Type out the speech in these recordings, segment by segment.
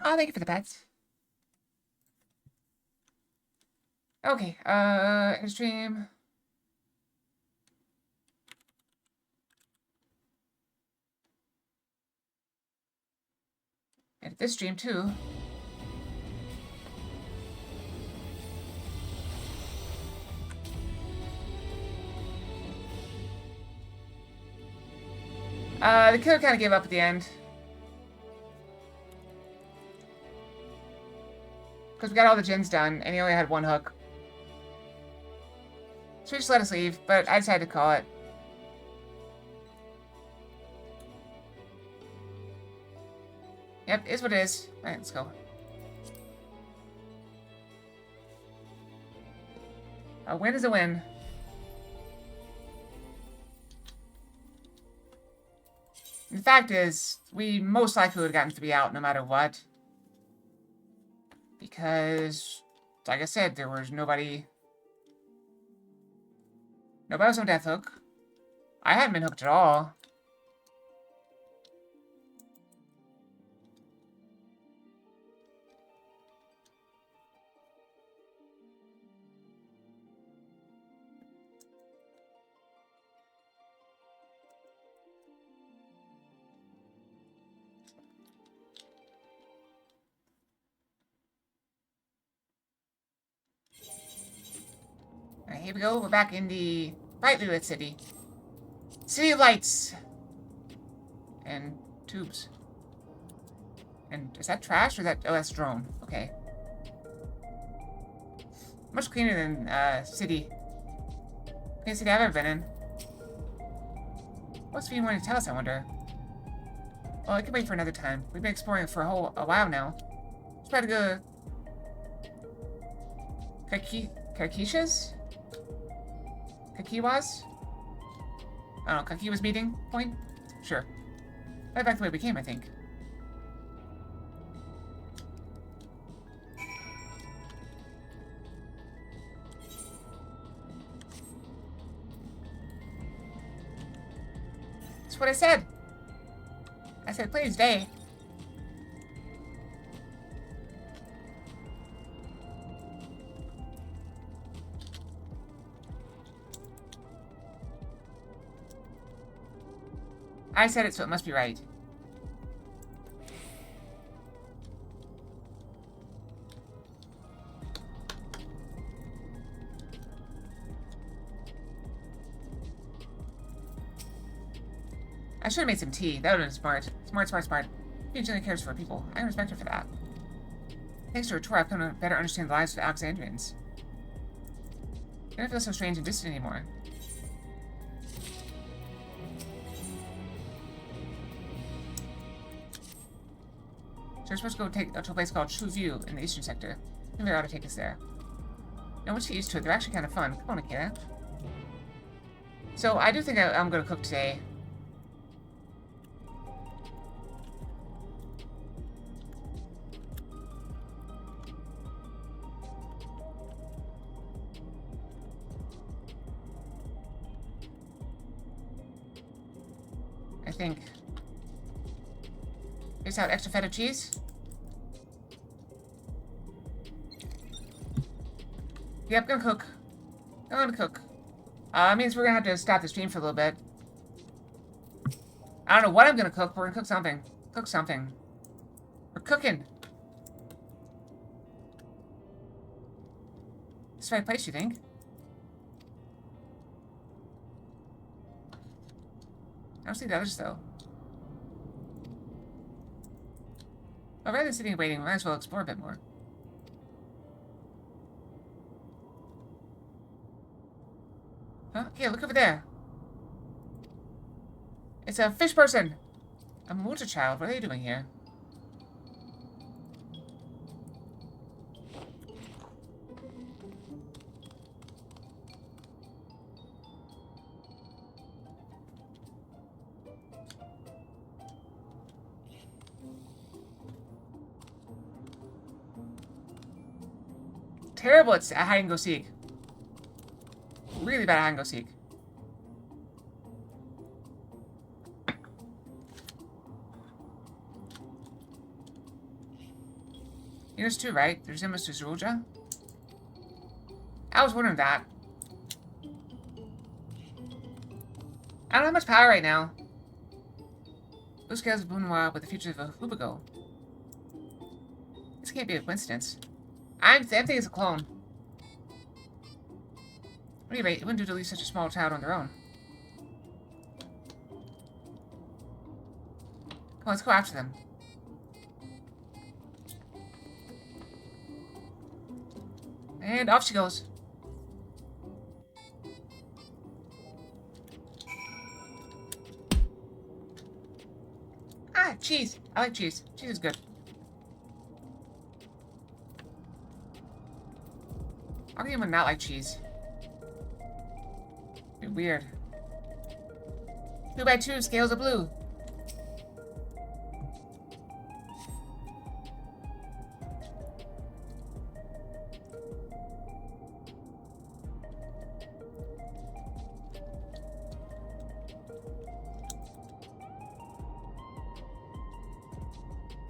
Oh, thank you for the pets. Okay, stream. Edit this stream too. The killer kind of gave up at the end. Because we got all the gens done, and he only had one hook. So he just let us leave, but I decided to call it. Yep, is what it is. Alright, let's go. A win is a win. The fact is, we most likely would have gotten 3 out no matter what. Because, like I said, there was nobody... Nobody was on death hook. I hadn't been hooked at all. Alright, here we go. We're back in the brightly lit city. City of lights. And tubes. And is that trash or is that... Oh, that's drone. Okay. Much cleaner than, city. Okay, city I've ever been in. What's Fiend wanting to tell us, I wonder? Well, I can wait for another time. We've been exploring for a while now. Let's try to go... Kakishas? Kakiwas? I don't know, Kakiwa's meeting point? Sure. Right back the way we came, I think. That's what I said. I said, please stay. I said it, so it must be right. I should have made some tea. That would have been smart. Smart, smart, smart. She genuinely cares for her people. I respect her for that. Thanks to her tour, I've come to better understand the lives of the Alexandrians. I don't feel so strange and distant anymore. So we're supposed to go to a place called True View in the eastern sector. Maybe they ought to take us there. No, once you get used to it, they're actually kind of fun. Come on, Akira. So I do think I'm going to cook today. I think. Here's out extra feta cheese. Yep, gonna cook. I'm gonna cook. Means we're gonna have to stop the stream for a little bit. I don't know what I'm gonna cook, but we're gonna cook something. Cook something. We're cooking. It's the right place, you think? I don't see the others, though. Well, rather than sitting and waiting, we might as well explore a bit more. Huh? Yeah, look over there. It's a fish person. A water child. What are they doing here? Terrible at hide and go seek. Really bad at hide and go seek. You noticed too, right? There's almost to Zeruja. I was wondering that. I don't have much power right now. Blue scales of Bunwa with the features of a Hubago. This can't be a coincidence. I think it's a clone. At any rate, it wouldn't do to leave such a small child on their own. Come on, let's go after them. And off she goes. Ah, cheese. I like cheese. Cheese is good. How can anyone not like cheese? Be weird. 2 by 2 scales of blue.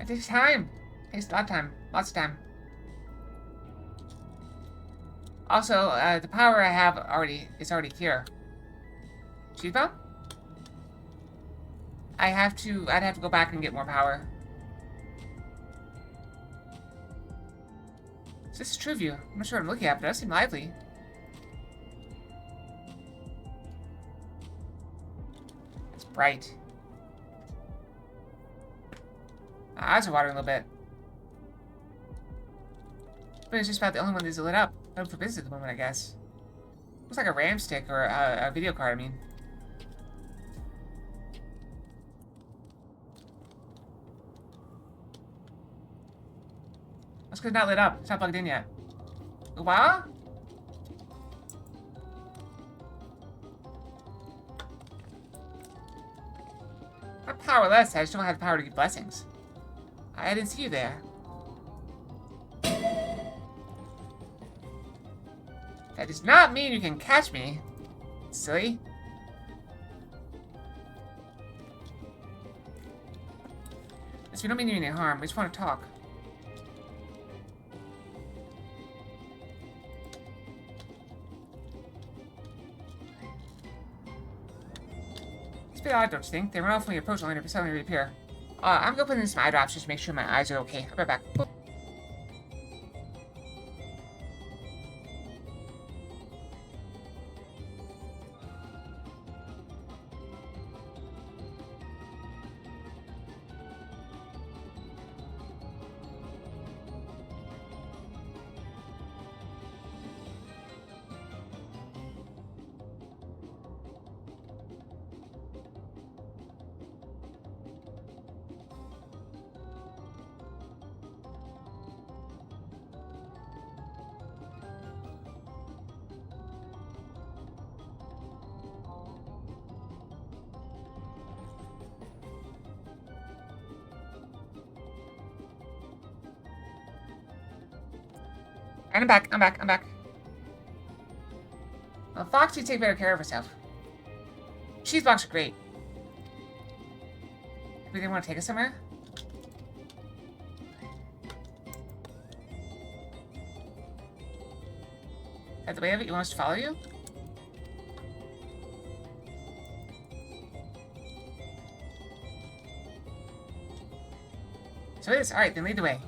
It takes time. It takes a lot of time. Lots of time. Also, the power I have is already here. Cheese bomb? I'd have to go back and get more power. So this is True View. I'm not sure what I'm looking at, but it does seem lively. It's bright. My eyes are watering a little bit. But it's just about the only one that's lit up. Open for business at the moment, I guess. Looks like a RAM stick or a video card, I mean. That's because it's not lit up. It's not plugged in yet. What? I'm powerless. I just don't have the power to give blessings. I didn't see you there. That does not mean you can catch me. Silly. Yes, we don't mean you any harm. We just want to talk. It's a bit odd, don't you think? They run off when we approach only to suddenly reappear. I'm gonna put in some eye drops just to make sure my eyes are okay. I'll be right back. Boop. And I'm back, I'm back, I'm back. Well, Fox should take better care of herself. Cheese blocks are great. We didn't want to take us somewhere? That's the way of it? You want us to follow you? So it is. Alright, then lead the way.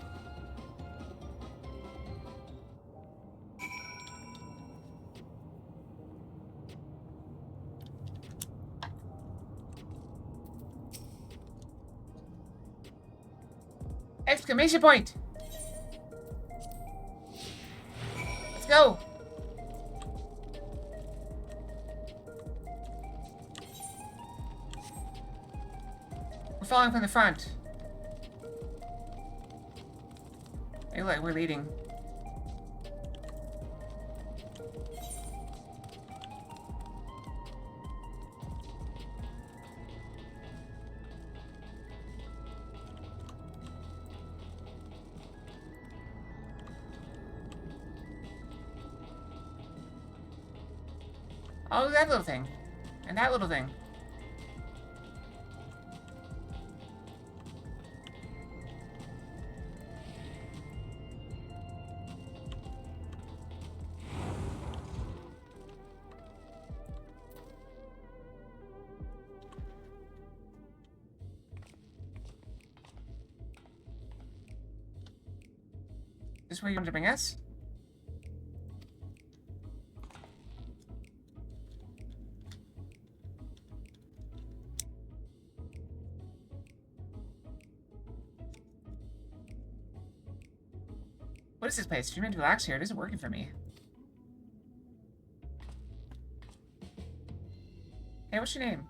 Exclamation point! Let's go! We're following from the front. Hey, look, we're leading. Oh, that little thing. And that little thing. This where you wanted to bring us? What is this place? If you're meant to relax here, it isn't working for me. Hey, what's your name?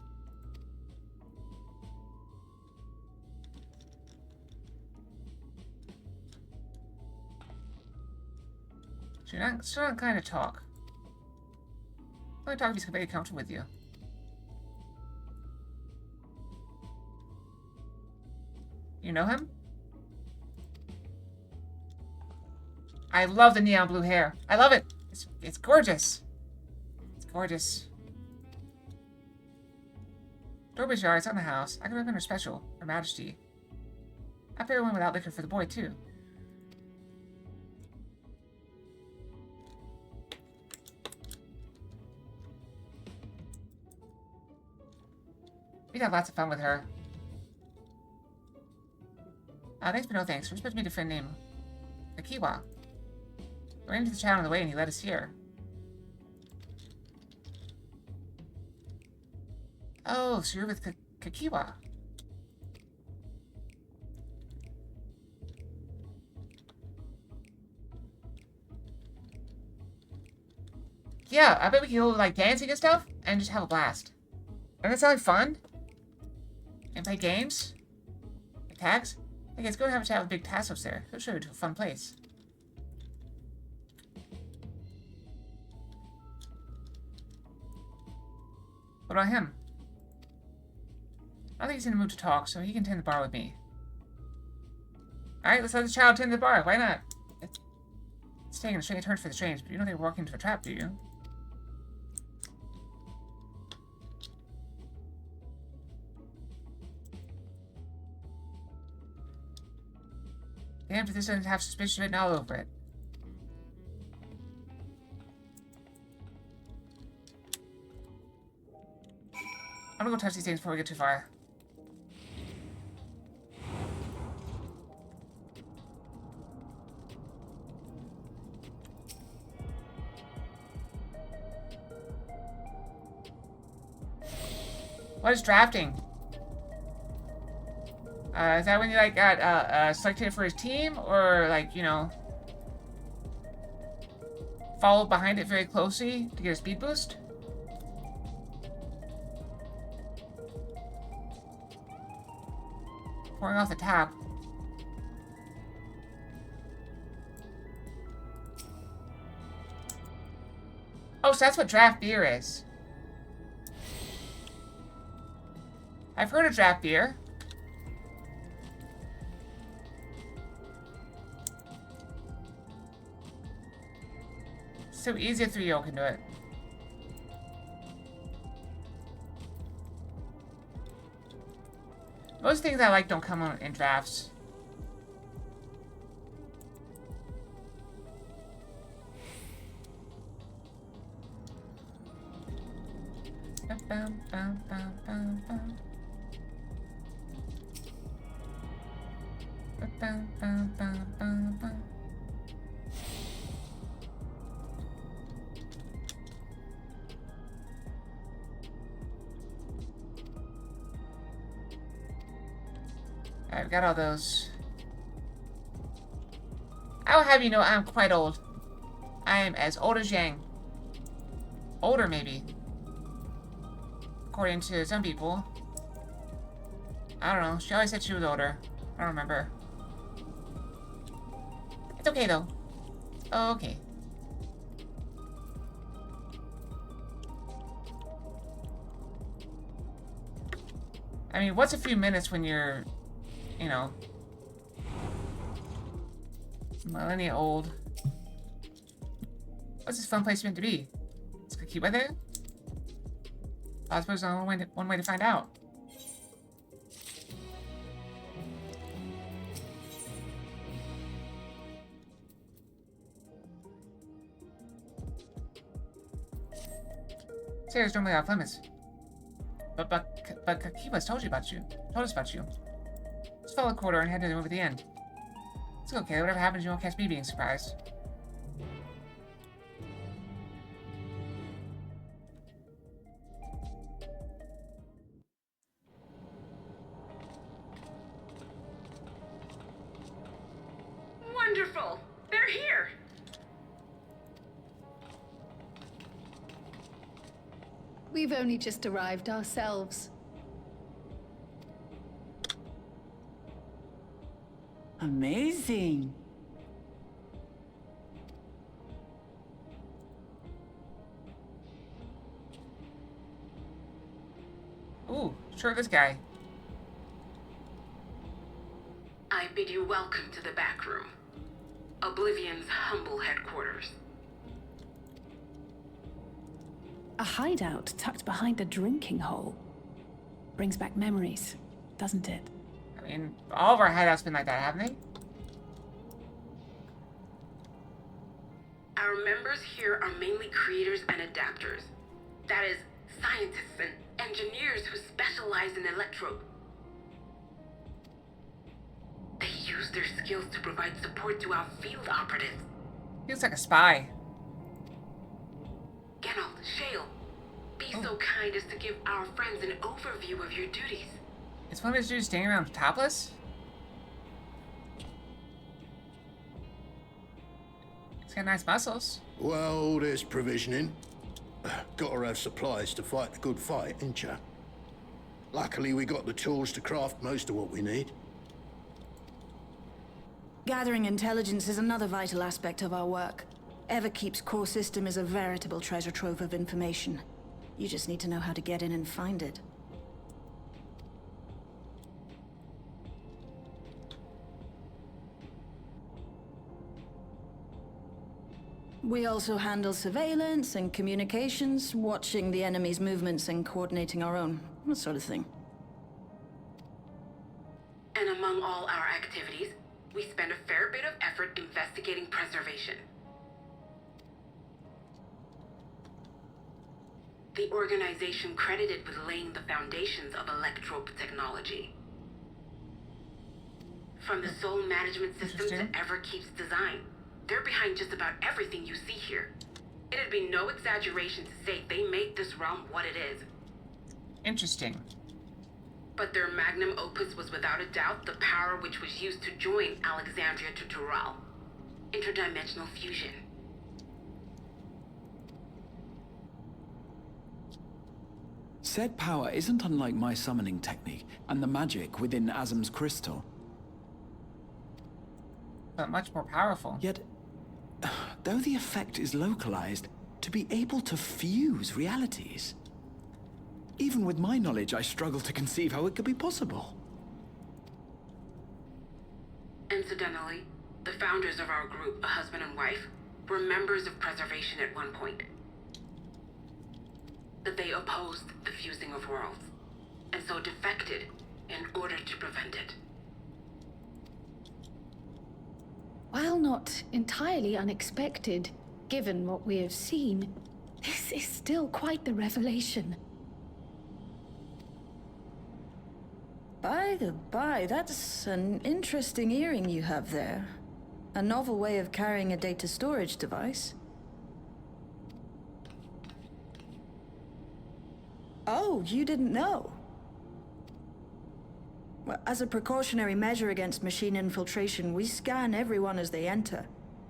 So you're still not kind of talk. Only talk if he's completely comfortable with you. You know him? I love the neon blue hair. I love it. It's gorgeous. It's gorgeous. Doorbell's yard. It's on the house. I can recommend her special. Her Majesty. I pair one without liquor for the boy, too. We'd have lots of fun with her. Thanks, but no thanks. We're supposed to meet a friend named Akiwa. We ran into the child on the way and he led us here. Oh, so you're with Kakiwa. Yeah, I bet we can go like dancing and stuff and just have a blast. Doesn't that sound like fun? And play games? Like tags? Okay, let's go and have a chat with Big Tassos there. He'll show you to a fun place. What about him? I don't think he's in the mood to talk, so he can tend the bar with me. Alright, let's let the child tend the bar. Why not? It's taking a strange turn for the strange, but you don't think we're walking into a trap, do you? Damn if this doesn't have suspicion written all over it. I'm gonna go touch these things before we get too far. What is drafting? Is that when you, like, got, selected for his team? Or, like, you know, followed behind it very closely to get a speed boost? Pouring off the tap. Oh, so that's what draft beer is. I've heard of draft beer. So easy a 3-year-old can do it. Most things I like don't come in drafts. Alright, we got all those. I will have you know I'm quite old. I am as old as Yang. Older, maybe. According to some people. I don't know. She always said she was older. I don't remember. It's okay, though. Okay. I mean, what's a few minutes when you're, you know, millennia old? What's this fun place meant to be? Is Kakiba there? I suppose there's only one way to find out. Sarah's normally off limits. But Kakiba's told us about you. Just follow the corridor and head to the room at the end. It's okay. Whatever happens, you won't catch me being surprised. Wonderful! They're here! We've only just arrived ourselves. Amazing. Ooh, sure, this guy. I bid you welcome to the back room. Oblivion's humble headquarters. A hideout tucked behind a drinking hole. Brings back memories, doesn't it? I mean, all of our hideouts been like that, haven't they? Our members here are mainly creators and adapters. That is, scientists and engineers who specialize in electro. They use their skills to provide support to our field operatives. He looks like a spy. Geralt, Shale, be so kind as to give our friends an overview of your duties. Is one of his dudes standing around topless? He's got nice muscles. Well, there's provisioning. Gotta have supplies to fight a good fight, ain't ya? Luckily, we got the tools to craft most of what we need. Gathering intelligence is another vital aspect of our work. Everkeep's core system is a veritable treasure trove of information. You just need to know how to get in and find it. We also handle surveillance and communications, watching the enemy's movements and coordinating our own, that sort of thing. And among all our activities, we spend a fair bit of effort investigating preservation. The organization credited with laying the foundations of electrope technology. From the soul management system to Everkeep's design, they're behind just about everything you see here. It'd be no exaggeration to say they made this realm what it is. Interesting. But their magnum opus was without a doubt the power which was used to join Alexandria to Tural. Interdimensional fusion. Said power isn't unlike my summoning technique and the magic within Azam's crystal. But much more powerful. Yet, though the effect is localized, to be able to fuse realities. Even with my knowledge, I struggle to conceive how it could be possible. Incidentally, the founders of our group, a husband and wife, were members of preservation at one point. That they opposed the fusing of worlds, and so defected in order to prevent it. While not entirely unexpected, given what we have seen, this is still quite the revelation. By the by, that's an interesting earring you have there. A novel way of carrying a data storage device. Oh, you didn't know? Well, as a precautionary measure against machine infiltration, we scan everyone as they enter.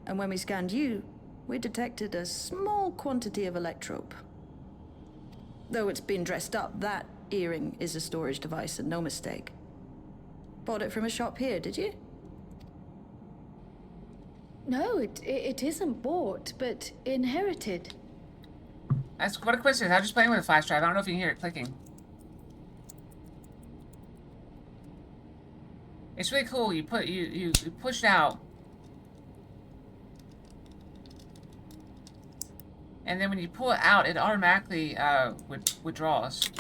And when we scanned you, we detected a small quantity of electrope. Though it's been dressed up, that earring is a storage device and no mistake. Bought it from a shop here, did you? No, it isn't bought, but inherited. That's what a coincidence. I was just playing with a flash drive. I don't know if you can hear it clicking. It's really cool. You push it out, and then when you pull it out, it automatically withdraws.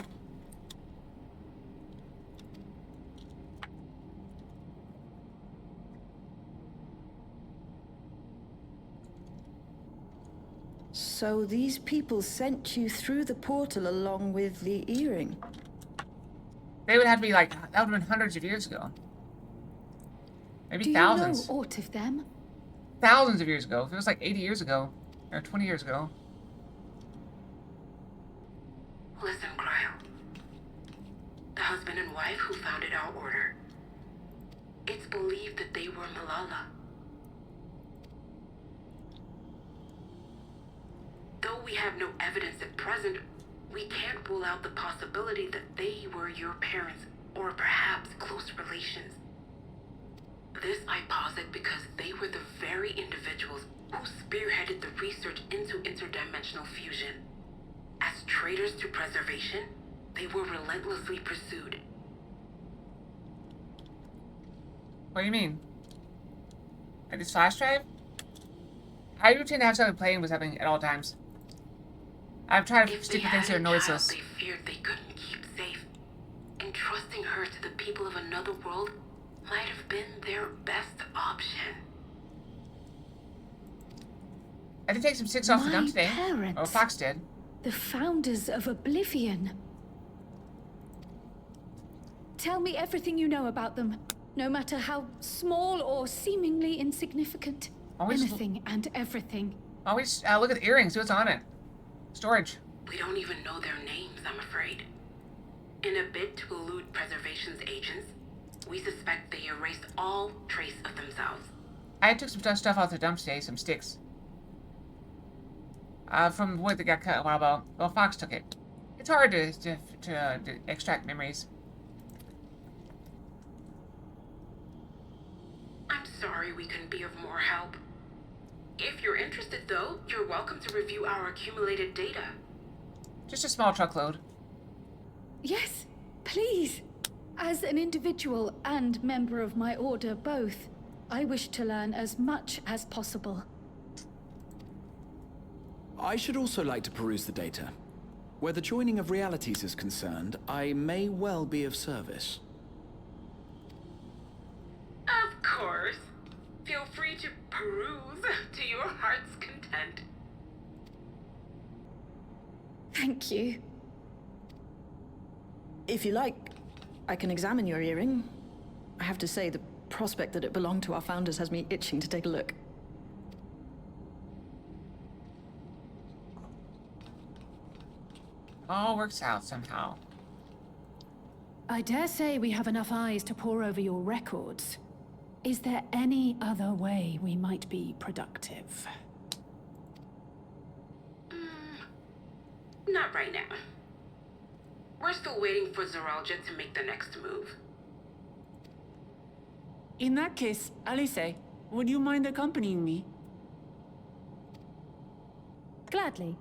So these people sent you through the portal along with the earring? They would have to be like, that would have been hundreds of years ago. Maybe Do thousands. you know aught of them? Thousands of years ago. If it was like 80 years ago. Or 20 years ago. Listen, Cryo. The husband and wife who founded our order. It's believed that they were Malala. Though we have no evidence at present, we can't rule out the possibility that they were your parents, or perhaps close relations. This I posit because they were the very individuals who spearheaded the research into interdimensional fusion. As traitors to preservation, they were relentlessly pursued. What do you mean? Like this flash drive? I do tend to have something playing with something at all times. I've tried to If stick they with things that had are a child noiseless. they feared they couldn't keep safe, entrusting her to the people of another world might have been their best option. I did take some sticks off the dump My today. parents. Or Fox did. The founders of Oblivion. Tell me everything you know about them, no matter how small or seemingly insignificant. Always- Anything and everything. Always look at the earrings. See what's on it. Storage. We don't even know their names, I'm afraid. In a bid to elude preservation's agents, we suspect they erased all trace of themselves. I took some stuff off the dump today. Some sticks. From wood that got cut a while ago. Well, Fox took it. It's hard to extract memories. I'm sorry we couldn't be of more help. If you're interested, though, you're welcome to review our accumulated data. Just a small truckload. Yes, please. As an individual and member of my order both, I wish to learn as much as possible. I should also like to peruse the data. Where the joining of realities is concerned, I may well be of service. Of course. Feel free to peruse to your heart's content. Thank you. If you like, I can examine your earring. I have to say, the prospect that it belonged to our founders has me itching to take a look. All works out somehow. I dare say we have enough eyes to pore over your records. Is there any other way we might be productive? Not right now. We're still waiting for Zoralja to make the next move. In that case, Alice, would you mind accompanying me? Gladly.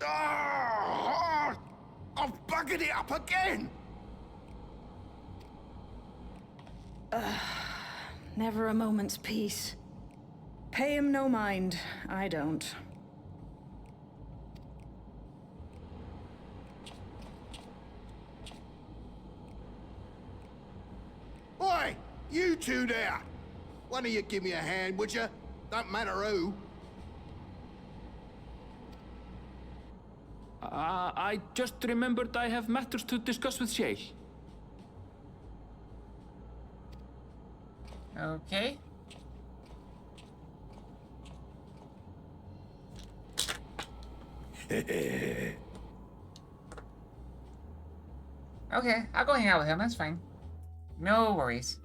Ah! I've buggered it up again! Never a moment's peace. Pay him no mind. I don't. Oi! You two there! One of you give me a hand, would you? Don't matter who. I just remembered I have matters to discuss with Shay. Okay. Okay, I'll go hang out with him. That's fine. No worries.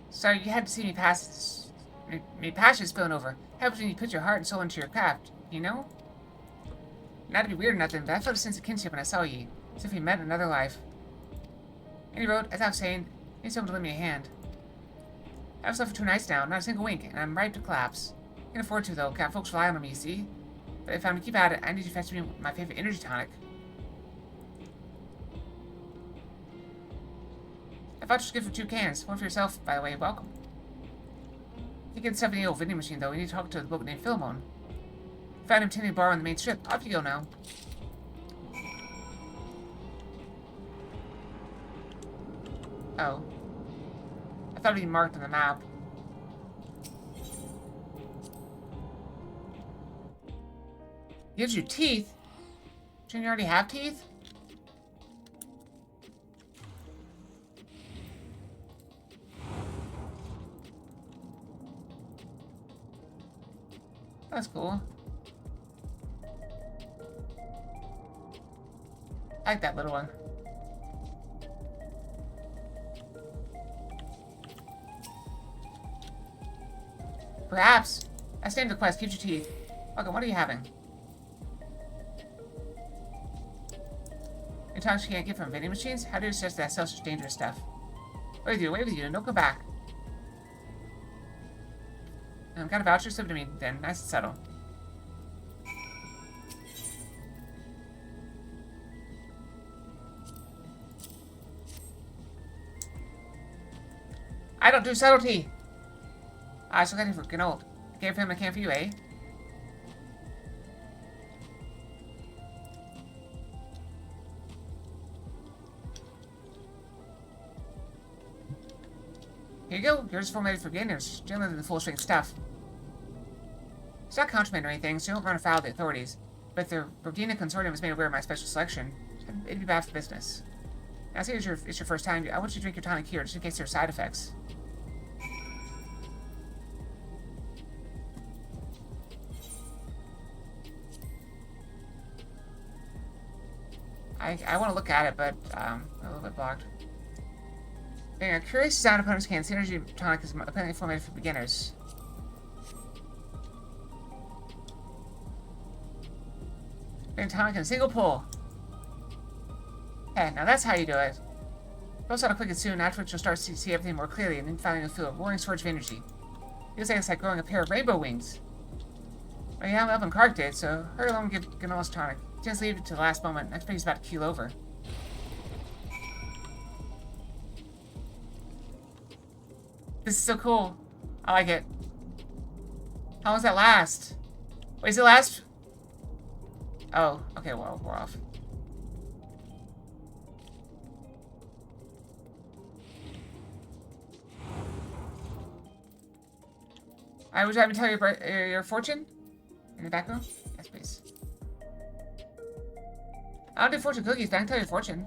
Sorry, you had to see me pass. Me passion spilling over. Helps when you put your heart and soul into your craft, you know? Not to be weird or nothing, but I felt a sense of kinship when I saw you, as if we met in another life. And he wrote, as I was saying, I need someone to lend me a hand. I've slept for 2 nights now, not a single wink, and I'm ripe to collapse. Can't afford to, though. Cat folks rely on me, you see? But if I'm to keep at it, I need you to fetch me my favorite energy tonic. I voucher's good for 2 cans. One for yourself, by the way. Welcome. You get stuff in the old vending machine, though. We need to talk to the bloke named Philemon. Found him tending a bar on the main strip. Off you go now. Oh. I thought it'd be marked on the map. Gives you teeth? Shouldn't you already have teeth? That's cool. I like that little one. Perhaps. I stand the quest. Keep your teeth. Okay, what are you having? Intox you can't get from vending machines? How do you assess that sells such dangerous stuff? Wait with you, and don't go back. Got a voucher, so to me then. Nice and subtle. I don't do subtlety. I still got him for Gnold. I gave him a can for you, eh? Here you go. Yours is formulated for beginners, generally than the full strength stuff. It's not contraband or anything, so you don't run afoul of the authorities. But if the Rodina Consortium was made aware of my special selection, it'd be bad for business. Now, see, it's your first time. I want you to drink your tonic here, just in case there are side effects. I want to look at it, but a little bit blocked. Being a curious sound opponents can. Synergy tonic is apparently formulated for beginners. Being tonic in a single pull. Okay, now that's how you do it. Both out quick and soon, afterwards you'll start to see everything more clearly, and then finally you'll feel a roaring surge of energy. Feels like it's like growing a pair of rainbow wings. Well, you haven't up on Kark did, so hurry along and give Ganola's tonic. Just leave it to the last moment. Next he's about to keel over. This is so cool. I like it. How long does that last? Wait, does it last? Oh, okay, well, we're off. Would you like me to tell you your fortune? In the back room? Yes, please. I don't do fortune cookies, but I can tell you your fortune.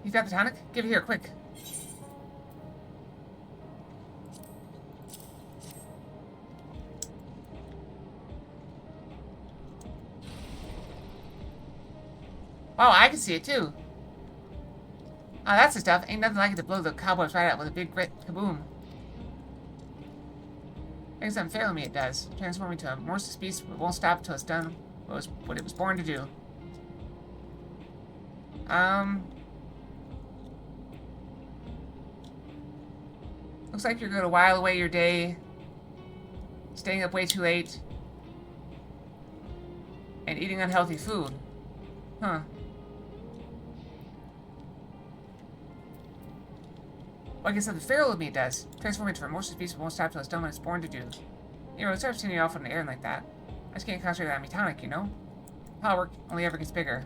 You got the tonic? Give it here, quick. Wow, I can see it too. Oh, that's the stuff. Ain't nothing like it to blow the cobwebs right out with a big grit kaboom. Things I'm failing me, it does. Transform me to a monstrous beast, but won't stop until it's done what it was born to do. Looks like you're going to while away your day, staying up way too late, and eating unhealthy food. Huh. Well, I guess the feral of me does. Transform into a monstrous beast, but won't stop till it's done what it's born to do. You know, it starts sending you off in the air like that. I just can't concentrate on me tonic, you know? Power work only ever gets bigger.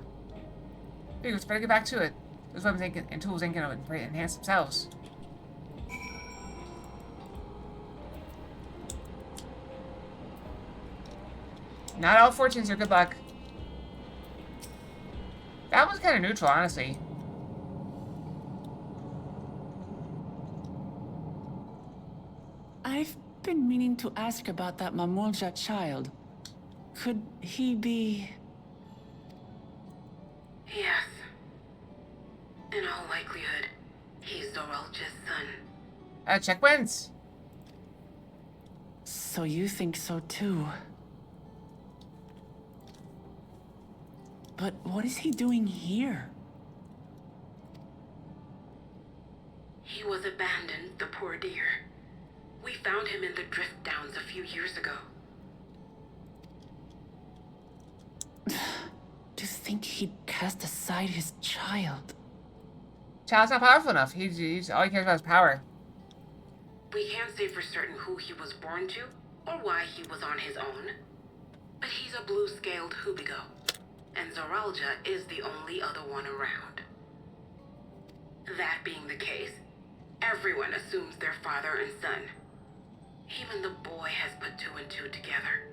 Figures, better get back to it. Those weapons and tools ain't gonna enhance themselves. Not all fortunes are good luck. That was kind of neutral, honestly. I've been meaning to ask about that Mamulja child. Could he be... Yes. In all likelihood, he's Zoralja's son. Check wins. So you think so too? But what is he doing here? He was abandoned, the poor dear. We found him in the drift downs a few years ago. To think he'd cast aside his child. Child's not powerful enough. He's all he cares about is power. We can't say for certain who he was born to, or why he was on his own. But he's a blue-scaled Hubigo, and Zoralja is the only other one around. That being the case, Everyone assumes they're father and son. Even the boy has put 2 and 2 together.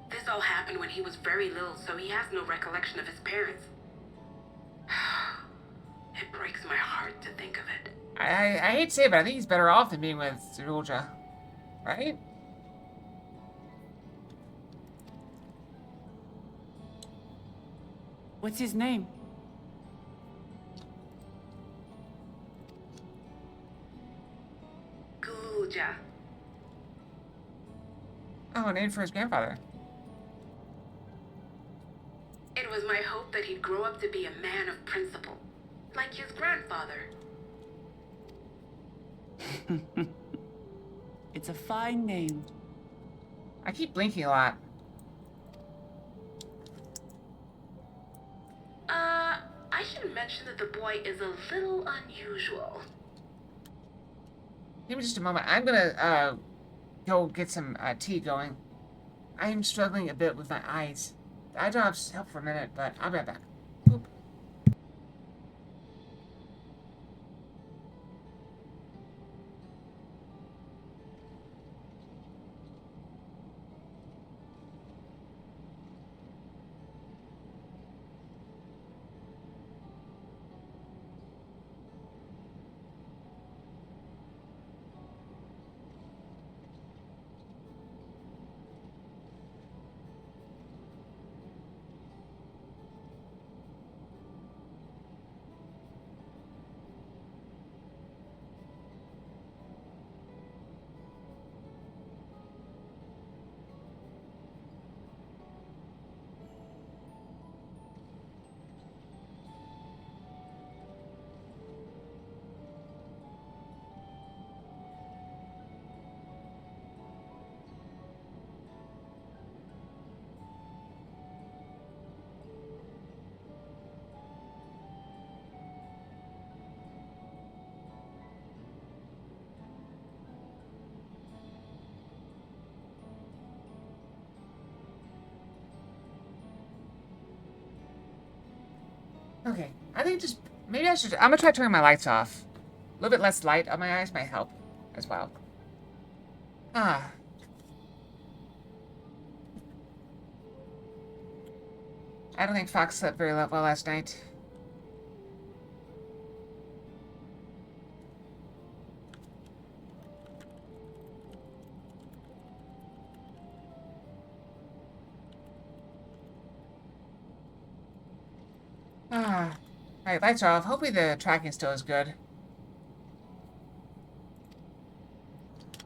This all happened when he was very little, so he has no recollection of his parents. It breaks my heart to think of it. I hate to say it, but I think he's better off than being with Zerulja. Right? What's his name? Gulja. Oh, named for his grandfather. It was my hope that he'd grow up to be a man of principle, like his grandfather. It's a fine name. I keep blinking a lot. I should mention that the boy is a little unusual. Give me just a moment. I'm gonna go get some tea going. I am struggling a bit with my eyes. The eye drops help for a minute, but I'll be right back. Boop. Okay, I think just, maybe I should, I'm gonna try turning my lights off. A little bit less light on my eyes might help as well. Ah. I don't think Fox slept very well last night. Ah. Alright, lights are off. Hopefully the tracking still is good.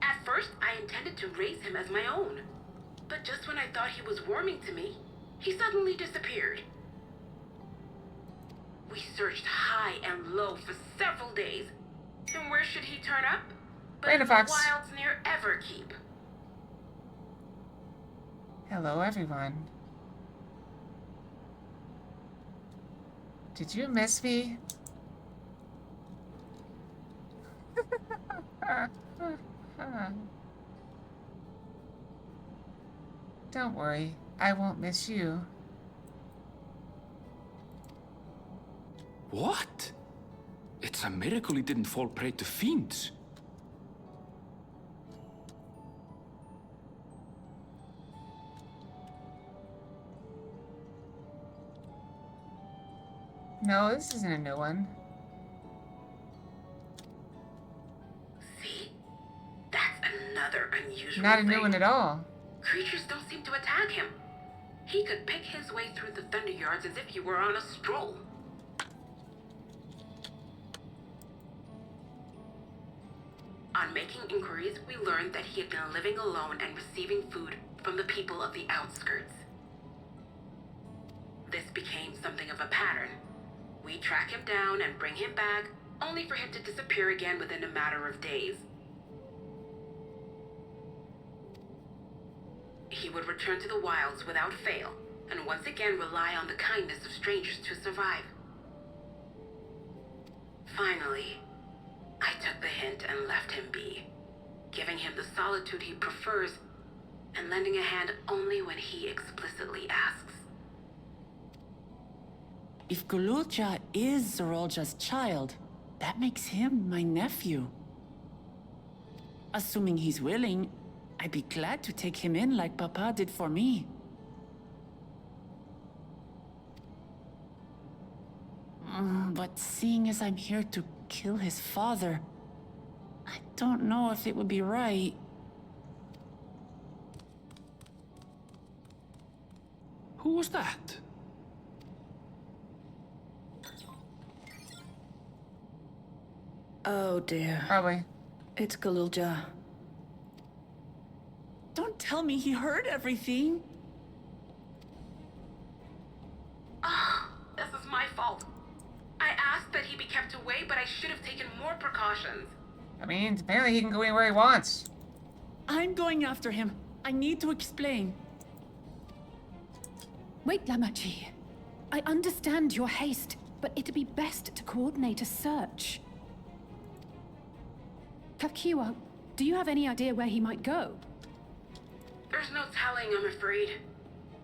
At first, I intended to raise him as my own. But just when I thought he was warming to me, he suddenly disappeared. We searched high and low for several days. And where should he turn up? But in the Fox. wilds near Everkeep. Hello, everyone. Did you miss me? Don't worry, I won't miss you. What? It's a miracle he didn't fall prey to fiends. No, this isn't a new one. See? That's another unusual Not a thing. new one at all. Creatures don't seem to attack him. He could pick his way through the thunder yards as if he were on a stroll. On making inquiries, we learned that he had been living alone and receiving food from the people of the outskirts. This became something of a pattern. We track him down and bring him back, only for him to disappear again within a matter of days. He would return to the wilds without fail, and once again rely on the kindness of strangers to survive. Finally, I took the hint and left him be, giving him the solitude he prefers, and lending a hand only when he explicitly asks. If Gululja is Zerolja's child, That makes him my nephew. Assuming he's willing, I'd be glad to take him in like Papa did for me. But seeing as I'm here to kill his father, I don't know if it would be right. Who was that? Oh dear. Probably. It's Galulja. Don't tell me he heard everything. This is my fault. I asked that he be kept away, but I should have taken more precautions. I mean, apparently he can go anywhere he wants. I'm going after him. I need to explain. Wait, Lamachi. I understand your haste, but it'd be best to coordinate a search. Kakiwa, do you have any idea where he might go? There's no telling, I'm afraid.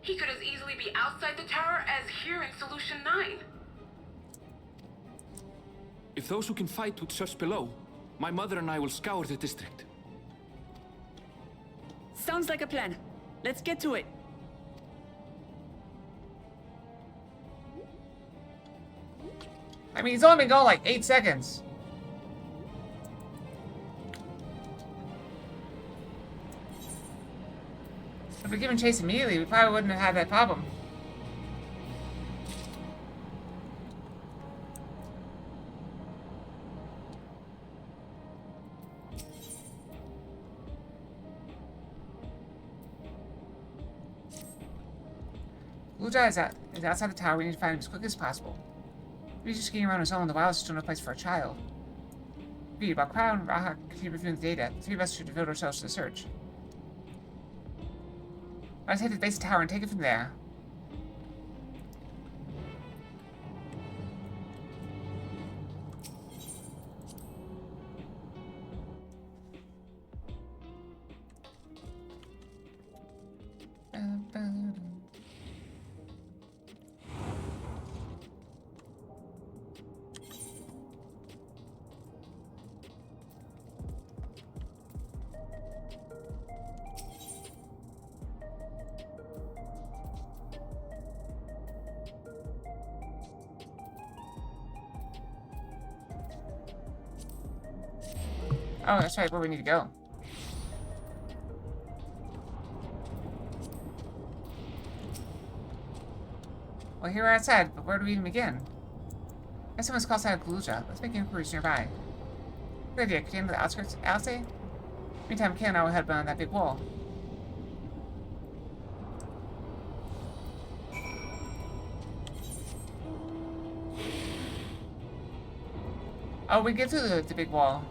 He could as easily be outside the tower as here in Solution 9. If those who can fight would search below, my mother and I will scour the district. Sounds like a plan. Let's get to it. I mean, he's only been gone like 8 seconds. If we'd given chase immediately, we probably wouldn't have had that problem. Luja is outside the tower. We need to find him as quickly as possible. He's just getting around his own in the wild is still no place for a child. Read about Crown, Raha, continue reviewing the data. The three of us should devote ourselves to the search. Let's head to the base of the tower and take it from there. Oh, that's right, where we need to go. Well, here we're outside, but where do we even begin? I someone's called outside of Galulja. Let's make inquiries nearby. Good idea. Could you handle the outskirts, Alice? Meantime, Ken and I will head behind that big wall. Oh, we get through the big wall.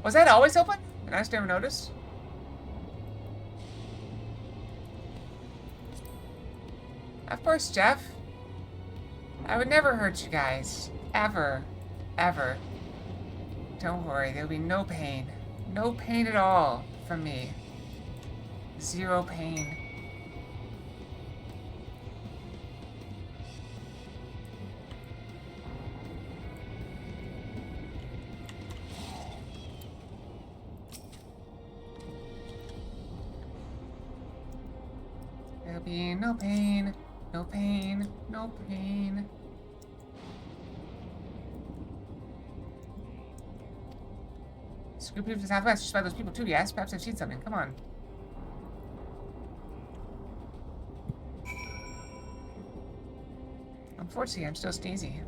Was that always open? Did I just never notice? Of course, Jeff. I would never hurt you guys. Ever. Ever. Don't worry, there'll be no pain. No pain at all from me. Zero pain. There'll be no pain, no pain, no pain. Screw people to the southwest, just by those people too, yes? Perhaps I've seen something, come on. Unfortunately, I'm still sneezy.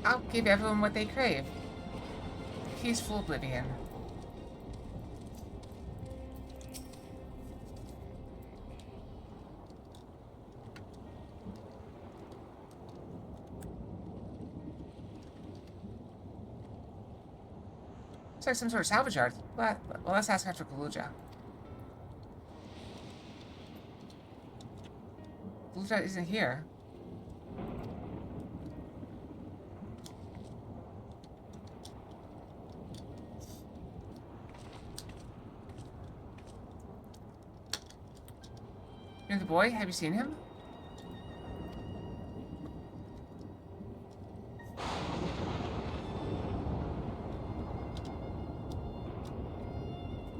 I'll give everyone what they crave. Peaceful oblivion. Looks like some sort of salvage yard. Well, let's ask after Galulja. Galulja isn't here. You're the boy? Have you seen him?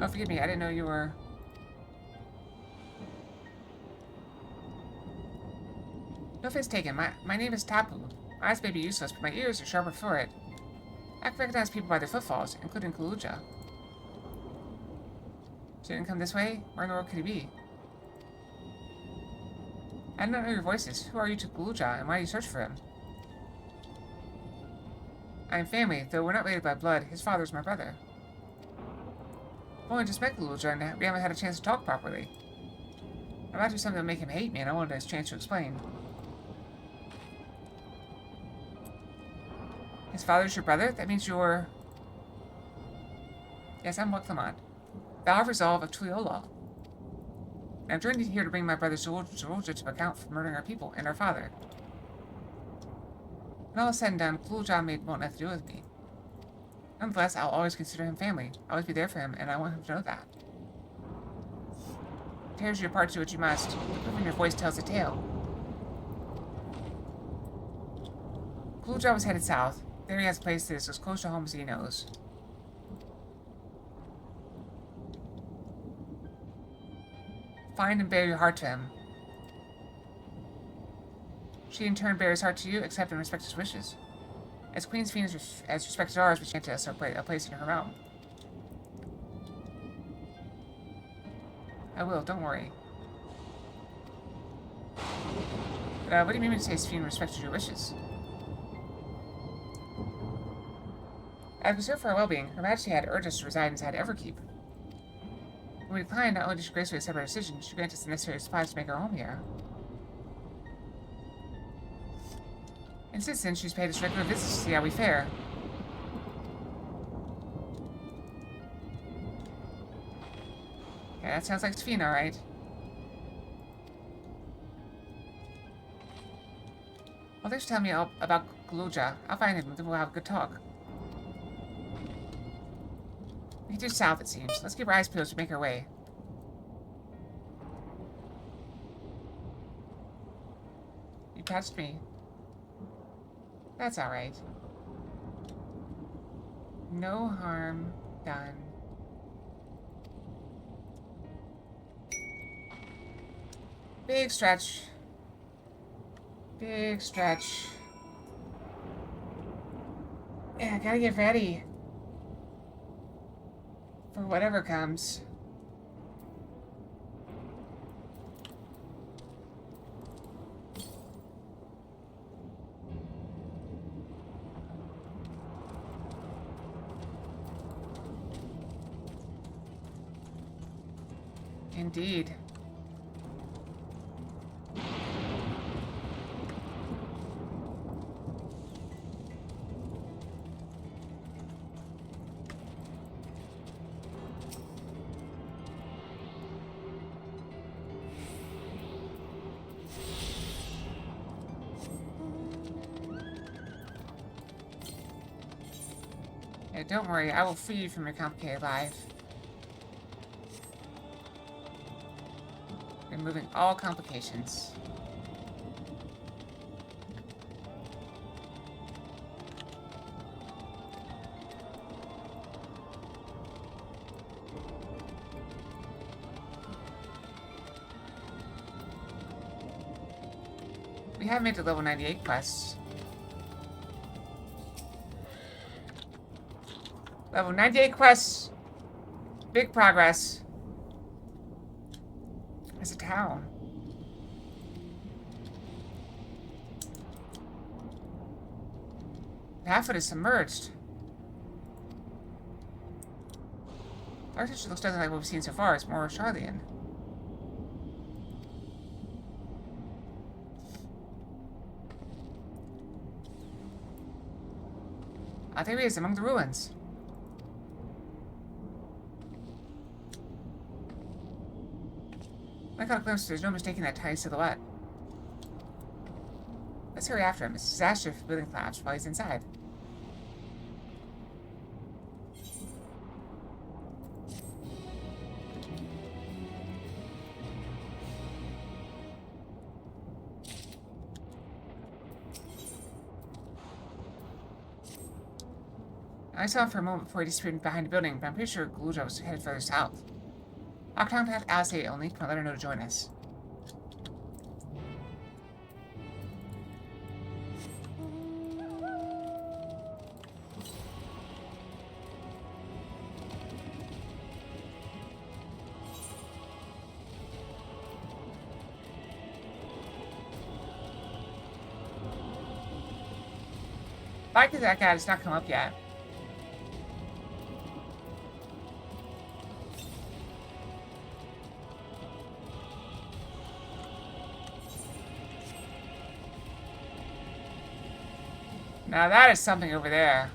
Oh, forgive me. I didn't know you were... No offense taken. My name is Tapu. My eyes may be useless, but my ears are sharper for it. I can recognize people by their footfalls, including Kaluja. So he didn't come this way? Where in the world could he be? I do not know your voices. Who are you to Kaluja, and why do you search for him? I am family, though we're not related by blood. His father is my brother. I've only just met Kaluja, and we haven't had a chance to talk properly. I'm about to do something to make him hate me, and I wanted a chance to explain. His father's your brother? That means you're... Yes, I'm Waklamant. Vow of Resolve of Tuiola. I'm journeyed here to bring my brother Zulja to account for murdering our people and our father. When all is said and done, Kaluja won't have to do with me. Nonetheless, I'll always consider him family. I'll always be there for him, and I want him to know that. It tears you apart to do what you must. Even your voice tells a tale. Kaluja was headed south. There he has a place that is as close to home as he knows. Find and bear your heart to him. She in turn bears heart to you, accept and respect his wishes. As Queen's Fiend as respected ours, we chant us a place in her realm. I will, don't worry. But, what do you mean when you say his Fiend respected your wishes? Out of concern for our well-being, Her Majesty had urged us to reside inside Everkeep. When we declined, not only did she gracefully accept our decision, she granted us the necessary supplies to make our home here. And since then, she's paid us regular visits to see how we fare. Yeah, that sounds like Sphene, alright. Well, thanks for telling me all about Kaluja. I'll find him, and then we'll have a good talk. We can do south, it seems. Let's keep our eyes peeled to make our way. You touched me. That's alright. No harm done. Big stretch. Big stretch. Yeah, I gotta get ready. For whatever comes. Indeed. Yeah, don't worry, I will free you from your complicated life. Removing all complications. We have made the level 98 quests. Level 98 quests. Big progress. It's a town. Half of it is submerged. Architecture looks nothing like what we've seen so far. It's more Charlian. There he is, among the ruins. I got a glimpse, there's no mistaking that tiny silhouette. Let's hurry after him. It's a disaster if the building collapsed while he's inside. I saw him for a moment before he disappeared behind a building, but I'm pretty sure Gluja was headed further south. I'll contact Alice only. I'll let her know to join us. Why could that guy has not come up yet? Now that is something over there.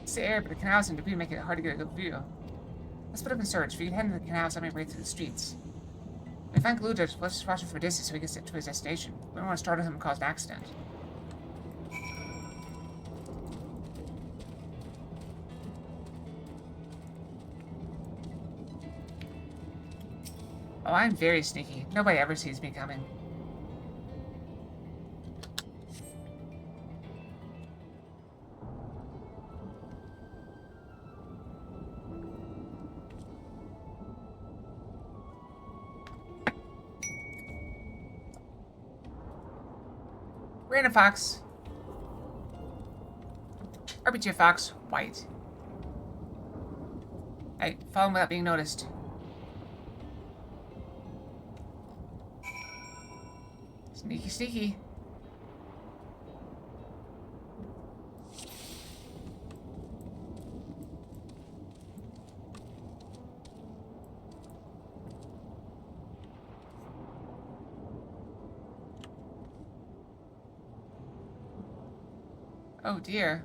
It's the air, but the canals and debris make it hard to get a good view. Let's put up and search. If you can head into the canals, I'll make way through the streets. If we find Gluja, let's just watch him from a distance so we can get to his destination. We don't want to startle him and cause an accident. Oh, I'm very sneaky. Nobody ever sees me coming. Random fox. RPG fox. White. Hey, follow him without being noticed. Sneaky, sneaky. Oh dear.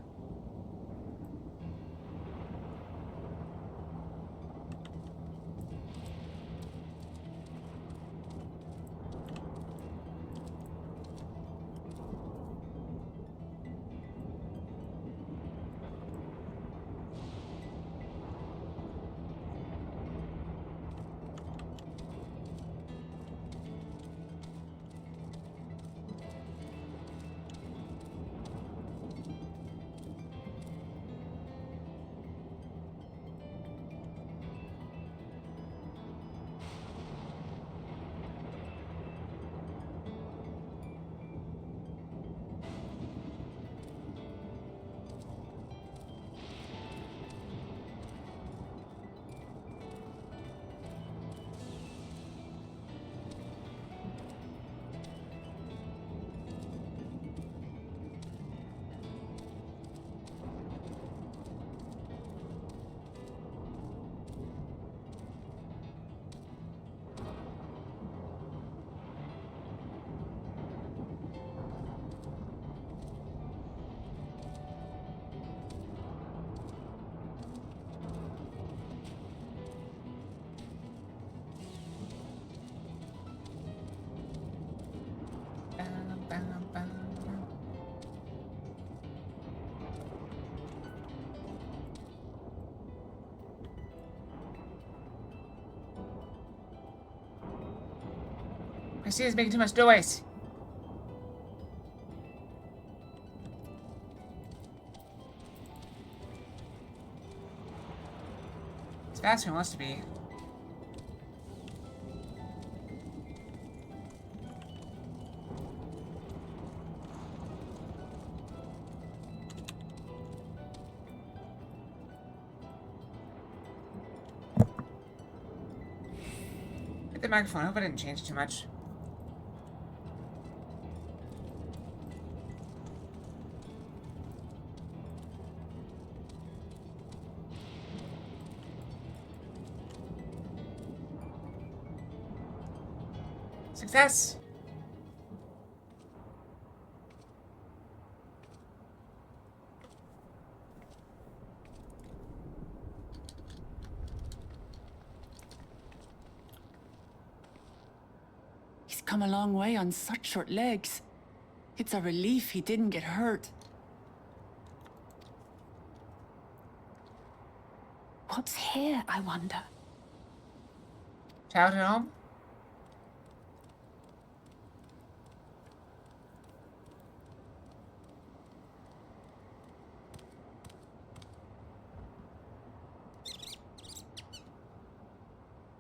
Christina's making too much noise. It's faster than it wants to be. Hit the microphone. I hope I didn't change too much. Success! come a long way on such short legs. It's a relief he didn't get hurt. What's here, I wonder? Childhood home?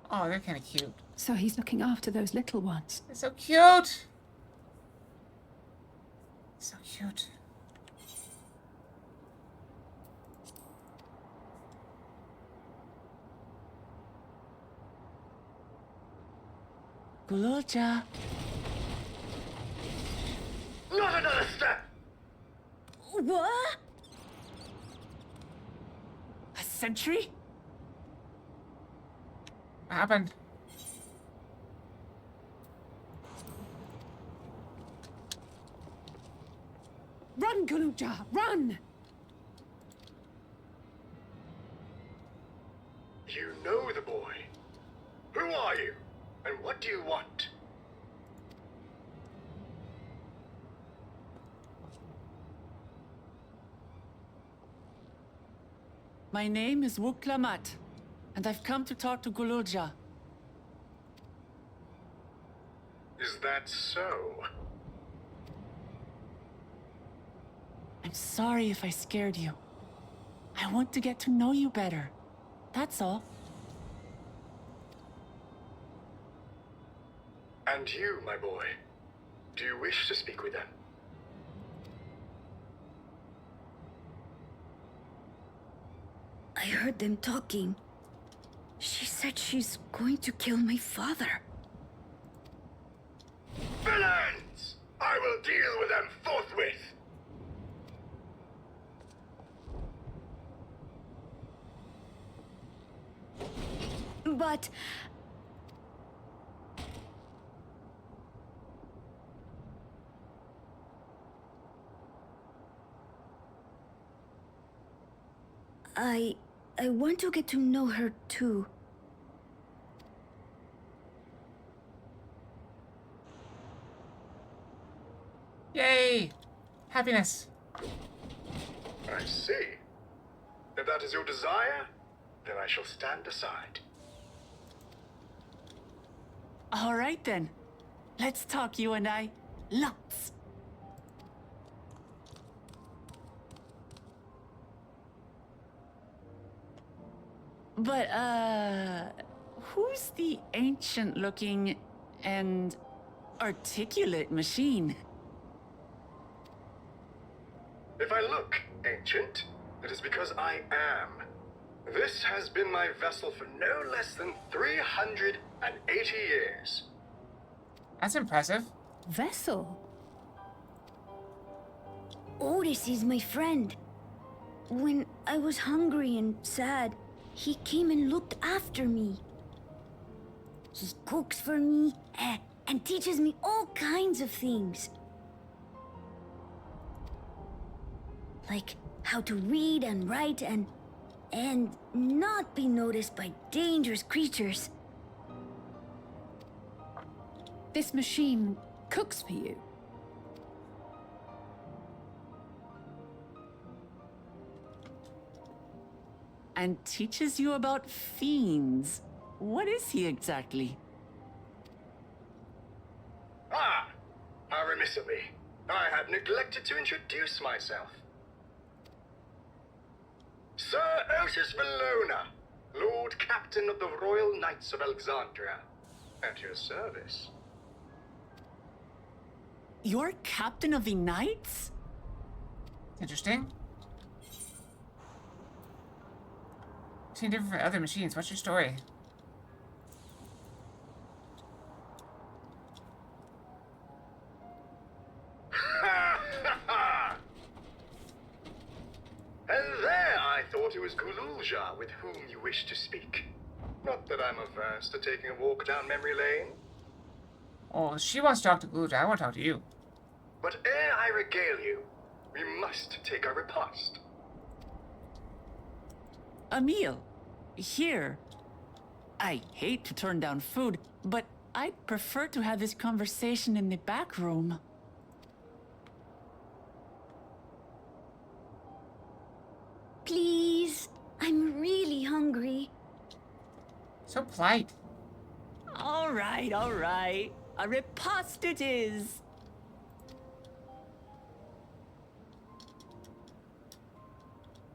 Oh, they're kind of cute. So he's looking after those little ones. They're so cute. So cute. Gululja. Not another step! What? A sentry? What happened? Run, Gululja, run! You know the boy. Who are you? And what do you want? My name is Wuklamat, and I've come to talk to Gululja. Is that so? I'm sorry if I scared you. I want to get to know you better. That's all. And you, my boy, do you wish to speak with them? I heard them talking. She said she's going to kill my father. Villains! I will deal with them forthwith! But... I want to get to know her too. Yay! Happiness. I see. If that is your desire, then I shall stand aside. All right then. Let's talk, you and I. Lots. But, who's the ancient-looking and articulate machine? If I look ancient, it is because I am. This has been my vessel for no less than 380 years. That's impressive. Vessel? Otis is my friend. When I was hungry and sad, he came and looked after me. He cooks for me and teaches me all kinds of things. Like how to read and write and not be noticed by dangerous creatures. This machine cooks for you? And teaches you about fiends. What is he exactly? Ah! How remiss of me. I had neglected to introduce myself. Sir Otis Valona, Lord Captain of the Royal Knights of Alexandria. At your service. You're captain of the knights? Interesting. Seem different from other machines. What's your story? And there I thought it was Gululja with whom you wish to speak. Not that I'm averse to taking a walk down memory lane. Oh, she wants to talk to Gluja. I want to talk to you. But ere I regale you, we must take a repast. A meal. Here. I hate to turn down food, but I'd prefer to have this conversation in the back room. Please, I'm really hungry. So polite. All right, all right. A riposte it is.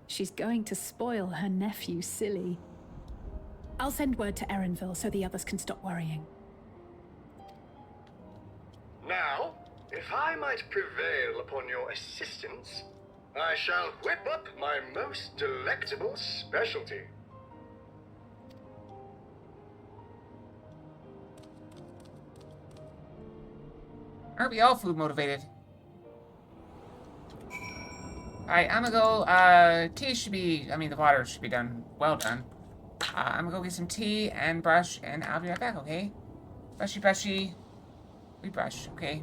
She's going to spoil her nephew silly. I'll send word to Erenville so the others can stop worrying. Now, if I might prevail upon your assistance, I shall whip up my most delectable specialty. Aren't we all food motivated? Alright, I'm gonna go, tea should be, the water should be done, well done. I'm gonna go get some tea and brush, and I'll be right back, okay? Brushy, brushy. We brush, okay?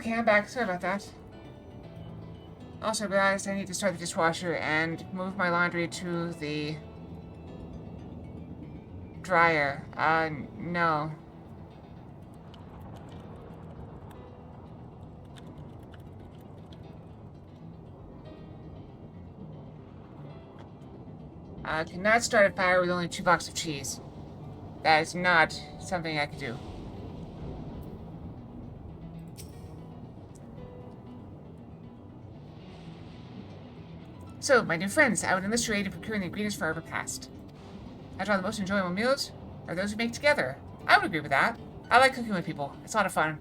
Okay, I'm back. Sorry about that. Also realized I need to start the dishwasher and move my laundry to the dryer. No. I cannot start a fire with only 2 blocks of cheese. That is not something I could do. So, my new friends, I would enlist your aid in procuring the ingredients for our repast. After all, the most enjoyable meals are those we make together. I would agree with that. I like cooking with people. It's a lot of fun.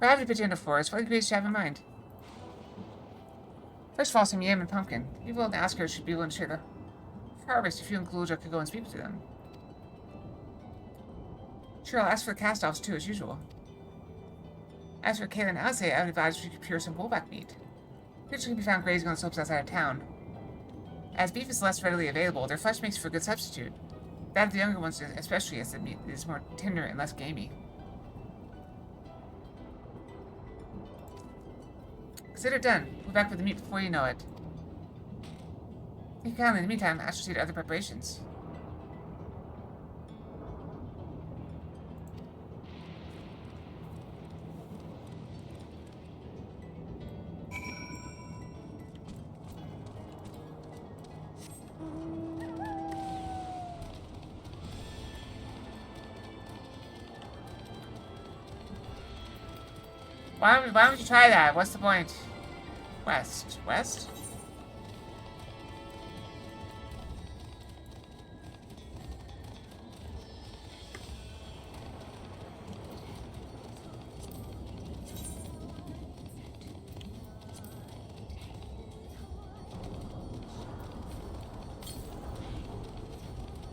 We're having to pitch into for us. What ingredients do you have in mind? First of all, some yam and pumpkin. People and askers should be willing to share the harvest. If you and Kaluja could go and speak to them. Sure, I'll ask for the cast-offs too, as usual. As for Kayla and Ase, I would advise you could procure some bullback meat. Creatures can be found grazing on the slopes outside of town. As beef is less readily available, their flesh makes for a good substitute. That of the younger ones, especially as the meat is more tender and less gamey. Consider it done. We'll be back with the meat before you know it. Thank you kindly. In the meantime, I shall see to other preparations. Why don't you try that? What's the point? West. West?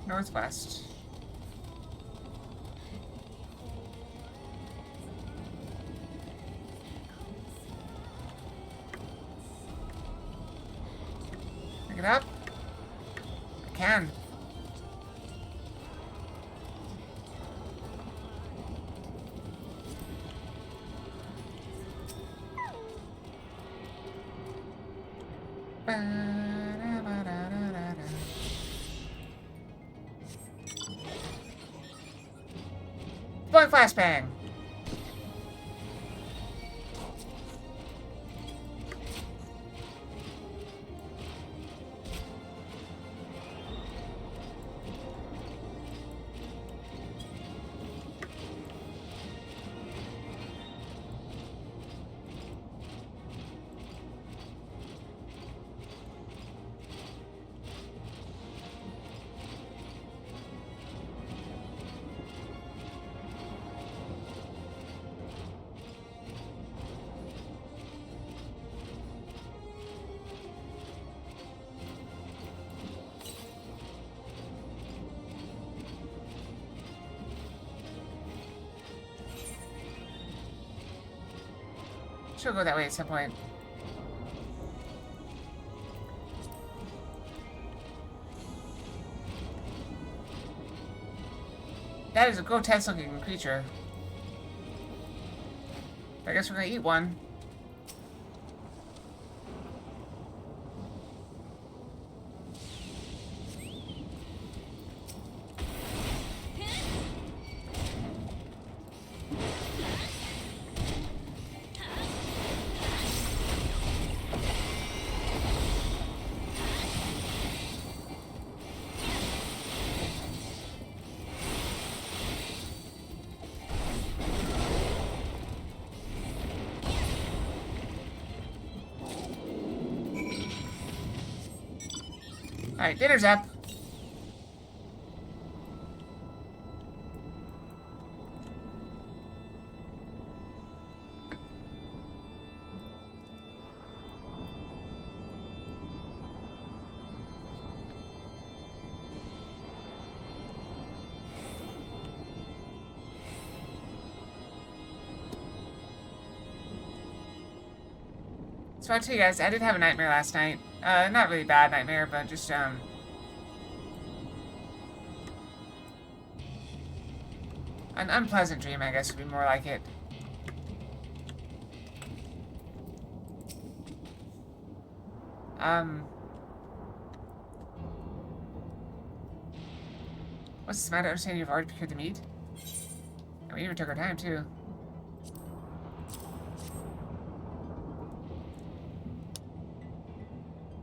Northwest. Pick it up. I can. Blowing flashbang. She'll go that way at some point. That is a grotesque looking creature. I guess we're gonna eat one. Alright, dinner's up. So I'll tell you guys, I did have a nightmare last night. Not really bad nightmare, but just, an unpleasant dream, I guess, would be more like it. What's the matter? I understand you've already procured the meat? And we even took our time, too.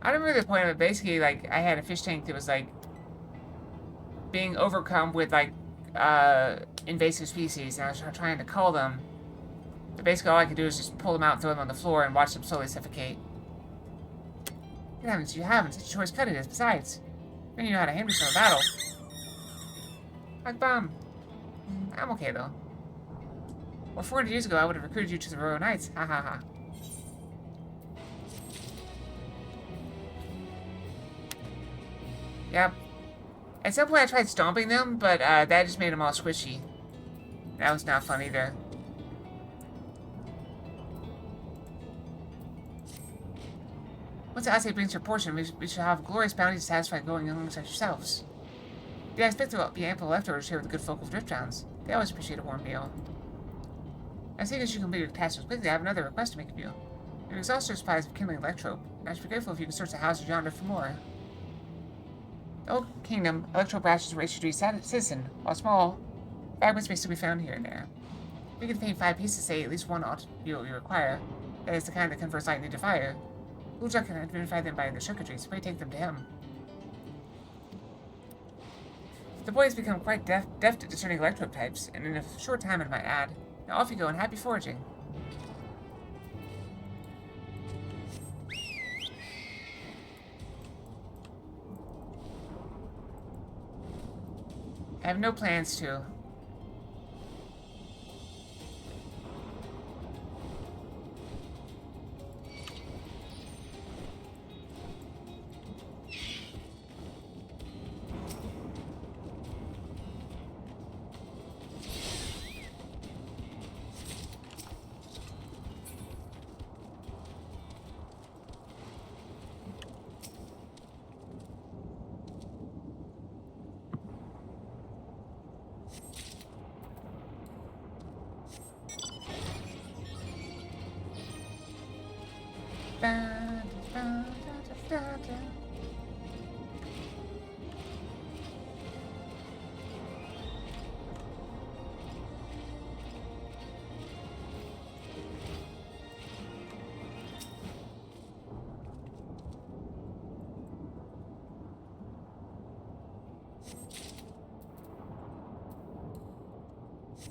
I don't remember the point of it. Basically, like, I had a fish tank that was, like, being overcome with, like, invasive species, and I was trying to cull them. But basically, all I could do is just pull them out and throw them on the floor and watch them slowly suffocate. Good heavens, you haven't. Such a choice cut it is. Besides, then you know how to handle yourself in battle. Like bomb. I'm okay, though. Well, 400 years ago, I would have recruited you to the Royal Knights. Ha ha ha. Yep. At some point I tried stomping them, but that just made them all squishy. That was not fun either. Once the assay brings your portion, we shall have glorious bounty to satisfy going amongst yourselves. I expect there will be ample leftovers here with the good folk of Drifttowns. They always appreciate a warm meal. As soon as you complete your tasks quickly, I have another request to make of you. You've exhausted your supplies of kindling electrope, and I should be grateful if you can search the houses yonder for more. The Old Kingdom, electrope ashes were issued to each citizen, while small fragments may still be found here and there. If you can contain 5 pieces, say at least one ought you require. That is the kind that converts lightning to fire. Luja can identify them by their circuitry, so pray take them to him. The boy has become quite deft at discerning electrope types, and in a short time, I might add. Now off you go, and happy foraging. I have no plans to.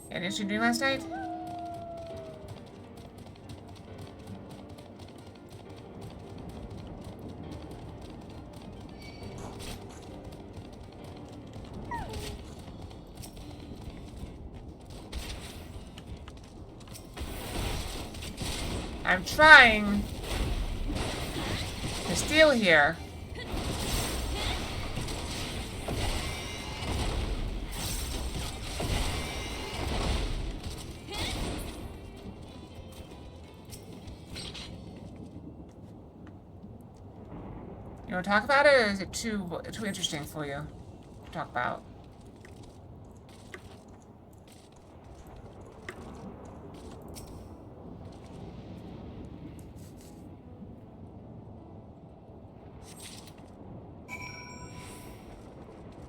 Any interesting dream last night? I'm trying to steal here. You want to talk about it, or is it too interesting for you to talk about?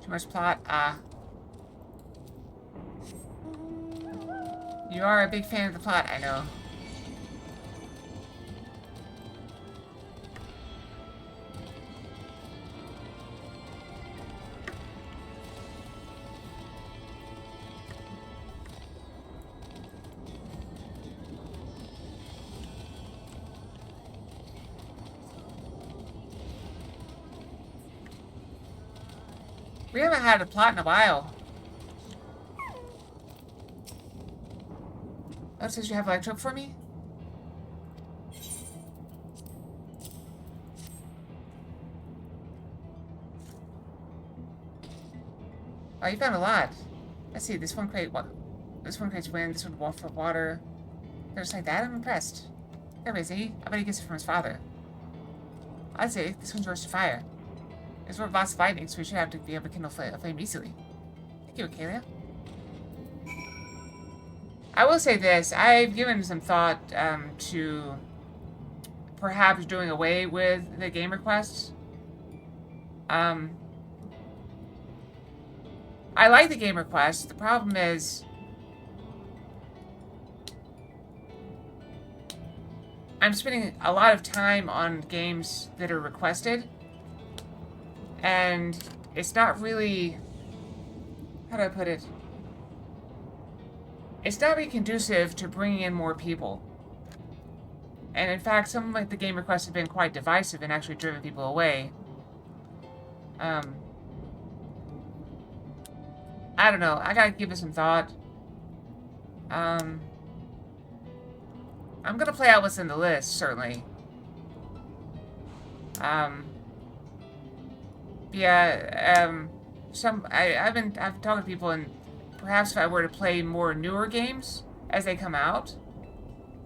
Too much plot? You are a big fan of the plot, I know. We haven't had a plot in a while. Oh, it says you have a electrope for me? Oh, you found a lot. Let's see, this one crate, this one crate's wind, this one for water. Just like that, I'm impressed. There is he. I bet he gets it from his father. I'd say this one's yours to fire. It's for boss fighting, so we should have to be able to kindle a flame easily. Thank you, Acalia. I will say this, I've given some thought to perhaps doing away with the game requests. I like the game requests. The problem is I'm spending a lot of time on games that are requested, and it's not really, how do I put it? It's not really conducive to bringing in more people. And in fact, some of the game requests have been quite divisive and actually driven people away. I don't know. I gotta give it some thought. I'm gonna play out what's in the list, certainly. Yeah, I've talked to people, and perhaps if I were to play more newer games as they come out,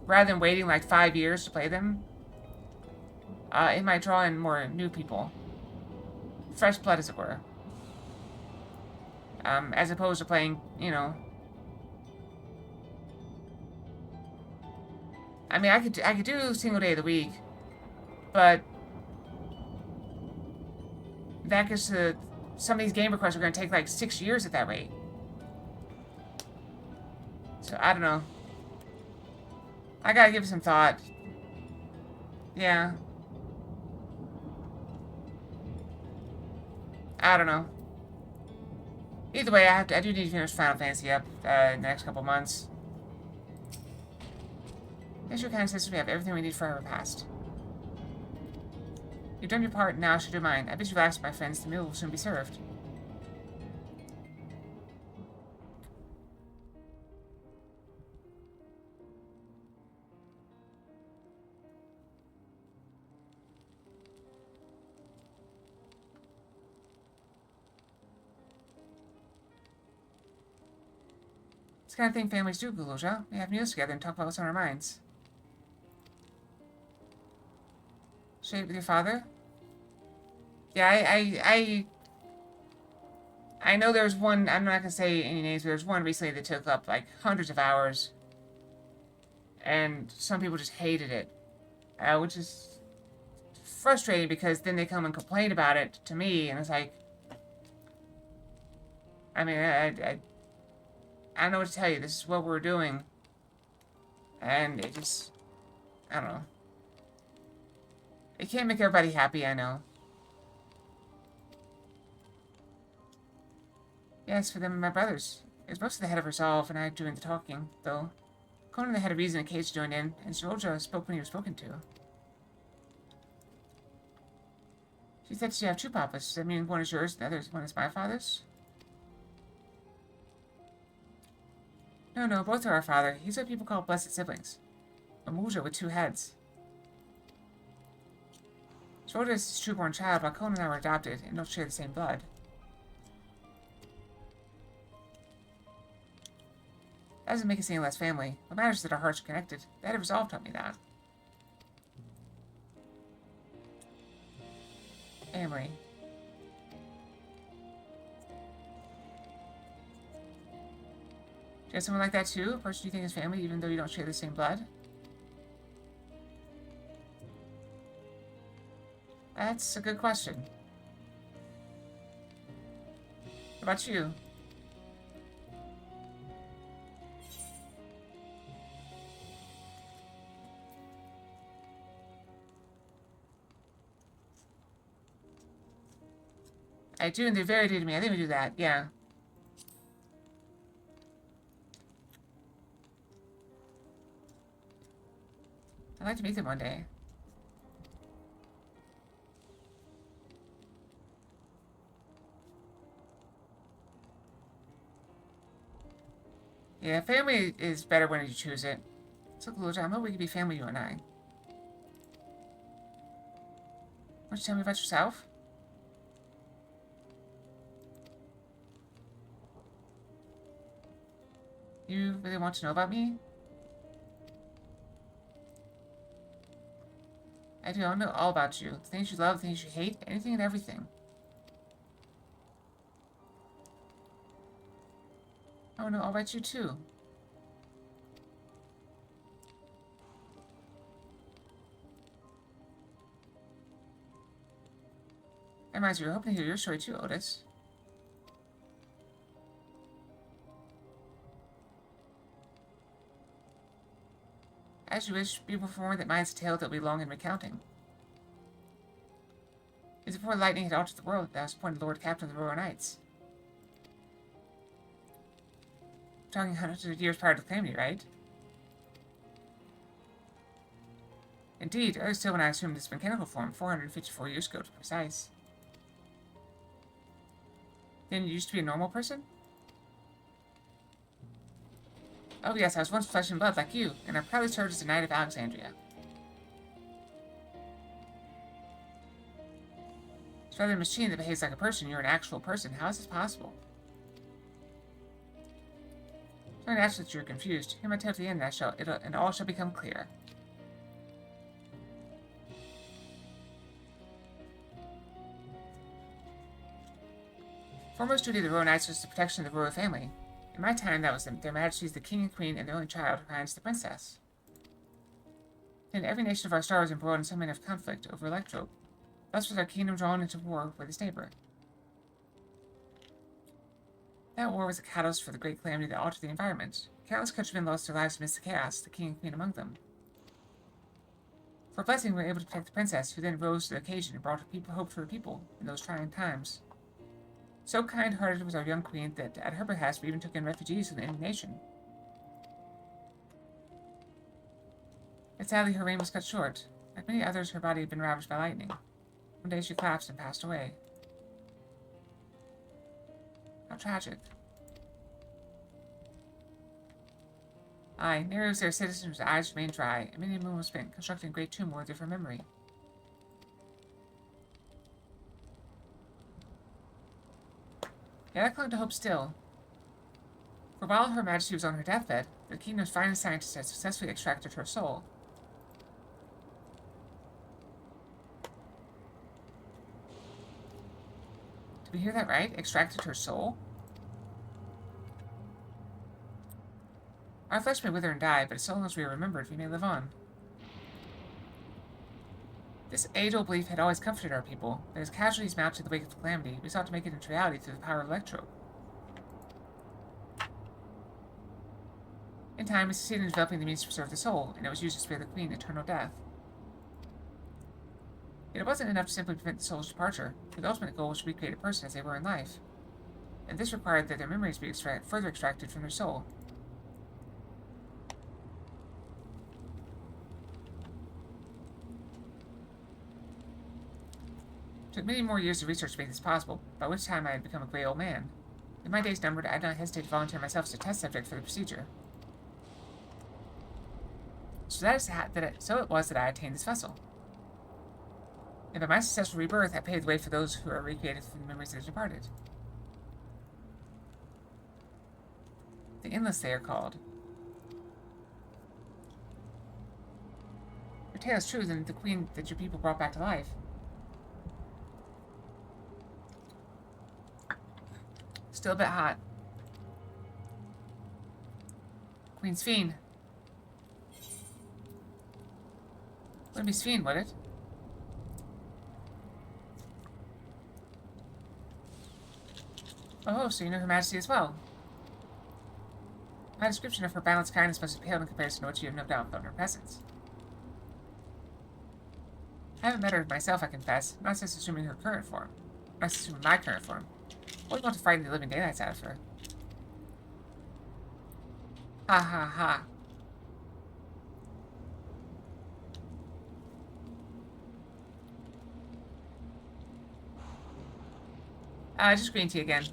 rather than waiting like 5 years to play them, it might draw in more new people. Fresh blood, as it were. As opposed to playing, you know... I mean, I could do single day of the week, but that gets to... Some of these game requests are going to take like 6 years at that rate. So, I don't know. I gotta give it some thought. Yeah. I don't know. Either way, I do need to finish Final Fantasy up in the next couple months. Thanks for your kind assistance. We have everything we need for our repast. You've done your part, now I should do mine. I bid you relax, my friends. The meal will soon be served. It's the kind of thing families do, Guloja. We have meals together and talk about what's on our minds. Share it with your father? Yeah, I know there's one, I'm not gonna say any names, but there's one recently that took up like hundreds of hours. And some people just hated it. Which is frustrating because then they come and complain about it to me, and it's like... I mean, I don't know what to tell you. This is what we're doing. And it just... I don't know. It can't make everybody happy, I know. Yes, for them and my brothers. It's mostly the head of Resolve and I doing the talking, though. Conan the head of Reason and Cage joined in, and Soldier spoke when he was spoken to. She said she have two papas. Does that mean one is yours and the other one is my father's? No, both are our father. He's what people call blessed siblings. A Muja with two heads. Schroeder is his true-born child, while Conan and I were adopted and don't share the same blood. That doesn't make us any less family. What matters is that our hearts are connected. The head of Resolve taught me that. Amory. Do you have someone like that too? A person you think is family even though you don't share the same blood? That's a good question. What about you? I do, and they're very dear to me. I think we do that, yeah. I'd like to meet them one day. Yeah, family is better when you choose it. So cool, John. I hope we can be family, you and I. Why don't you tell me about yourself? You really want to know about me? I do. I want to know all about you. The things you love, the things you hate, anything and everything. I want to know all about you, too. reminds me, we're hoping to hear your story too, Otis. As you wish, be informed that mine's a tale that will be long in recounting. It was before lightning had altered the world that I was appointed Lord Captain of the Royal Knights. Talking hundreds of years prior to the calamity, right? Indeed, early still when I assumed its mechanical form, 454 years ago to be precise. Then you used to be a normal person? Oh yes, I was once flesh and blood like you, and I proudly served as a knight of Alexandria. It's rather a machine that behaves like a person. You're an actual person. How is this possible? It's very natural that you're confused. Hear my tale to the end, and all shall become clear. Foremost duty of the Royal Knights was the protection of the royal family. In my time, that was their Majesties the King and Queen and their only child, Her Highness the Princess. Then every nation of our star was embroiled in some manner of conflict over Electrope. Thus was our kingdom drawn into war with its neighbor. That war was a catalyst for the great calamity that altered the environment. Countless countrymen lost their lives amidst the chaos, the king and queen among them. For a blessing, we were able to protect the princess, who then rose to the occasion and brought hope for her people in those trying times. So kind-hearted was our young queen that, at her behest, we even took in refugees from the enemy nation. But sadly, her reign was cut short. Like many others, her body had been ravaged by lightning. One day she collapsed and passed away. How tragic. Aye, near was their citizen whose eyes remained dry, and many a moon was spent constructing a great tomb worthy of her memory. Yet I clung to hope still. For while Her Majesty was on her deathbed, the kingdom's finest scientists had successfully extracted her soul. Did we hear that right? Extracted her soul? Our flesh may wither and die, but as long as we are remembered, we may live on. This age-old belief had always comforted our people, but as casualties mounted to the wake of the calamity, we sought to make it into reality through the power of Electrope. In time, we succeeded in developing the means to preserve the soul, and it was used to spare the Queen eternal death. Yet it wasn't enough to simply prevent the soul's departure, for the ultimate goal was to recreate a person as they were in life. And this required that their memories be further extracted from their soul. It took many more years of research to make this possible, by which time I had become a gray old man. With my days numbered, I did not hesitate to volunteer myself as a test subject for the procedure. So it was that I attained this vessel. And by my successful rebirth, I paved the way for those who are recreated from the memories that have departed. The Endless, they are called. Your tale is true, then the queen that your people brought back to life. Still a bit hot. Queen's Fiend. Wouldn't be Fiend, would it? Oh, so you know Her Majesty as well. My description of her balanced kindness must have paled in comparison to what you have no doubt felt in her presence. I haven't met her myself, I confess, not since assuming her current form. Not since assuming my current form. I always want to frighten the living daylights out of her. Ha ha ha. Just green tea again.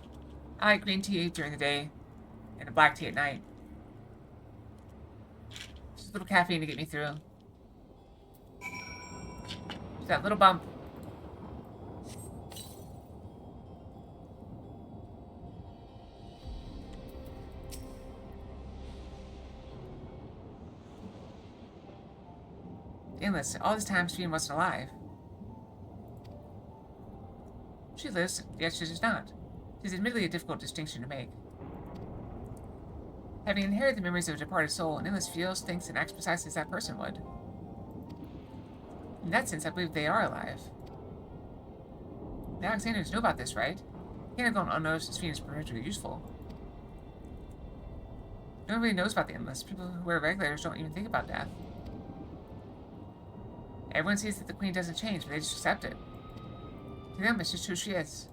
I like green tea during the day, and a black tea at night. Just a little caffeine to get me through. Just that little bump. Endless. All this time, Fiend wasn't alive. She lives, yet she does not. It is admittedly a difficult distinction to make. Having inherited the memories of a departed soul, an Endless feels, thinks, and acts precisely as that person would. In that sense, I believe they are alive. The Alexandrians know about this, right? Can't have gone unnoticed as Phoenix particularly useful. Nobody knows about the Endless. People who are regulators don't even think about death. Everyone sees that the Queen doesn't change, but they just accept it. To them, it's just who she is.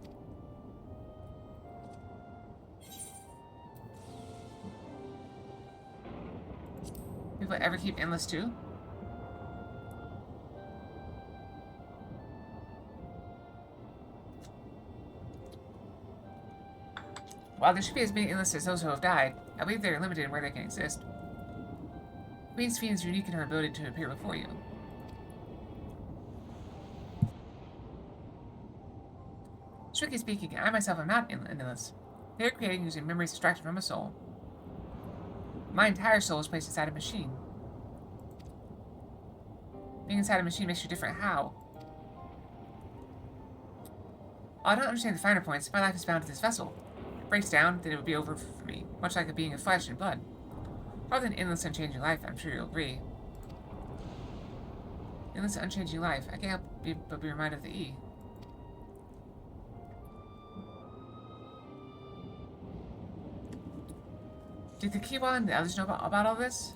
People ever keep Endless too? While there should be as many Endless as those who have died, I believe they are limited in where they can exist. Queen's Fiend is unique in her ability to appear before you. Strictly speaking, I myself am not Endless. They are created using memories extracted from a soul. My entire soul is placed inside a machine. Being inside a machine makes you different. How? While I don't understand the finer points, my life is bound to this vessel. If it breaks down, then it would be over for me, much like a being of flesh and blood. Rather than endless unchanging life, I'm sure you'll agree. Endless unchanging life, I can't help but be reminded of the E. Did the Kiwa and the others know about all this?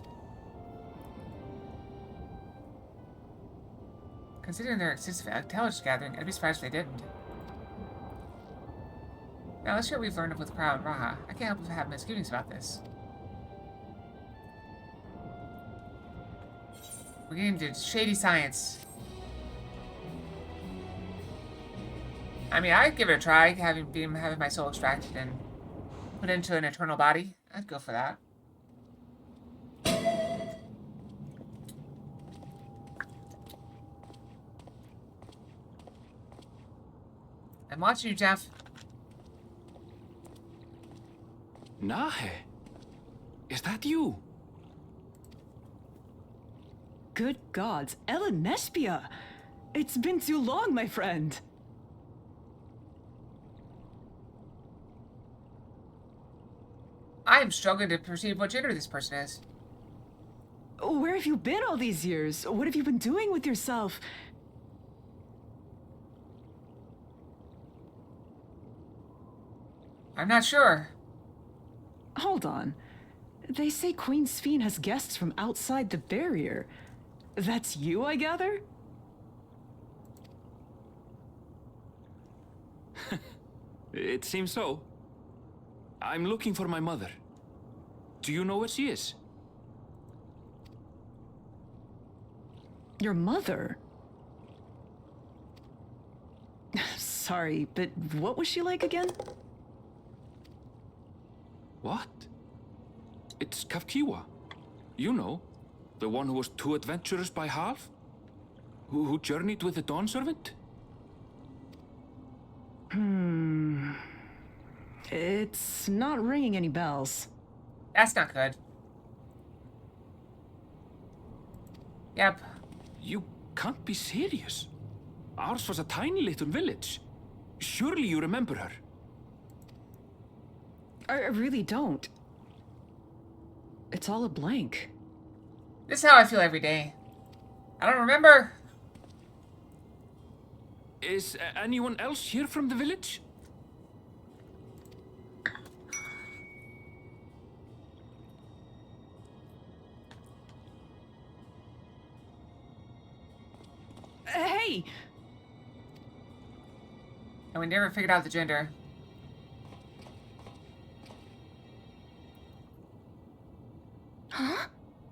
Considering their extensive intelligence gathering, I'd be surprised if they didn't. Now let's hear what we've learned with Crow and Raha. I can't help but have misgivings about this. We're getting into shady science. I mean, I'd give it a try, having my soul extracted and put into an eternal body. I'd go for that. I'm watching you, Jeff. Nahe, is that you? Good gods, Ellen Nespia! It's been too long, my friend. I am struggling to perceive what gender this person is. Where have you been all these years? What have you been doing with yourself? I'm not sure. Hold on. They say Queen Sphene has guests from outside the barrier. That's you, I gather? It seems so. I'm looking for my mother. Do you know where she is? Your mother? Sorry, but what was she like again? What? It's Kafkiwa. You know, the one who was too adventurous by half? Who journeyed with the Dawn Servant? It's not ringing any bells. That's not good. Yep. You can't be serious. Ours was a tiny little village. Surely you remember her. I really don't. It's all a blank. This is how I feel every day. I don't remember. Is anyone else here from the village? Hey! And we never figured out the gender. Huh?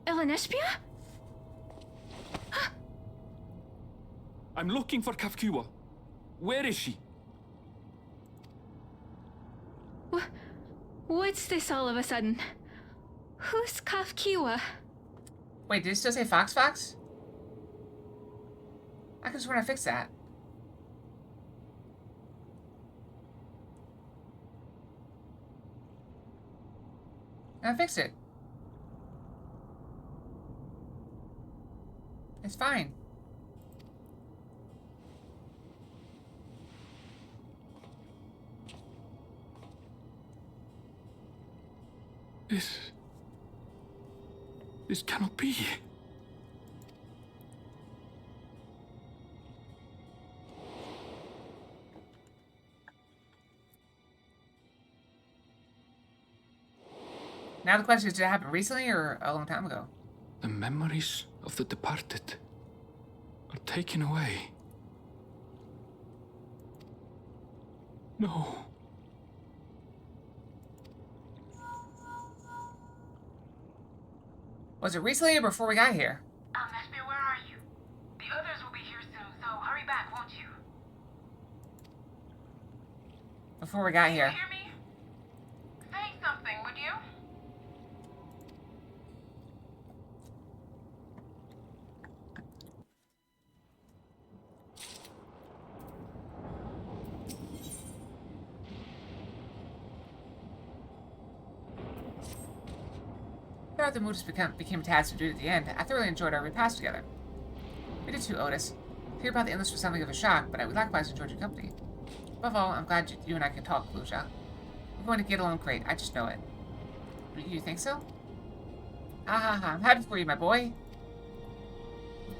Ellen Espia? I'm looking for Kafkiwa. Where is she? What's this all of a sudden? Who's Kafkiwa? Wait, did it still say Fox Fox? I could swear I fixed that. I fixed it. It's fine. This cannot be. Now the question is, did it happen recently or a long time ago? The memories of the departed are taken away. No. Was it recently or before we got here? Nashville, where are you? The others will be here soon, so hurry back, won't you? Before we got here. Can you hear me? Say something, would you? Throughout the mood just became a task to do at the end, I thoroughly enjoyed our repast together. We did too, Otis. To hear about the endless was something of a shock, but I would likewise enjoyed your company. Above all, I'm glad you and I can talk, Lucia. We're going to get along great, I just know it. You think so? Ha ha ha, I'm happy for you, my boy.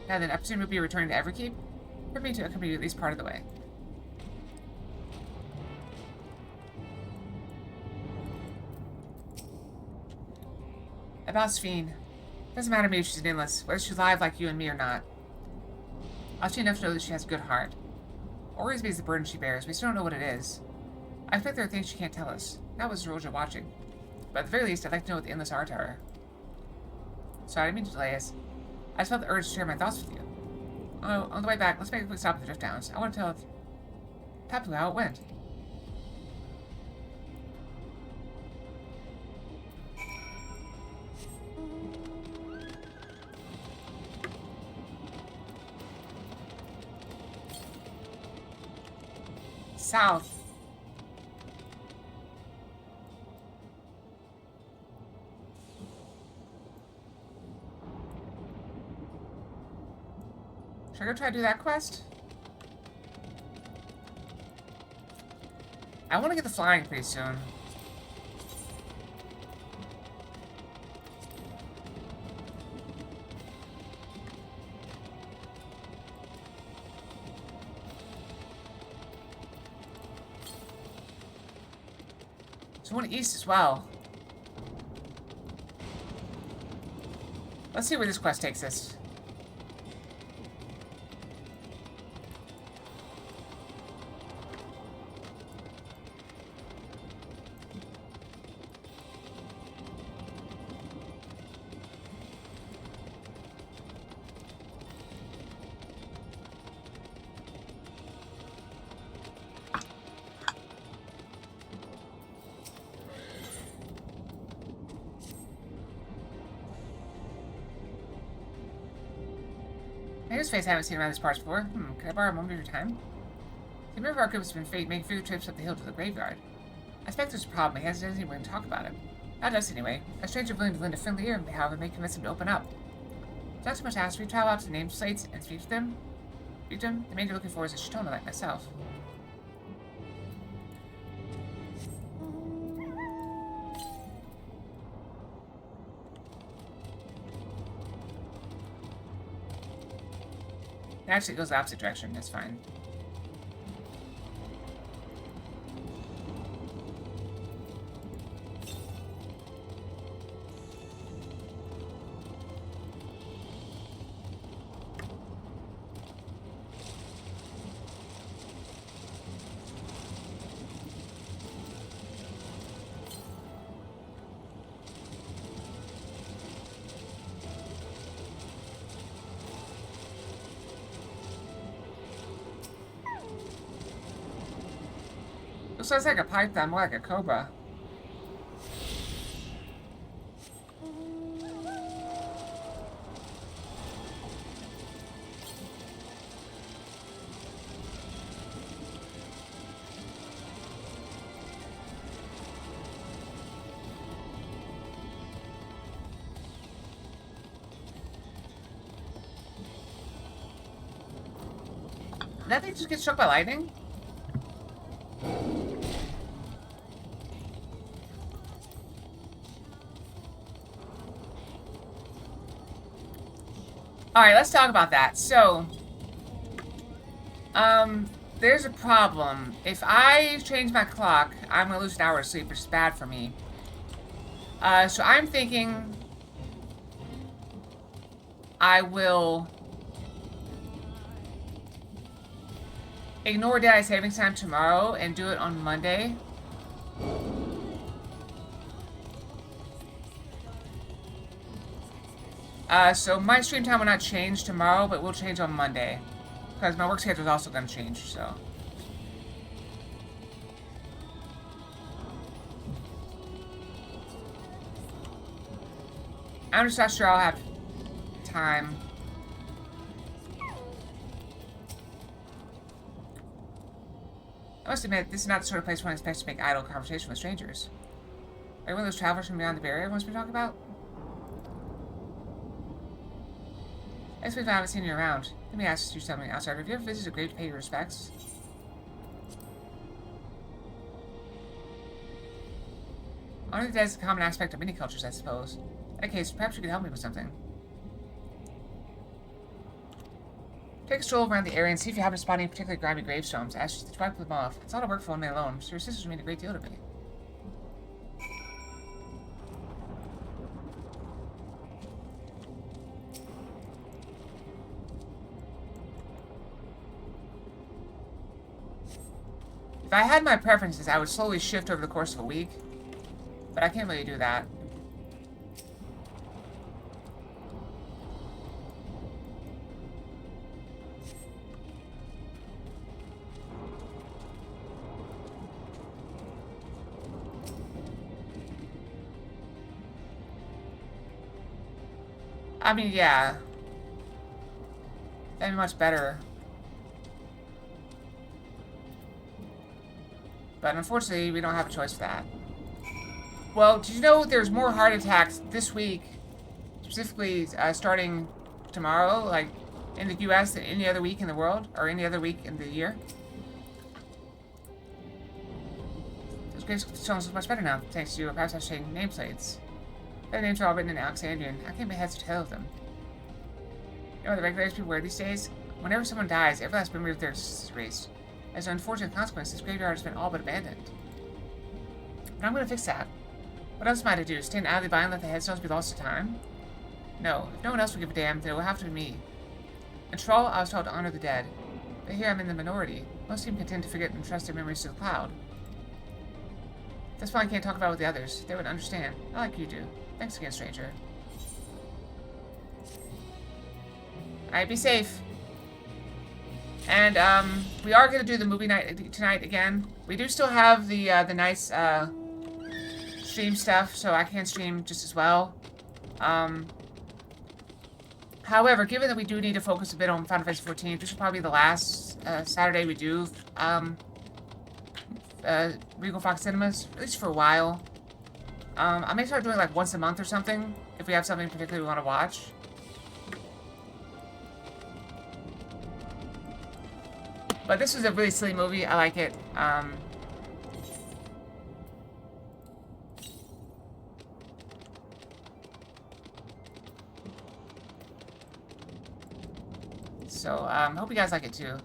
Now then, I presume you'll be returning to Everkeep? For me to accompany you at least part of the way. About Sphene. Doesn't matter to me if she's an endless, whether she's alive like you and me or not. I'll see enough to know that she has a good heart. What worries me is the burden she bears. We still don't know what it is. I expect there are things she can't tell us. That was Roja watching. But at the very least, I'd like to know what the endless are to her. Sorry, I didn't mean to delay us. I just felt the urge to share my thoughts with you. Oh, on the way back, let's make a quick stop at the Drift Downs. I want to tell Tapu how it went. South. Should I go try to do that quest? I want to get the flying pretty soon. There's one east as well. Let's see where this quest takes us. Here's face I haven't seen around these parts before. Can I borrow a moment of your time? The member of our group has been making frequent trips up the hill to the graveyard. I suspect there's a problem. He hasn't anyone to talk about it. Not us, anyway. A stranger willing to lend a friendly ear, however, may convince him to open up. It's not so much asked. We travel out to the name slates and speak to them. The main you're looking for is a Shitona like myself. Actually, it goes the opposite direction. That's fine. Looks less like a python, more like a cobra. Did that thing just get struck by lightning? Alright, let's talk about that. So, there's a problem. If I change my clock, I'm gonna lose an hour of sleep, which is bad for me. So I'm thinking I will ignore daylight savings time tomorrow and do it on Monday. So my stream time will not change tomorrow, but will change on Monday. Because my work schedule is also going to change, so. I'm just not sure I'll have time. I must admit, this is not the sort of place one expects to make idle conversation with strangers. Are you one of those travelers from beyond the barrier everyone's been talking about? Next week I haven't seen you around. Let me ask you something, outsider. Have you ever visited a grave to pay your respects? Honoring the dead is a common aspect of many cultures, I suppose. In that case, perhaps you could help me with something. Take a stroll around the area and see if you happen to spot any particularly grimy gravestones. Ask you to wipe them off. It's a lot of work for one man alone, so your sisters mean a great deal to me. If I had my preferences, I would slowly shift over the course of a week. But I can't really do that. I mean, yeah. That'd be much better. But unfortunately, we don't have a choice for that. Well, did you know there's more heart attacks this week, specifically starting tomorrow, like in the US than any other week in the world, or any other week in the year? Those gravestones look much better now, thanks to you, or perhaps I should change nameplates. Their names are all written in Alexandrian. I can't make heads or tail of them. You know what the regulators people wear these days? Whenever someone dies, every last memory of theirs is erased. As an unfortunate consequence, this graveyard has been all but abandoned. But I'm going to fix that. What else am I to do? Stand idly by and let the headstones be lost to time? No. If no one else will give a damn, then it will have to be me. In Troll, I was taught to honor the dead. But here I'm in the minority. Most seem content to forget and trust their memories to the cloud. That's why I can't talk about it with the others. They would understand. Not like you do. Thanks again, stranger. Alright, be safe. And, we are going to do the movie night tonight again. We do still have the nice, stream stuff, so I can stream just as well. However, given that we do need to focus a bit on Final Fantasy XIV, this will probably be the last, Saturday we do, Regal Fox Cinemas, at least for a while. I may start doing like once a month or something, if we have something particularly we want to watch. But this was a really silly movie. I like it. So, hope you guys like it too.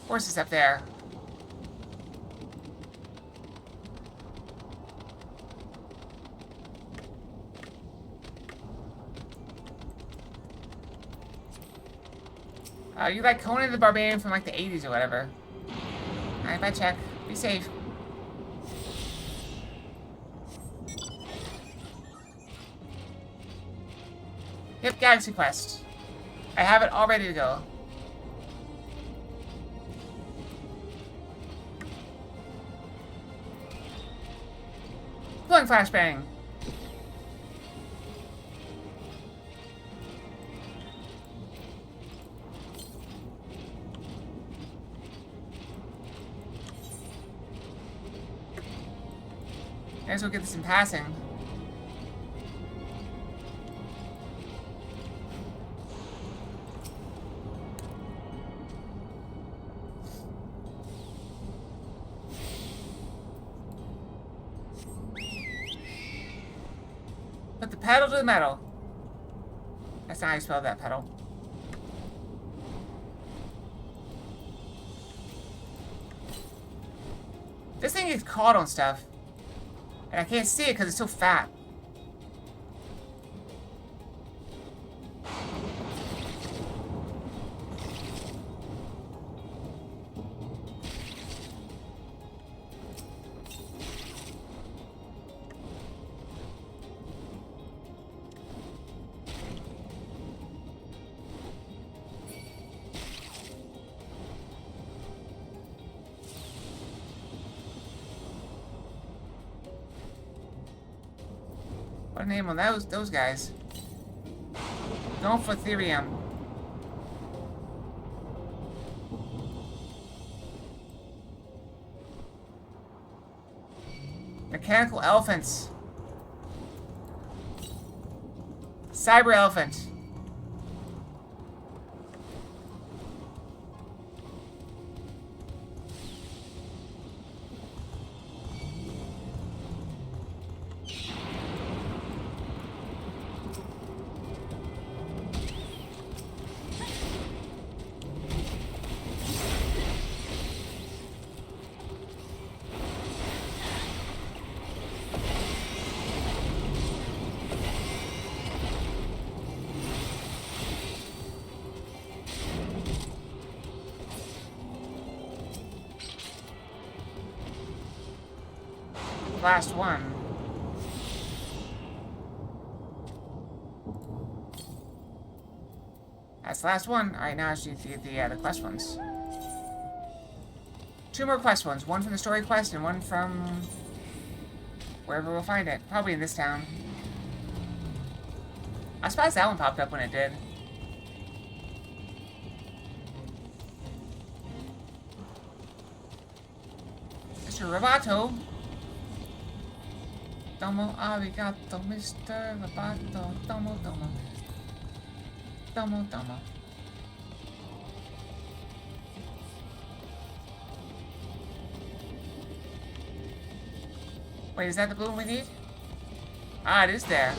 Horse is up there. You like Conan the Barbarian from like the 80s or whatever. Alright, bye, check. Be safe. Yep, Galaxy Quest. I have it all ready to go. Blowing flashbang. May as well get this in passing. Put the pedal to the metal. That's not how you spell that, pedal. This thing gets caught on stuff. And I can't see it because it's so fat. What a name on those guys. Going for Therium. Mechanical elephants. Cyber elephant. Last one. That's the last one. Alright, now I should do the quest ones. 2 more quest ones. One from the story quest and one from wherever we'll find it. Probably in this town. I suppose that one popped up when it did. Mr. Roboto. Domo arigato, Mr. Roboto. Domo, domo. Domo, domo. Wait, is that the balloon we need? Ah, it is there.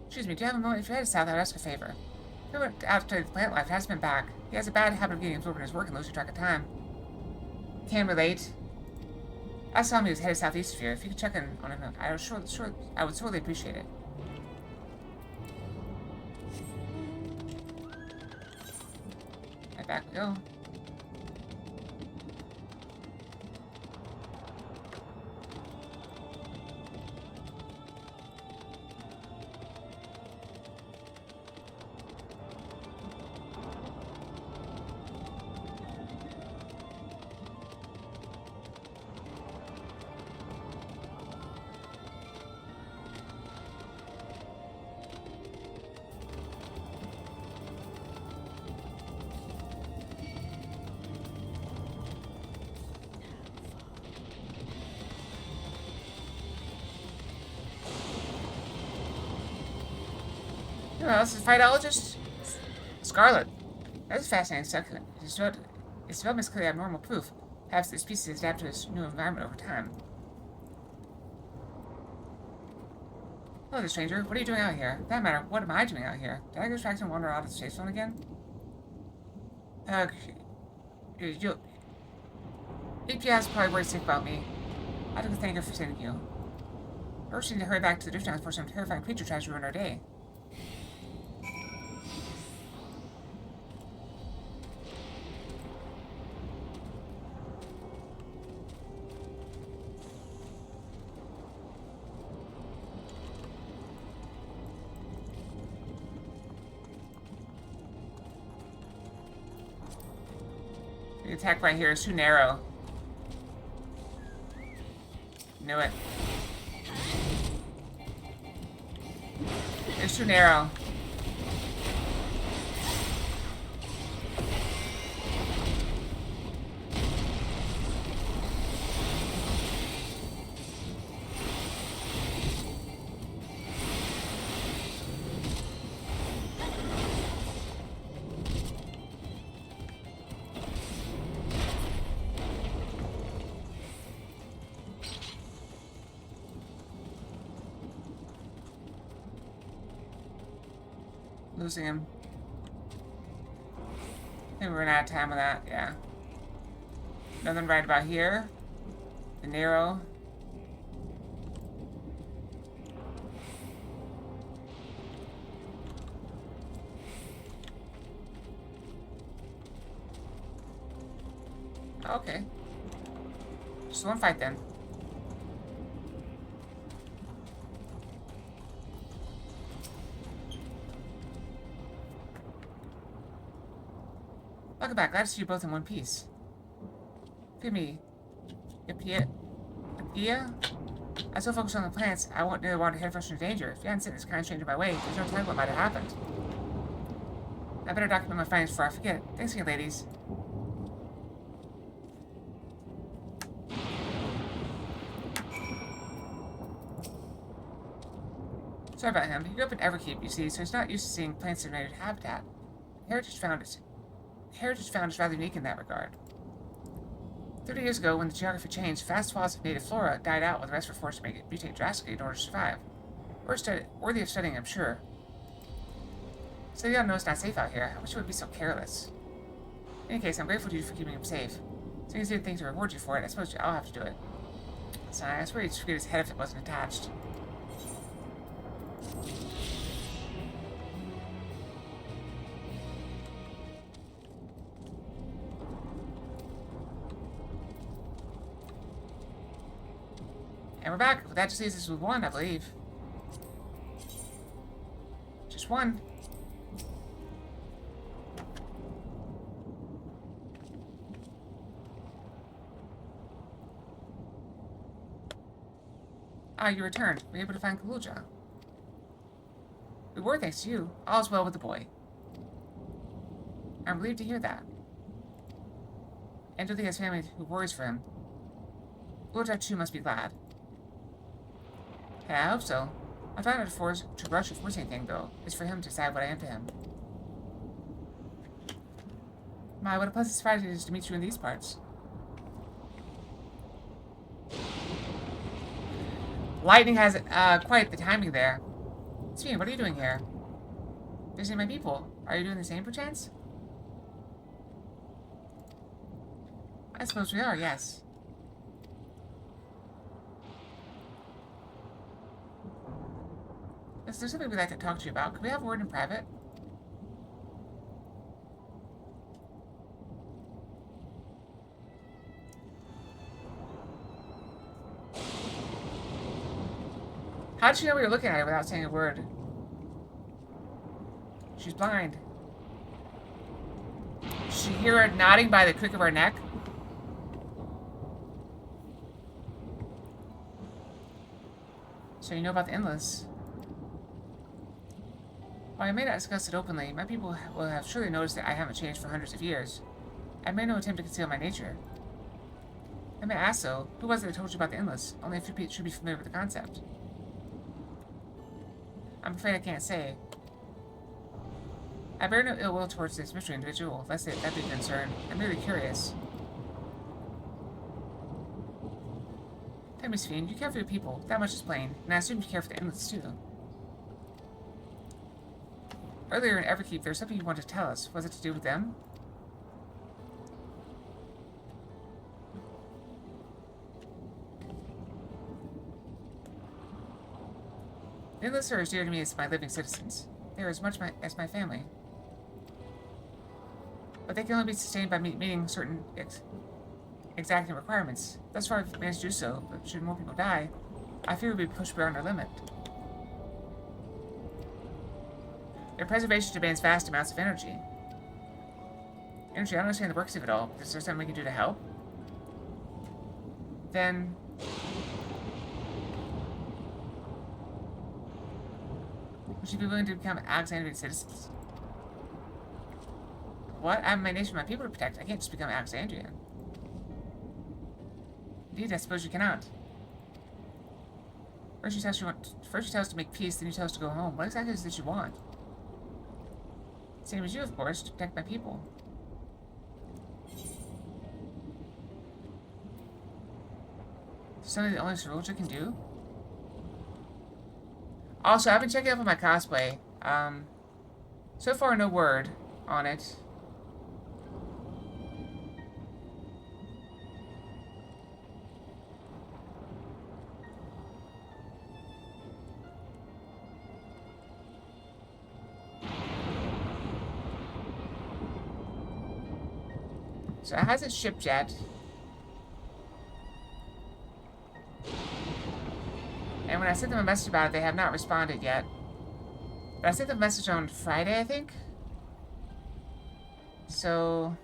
Excuse me, do you have a moment? If you're headed south, I'd ask a favor. Who went out to the plant life hasn't been back. He has a bad habit of getting absorbed in his work and losing track of time. Can't relate. I saw him he was headed southeast of here. If you could check in on him, I would sorely appreciate it. Right, back we go. Who else is a phytologist? Scarlet. That's fascinating stuff. Its development is clearly abnormal proof. Perhaps the species has adapted to its new environment over time. Hello there, stranger. What are you doing out here? For that matter, what am I doing out here? Did I go distract and wander out of the space zone again? EPS probably worried sick about me. I'd like to thank her for saving you. First, we need to hurry back to the drift before some terrifying creature tries to ruin our day. The attack right here is too narrow. Knew it. It's too narrow. Losing him. I think we're running out of time with that, yeah. Nothing right about here. The Nero. Okay. Just one fight then. Welcome back. Glad to see you both in one piece. Forgive me. Yapia? I was so focused on the plants, I nearly wanted to head first into danger. If you hadn't sent this kind stranger my way, there's no telling what might have happened. I better document my findings before I forget. Thanks again, ladies. Sorry about him. He grew up in Everkeep, you see, so he's not used to seeing plants in their native habitat. Heritage found is rather unique in that regard. 30 years ago, when the geography changed, vast swaths of native flora died out while the rest were forced to make it mutate drastically in order to survive. Worthy of studying, I'm sure. So the unknown is not safe out here. I wish you would be so careless. In any case, I'm grateful to you for keeping him safe. Seeing as you didn't think to reward you for it, I suppose I'll have to do it. So I swear he'd forget his head if it wasn't attached. And we're back. That just leaves us with one, I believe. Just one. Ah, you returned. Were you able to find Kaluja? We were, thanks to you. All is well with the boy. I'm relieved to hear that. And to his family who worries for him. Kaluja too must be glad. Yeah, I hope so. I try not to rush to force anything, though. It's for him to decide what I am to him. My, what a pleasant surprise it is to meet you in these parts. Lightning has quite the timing there. Sven, what are you doing here? Visiting my people. Are you doing the same, perchance? I suppose we are, yes. There's something we'd like to talk to you about. Could we have a word in private? How did she know we were looking at her without saying a word? She's blind. Did she hear her nodding by the crick of her neck? So you know about the Endless. While I may not discuss it openly, my people will have surely noticed that I haven't changed for hundreds of years. I made no attempt to conceal my nature. I may ask though, who was it that told you about the Endless? Only a few people should be familiar with the concept. I'm afraid I can't say. I bear no ill will towards this mystery individual, lest that be a concern. I'm merely curious. Tell me, Sven, you care for your people. That much is plain, and I assume you care for the Endless too. Earlier in Everkeep, there was something you wanted to tell us. Was it to do with them? The Endless are as dear to me as my living citizens. They are as much as my family. But they can only be sustained by meeting certain exacting requirements. Thus far, I've managed to do so, but should more people die, I fear we'll be pushed beyond our limit. Their preservation demands vast amounts of energy. I don't understand the works of it all, but is there something we can do to help? Then... would you be willing to become Alexandrian citizens? What? I have my nation and my people to protect. I can't just become Alexandrian. Indeed, I suppose you cannot. First you tell us to make peace, then you tell us to go home. What exactly is it you want? Same as you, of course, to protect my people. Something the only soldier can do? Also, I've been checking up on my cosplay. So far, no word on it. So it hasn't shipped yet. And when I sent them a message about it, they have not responded yet. But I sent them a message on Friday, I think. So...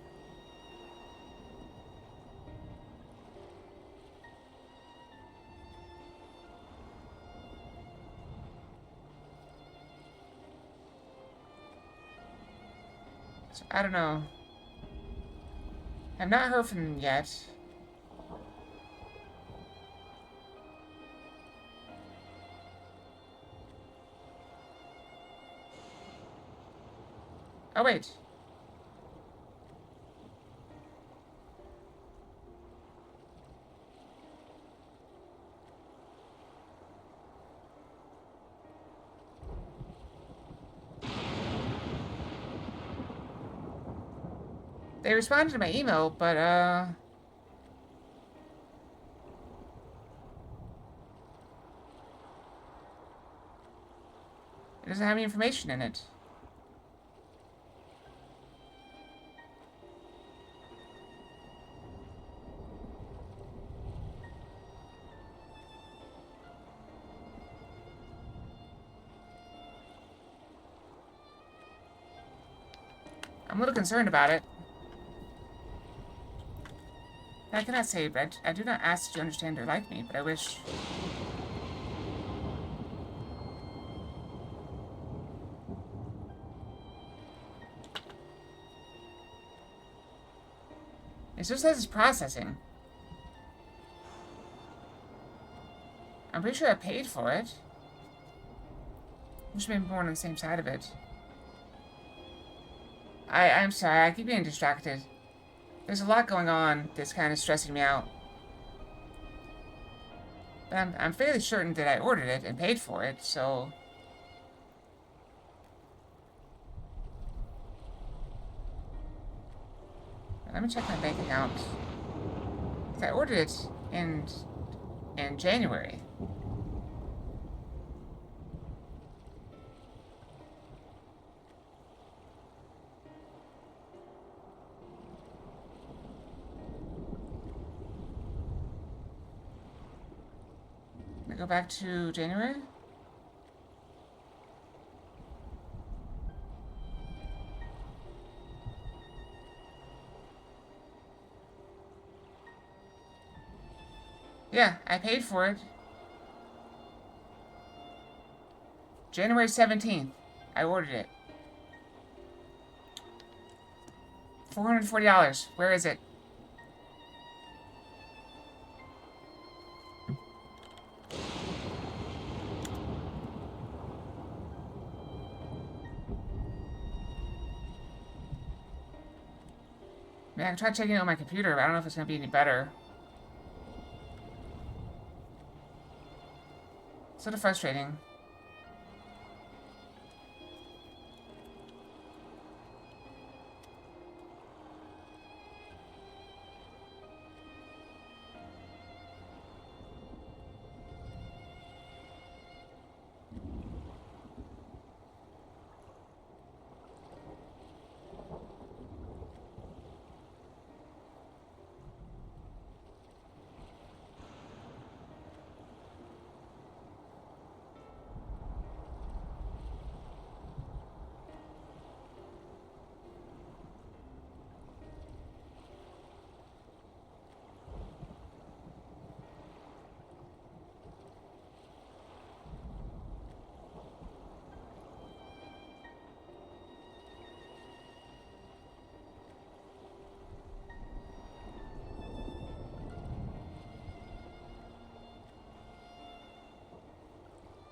I don't know. I've not heard from them yet. Oh, wait. They responded to my email, but, it doesn't have any information in it. I'm a little concerned about it. I cannot say, but I do not ask that you understand or like me, but I wish... It just says it's processing. I'm pretty sure I paid for it. Wish maybe more on the same side of it. I'm sorry, I keep getting distracted. There's a lot going on that's kind of stressing me out. But I'm fairly certain that I ordered it and paid for it, so... Let me check my bank account. I ordered it in January. Let me go back to January. Yeah, I paid for it. January 17th, I ordered it. $440. Where is it? Man, I can try checking it on my computer, but I don't know if it's going to be any better. Sort of frustrating.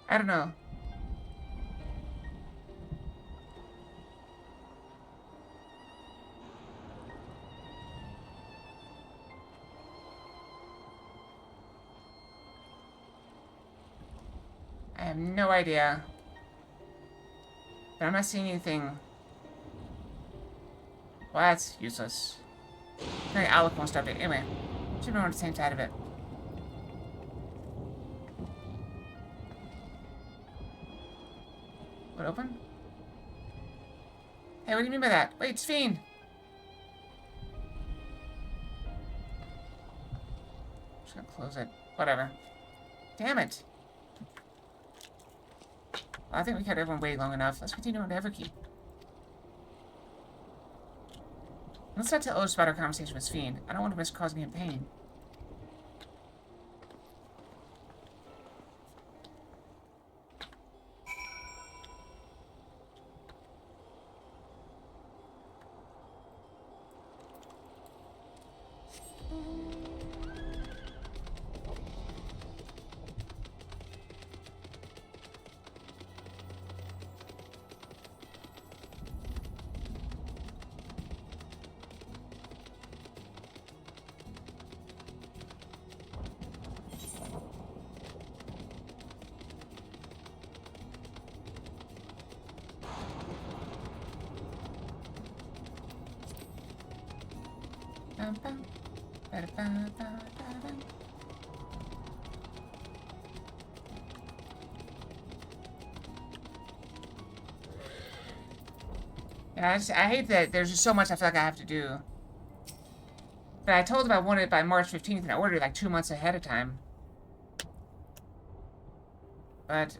I don't know. I have no idea. But I'm not seeing anything Well, that's useless. Very eloquent stuff. Anyway, should be on the same side of it. What, open? Hey, what do you mean by that? Wait, it's Fiend! Just gonna close it. Whatever. Damn it! Well, I think we kept everyone waiting long enough. Let's continue on to Everkeep. Let's not tell Otis about our conversation with Fiend. I don't want to risk causing him pain. Yeah, I hate that there's just so much I feel like I have to do. But I told him I wanted it by March 15th, and I ordered it like 2 months ahead of time. But,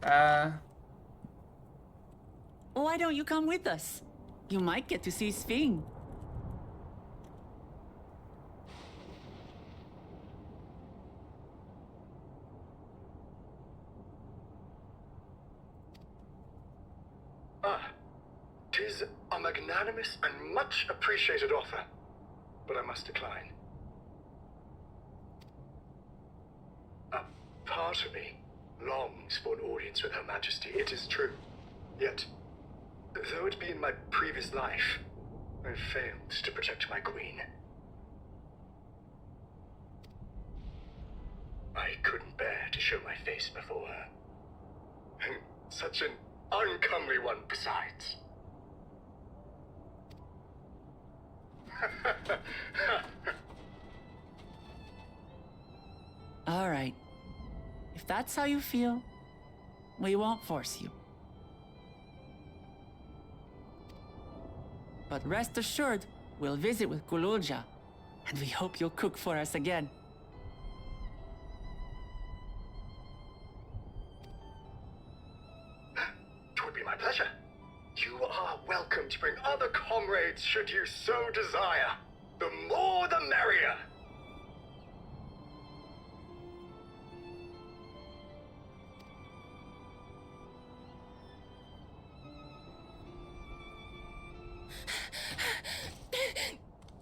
Why don't you come with us? You might get to see Sphinx. Tis a magnanimous and much appreciated offer, but I must decline. A part of me longs for an audience with Her Majesty, it is true. Yet, though it be in my previous life, I failed to protect my queen. I couldn't bear to show my face before her. And such an uncomely one besides. All right. If that's how you feel, we won't force you. But rest assured, we'll visit with Gululja, and we hope you'll cook for us again. It would be my pleasure. You are welcome to bring other comrades should you so desire. The more the merrier.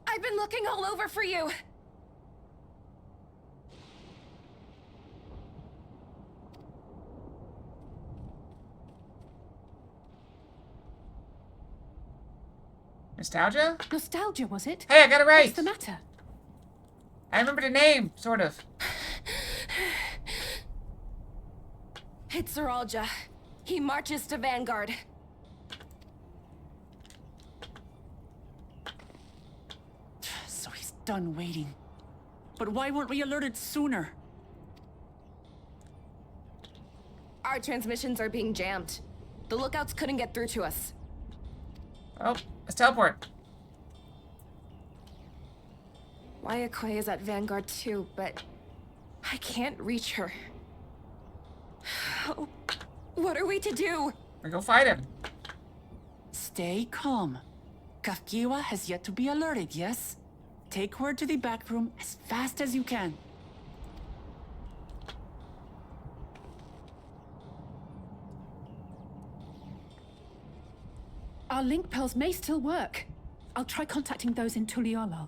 I've been looking all over for you. Nostalgia? Nostalgia, was it? Hey, I got it right! What's the matter? I remember the name, sort of. It's Zeralja. He marches to Vanguard. So he's done waiting. But why weren't we alerted sooner? Our transmissions are being jammed. The lookouts couldn't get through to us. Oh, let's teleport. Wayakwe is at Vanguard too, but I can't reach her. Oh, what are we to do? We go fight him. Stay calm. Kafkiwa has yet to be alerted, yes? Take her to the back room as fast as you can. Our link pearls may still work. I'll try contacting those in Tuliolo.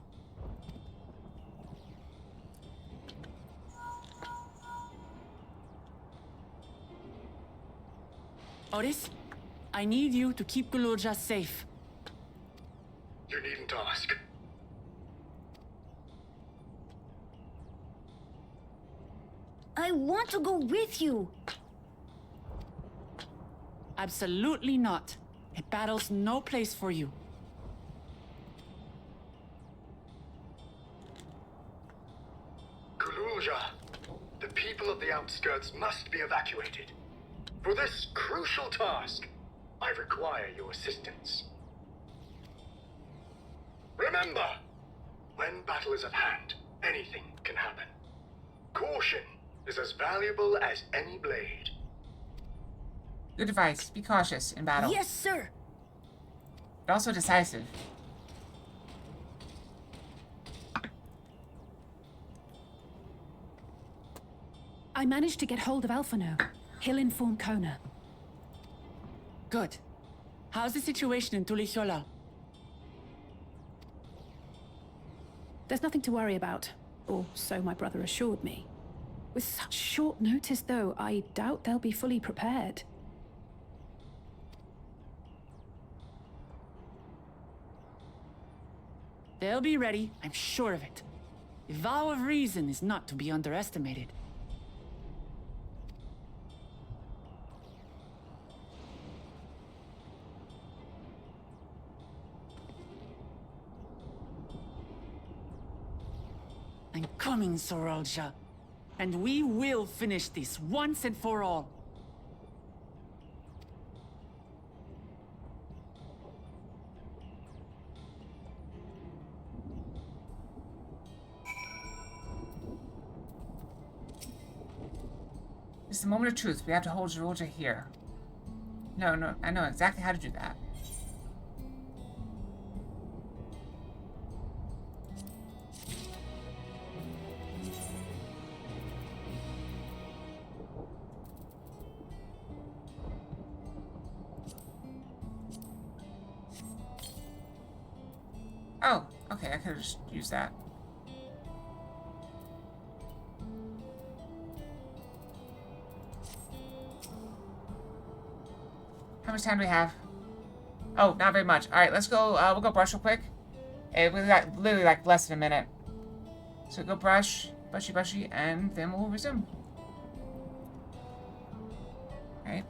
Otis, I need you to keep Gululja safe. You needn't ask. I want to go with you. Absolutely not. A battle's no place for you. outskirts must be evacuated. For this crucial task, I require your assistance. Remember, when battle is at hand, anything can happen. Caution is as valuable as any blade. Good advice. Be cautious in battle. Yes, sir. But also decisive. I managed to get hold of Alphano. He'll inform Kona. Good. How's the situation in Tulichola? There's nothing to worry about, or so my brother assured me. With such short notice, though, I doubt they'll be fully prepared. They'll be ready, I'm sure of it. The vow of reason is not to be underestimated. I'm coming, Soralja. And we will finish this once and for all. This is the moment of truth. We have to hold Zorolja here. No, I know exactly how to do that. Oh, okay, I could have just used that. How much time do we have? Oh, not very much. Alright, let's go, we'll go brush real quick. We've got literally like less than a minute. So go brush, brushy, and then we'll resume. Alright.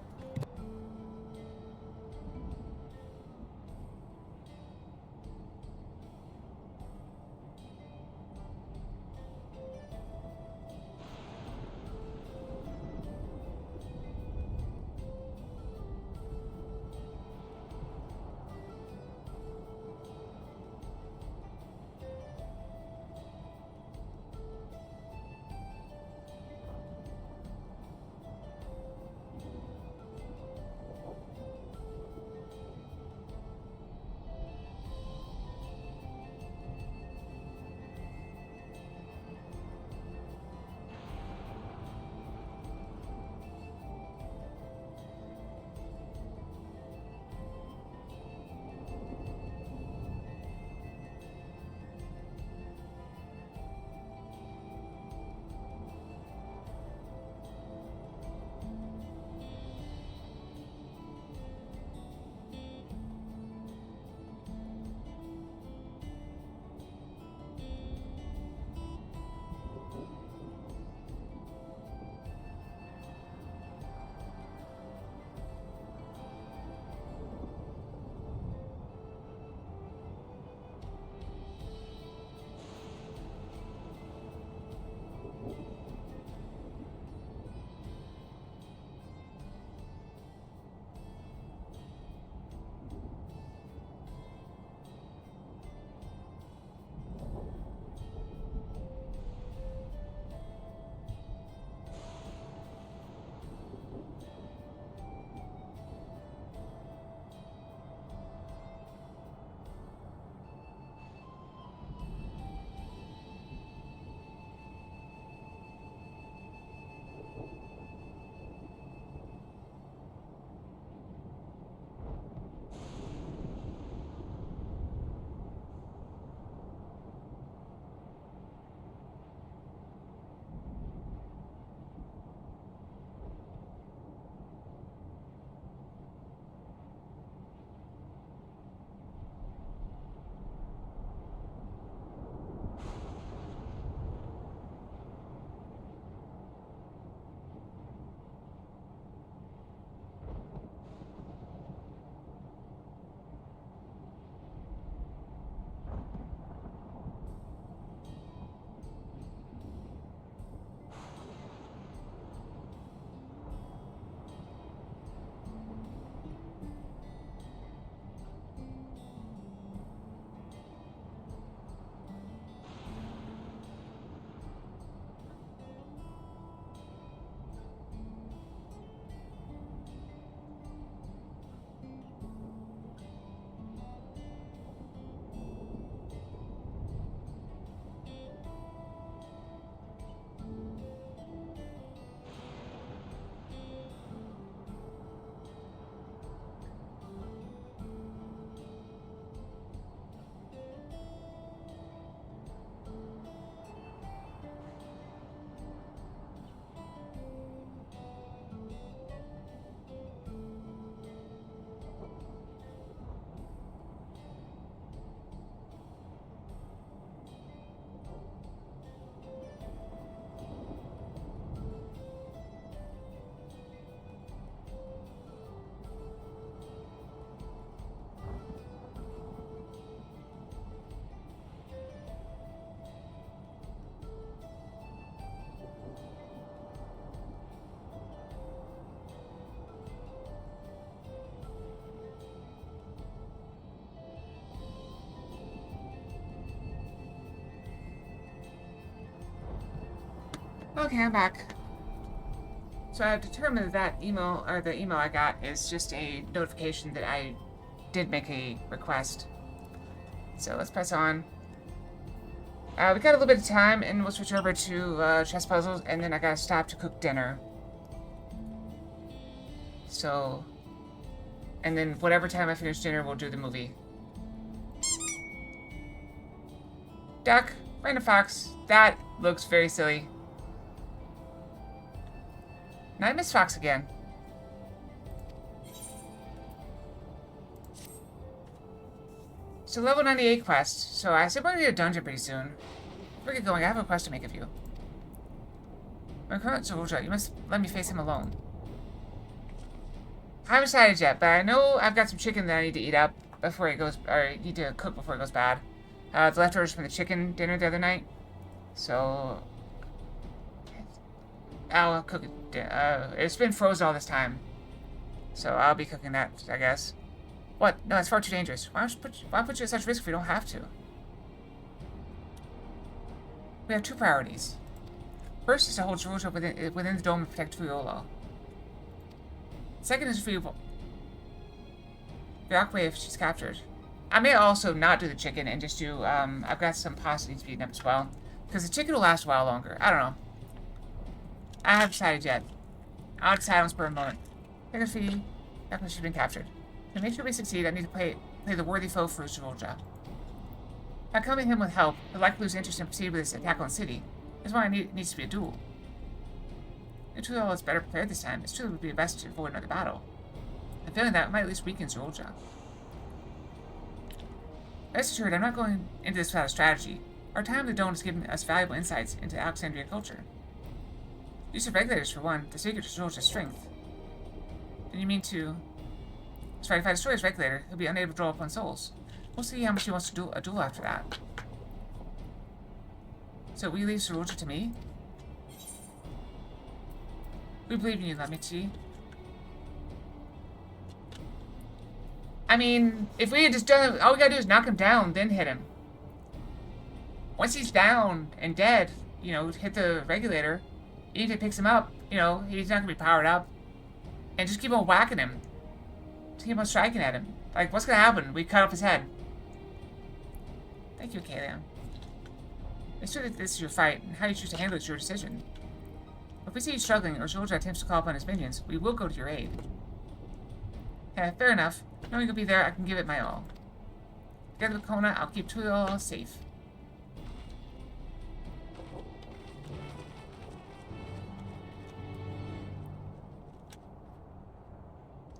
Okay, I'm back. So I've determined that email, or the email I got, is just a notification that I did make a request. So let's press on. We got a little bit of time, and we'll switch over to chess puzzles, and then I gotta stop to cook dinner. So, and then whatever time I finish dinner, we'll do the movie. Duck, random fox. That looks very silly. And I miss Fox again. So level 98 quest. So I said we're gonna get a dungeon pretty soon. We're get going. I have a quest to make of you. My current soldier, you must let me face him alone. I haven't decided yet, but I know I've got some chicken that I need to eat up before it goes, or I need to cook before it goes bad. The leftovers from the chicken dinner the other night. So I'll cook it. It's been frozen all this time. So I'll be cooking that, I guess. What? No, it's far too dangerous. Why put you at such risk if we don't have to? We have two priorities. First is to hold Jerusalem within the dome and protect Tuiolo. Second is free Vyakwe if she's captured. I may also not do the chicken and just do, I've got some pasta needs to be eaten up as well. Because the chicken will last a while longer. I don't know. I haven't decided yet. I'll decide on the spur of the moment. Second fee, Vyakwe should have been captured. To make sure we succeed, I need to play the worthy foe for Jerusalem. By coming him with help, he'll likely lose interest and proceed with his attack on the city. That's why it needs to be a duel. If Tuiolo is better prepared this time, it's true it would be best to avoid another battle. I'm feeling that it might at least weaken Jerusalem. Rest assured, I'm not going into this without a strategy. Our time in the dome has given us valuable insights into Alexandria culture. Use of regulators, for one, the secret to Jerusalem's strength. And you mean to... Sorry, if I destroy his regulator, he'll be unable to draw upon souls. We'll see how much he wants to do a duel after that. So we leave Saruja to me? We believe in you, Lamichi. I mean, if we had just done it, all we gotta do is knock him down, then hit him. Once he's down and dead, you know, hit the regulator. Even if it picks him up, you know, he's not gonna be powered up. And just keep on whacking him. Just keep on striking at him. Like, what's gonna happen? We cut off his head. Thank you, Kalian. It's true that this is your fight, and how you choose to handle it is your decision. If we see you struggling, or Georgia attempts to call upon his minions, we will go to your aid. Yeah, fair enough. Knowing you'll be there, I can give it my all. Together with Kona, I'll keep Tuiolo safe.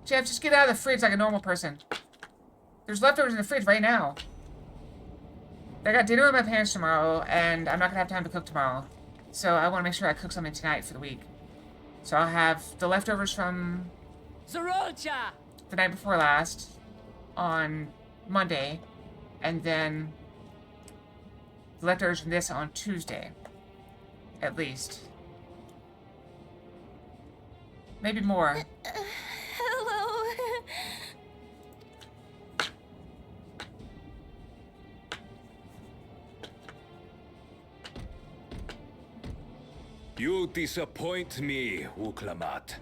Jeff, just get out of the fridge like a normal person. There's leftovers in the fridge right now. I got dinner with my parents tomorrow, and I'm not gonna have time to cook tomorrow. So I want to make sure I cook something tonight for the week. So I'll have the leftovers from Zeroja! the night before last on Monday, and then the leftovers from this on Tuesday, at least. Maybe more. Hello. You disappoint me, Uklamat.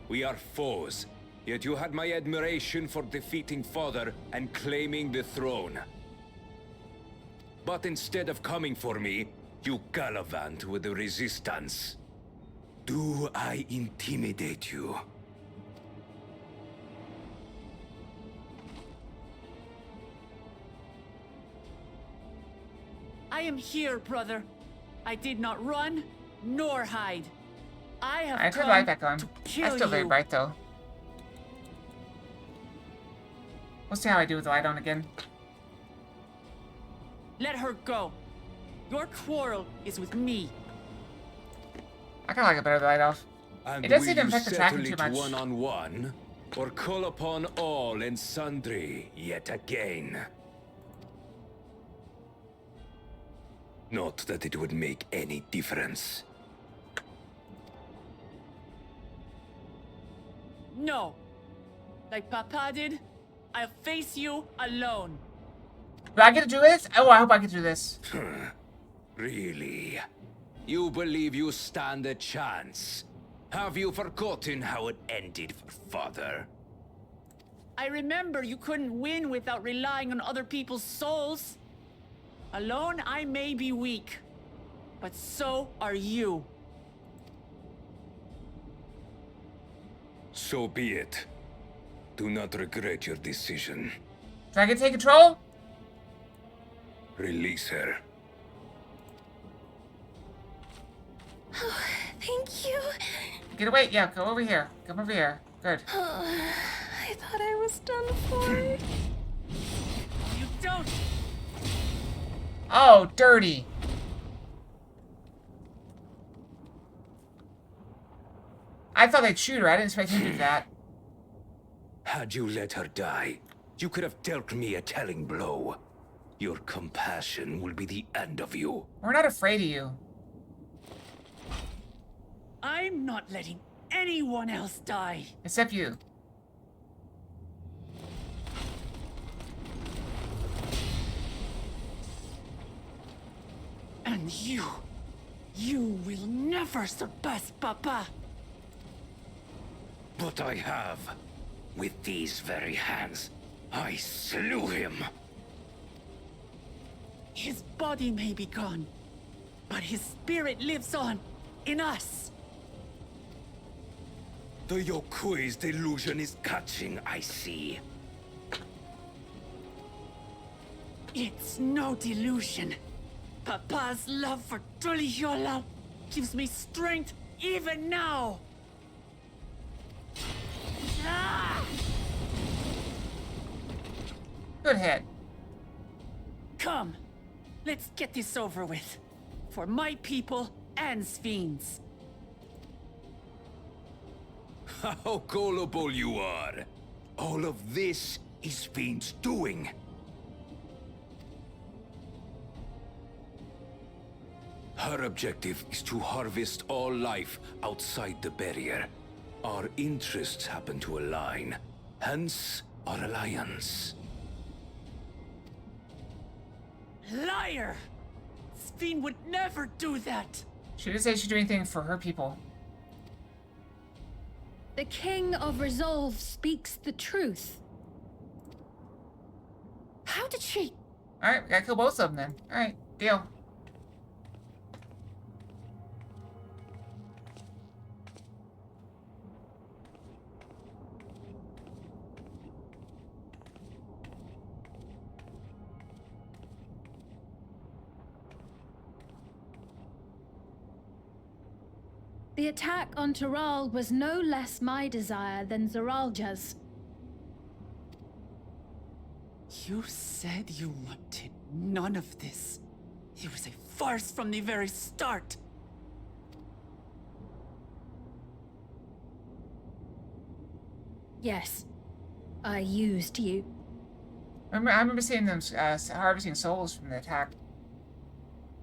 We are foes, yet you had my admiration for defeating Father and claiming the throne. But instead of coming for me, you gallivant with the resistance. Do I intimidate you? I am here, brother. I did not run, nor hide. I have I turned the come light back on. to It's kill still very you. bright though. We'll see how I do with the light on again. Let her go. Your quarrel is with me. I kinda like it better with the light off. And It does will seem to you affect the settle tracking too it much. one-on-one, or call upon all and sundry yet again? Not that it would make any difference. No. Like Papa did, I'll face you alone. Do I get to do this? Oh, I hope I get to do this. Really? You believe you stand a chance? Have you forgotten how it ended for Father? I remember you couldn't win without relying on other people's souls. Alone, I may be weak, but so are you. So be it. Do not regret your decision. Dragon take control? Release her. Oh, thank you. Get away. Yeah, go over here. Come over here. Good. I thought I was done for. You don't. Oh, dirty. I thought they'd shoot her. I didn't expect him to do that. Had you let her die, you could have dealt me a telling blow. Your compassion will be the end of you. We're not afraid of you. I'm not letting anyone else die. Except you. And you will never surpass Papa. But I have. With these very hands, I slew him. His body may be gone, but his spirit lives on in us. The Yokui's delusion is catching, I see. It's no delusion. Papa's love for Trujillo gives me strength even now. Ah! Good hit. Come, let's get this over with. For my people and Sphines. How gullible you are. All of this is Fiend's doing. Her objective is to harvest all life outside the barrier. Our interests happen to align, hence our alliance. Liar! Sphine would never do that! She didn't say she'd do anything for her people. The King of Resolve speaks the truth. How did she... Alright, we gotta kill both of them then. Alright, deal. The attack on Taral was no less my desire than Zaralja's. You said you wanted none of this. It was a farce from the very start. Yes, I used you. I remember seeing them harvesting souls from the attack.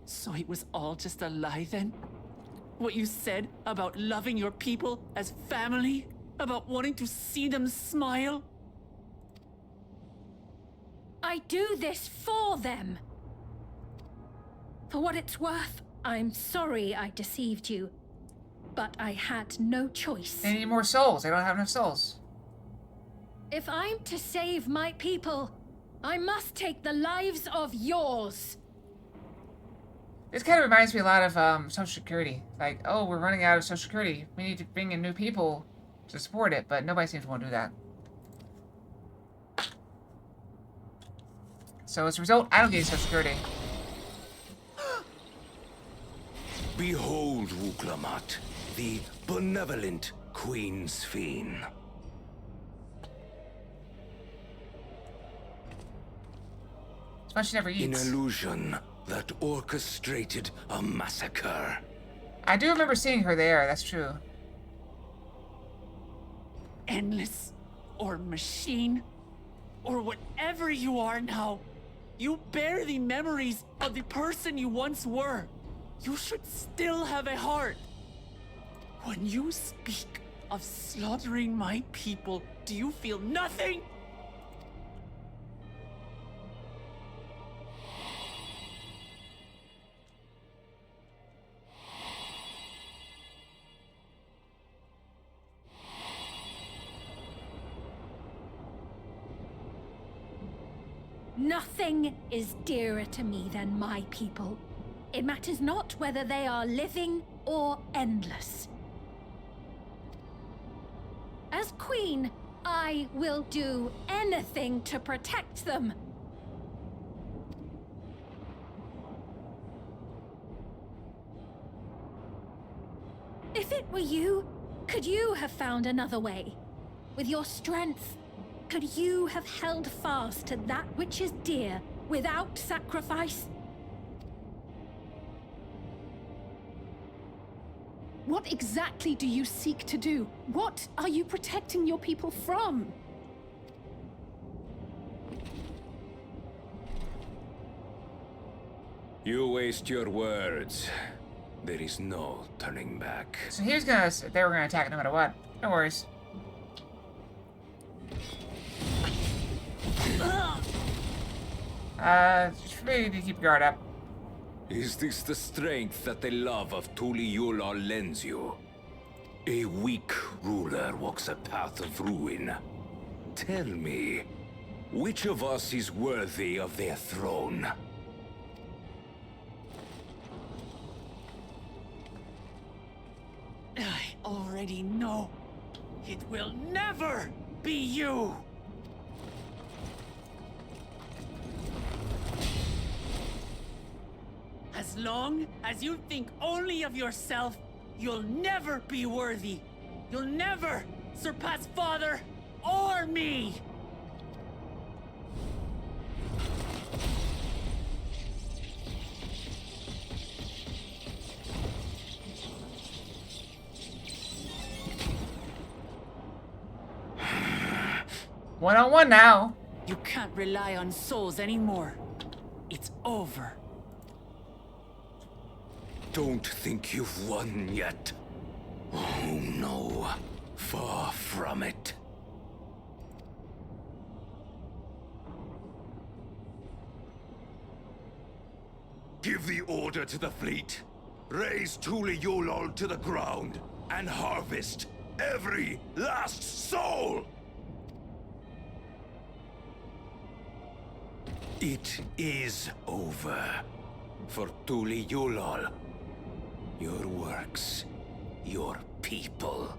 So it was all just a lie then? What you said about loving your people as family? About wanting to see them smile? I do this for them. For what it's worth, I'm sorry I deceived you. But I had no choice. They need more souls. They don't have enough souls. If I'm to save my people, I must take the lives of yours. This kind of reminds me a lot of Social Security. Like, oh, we're running out of Social Security. We need to bring in new people to support it, but nobody seems to want to do that. So as a result, I don't get Social Security. Behold, Wuklamat, the benevolent Queen Sphine. It's why she never An eats. illusion that orchestrated a massacre. I do remember seeing her there, that's true. Endless, or machine, or whatever you are now, you bear the memories of the person you once were. You should still have a heart. When you speak of slaughtering my people, do you feel nothing? Nothing is dearer to me than my people. It matters not whether they are living or endless. As queen, I will do anything to protect them. If it were you, could you have found another way? With your strength, could you have held fast to that which is dear without sacrifice? What exactly do you seek to do? What are you protecting your people from? You waste your words. There is no turning back. So he was gonna. They were gonna attack no matter what. No worries. Just really need to keep guard up. Is this the strength that the love of Tuli Yulal lends you? A weak ruler walks a path of ruin. Tell me, which of us is worthy of their throne? I already know. It will never be you! As long as you think only of yourself, you'll never be worthy. You'll never surpass Father or me! One-on-one now. You can't rely on souls anymore. It's over. Don't think you've won yet. Oh no, far from it. Give the order to the fleet. Raise Tuli Yulal to the ground and harvest every last soul! It is over for Tuli Yulal. Your works, your people,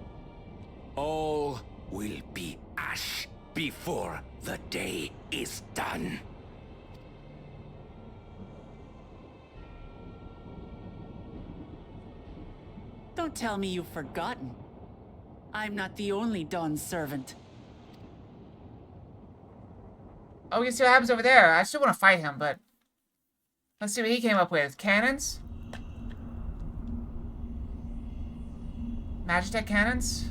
all will be ash before the day is done. Don't tell me you've forgotten. I'm not the only Dawn's servant. Oh, we can see what happens over there. I still want to fight him, but let's see what he came up with. Cannons? Magitech cannons?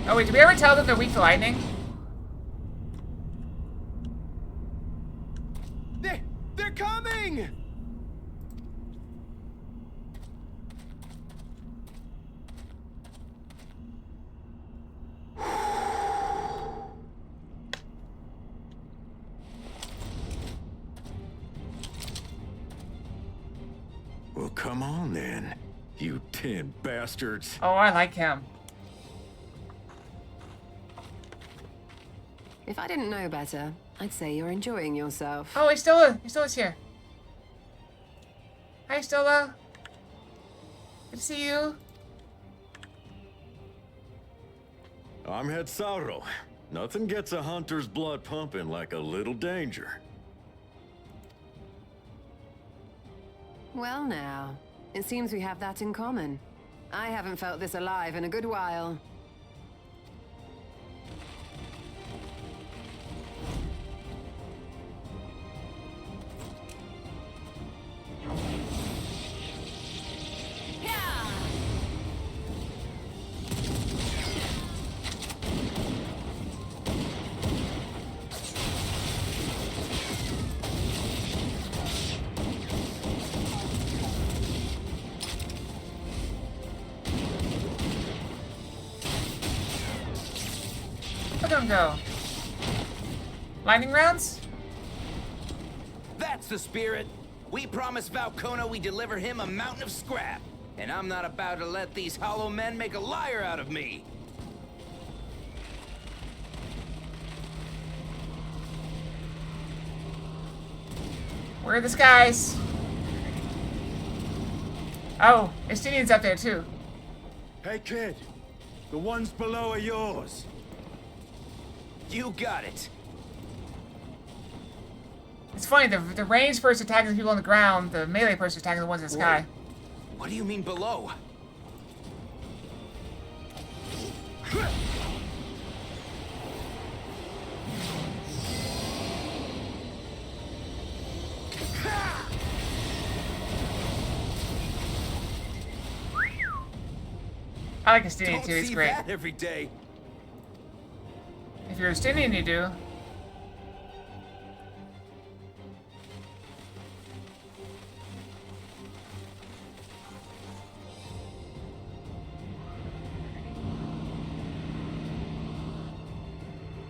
Oh wait, did we ever tell them they're weak to lightning? They're coming! Well, come on then, you 10 bastards. Oh, I like him. If I didn't know better, I'd say you're enjoying yourself. Oh, Stilla's here. Hi, Stilla. Good to see you. I'm Head Sauro. Nothing gets a hunter's blood pumping like a little danger. Well now, it seems we have that in common. I haven't felt this alive in a good while. of them go? Lightning rounds? That's the spirit. We promised Valcona we deliver him a mountain of scrap. And I'm not about to let these hollow men make a liar out of me. Where are the skies? Oh, Estinian's up there too. Hey kid, the ones below are yours. You got it. It's funny, the ranged person attacking the people on the ground, the melee person attacking the ones in the sky. What do you mean below? I like Estinian too, it's see great. That every day. If you're Estinian, you do.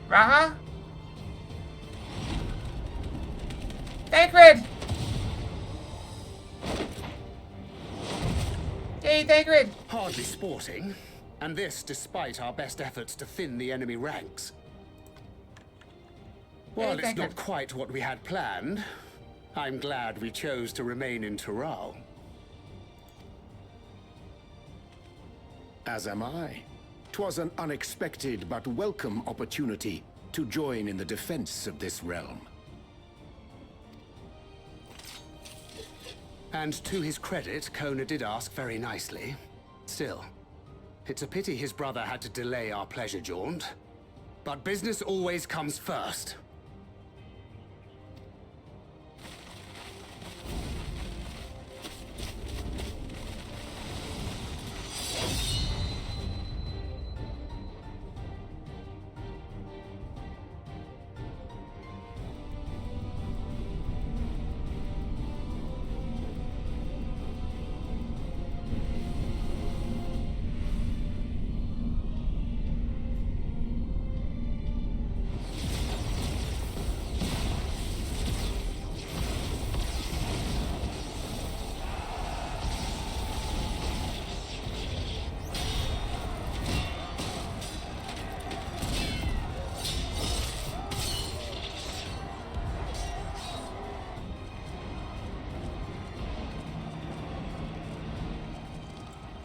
Raha? Thancred! Yay, Thancred! Hardly sporting, and this despite our best efforts to thin the enemy ranks. While it's not quite what we had planned, I'm glad we chose to remain in Tural. As am I. 'Twas an unexpected but welcome opportunity to join in the defense of this realm. And to his credit, Kona did ask very nicely. Still, it's a pity his brother had to delay our pleasure jaunt. But business always comes first.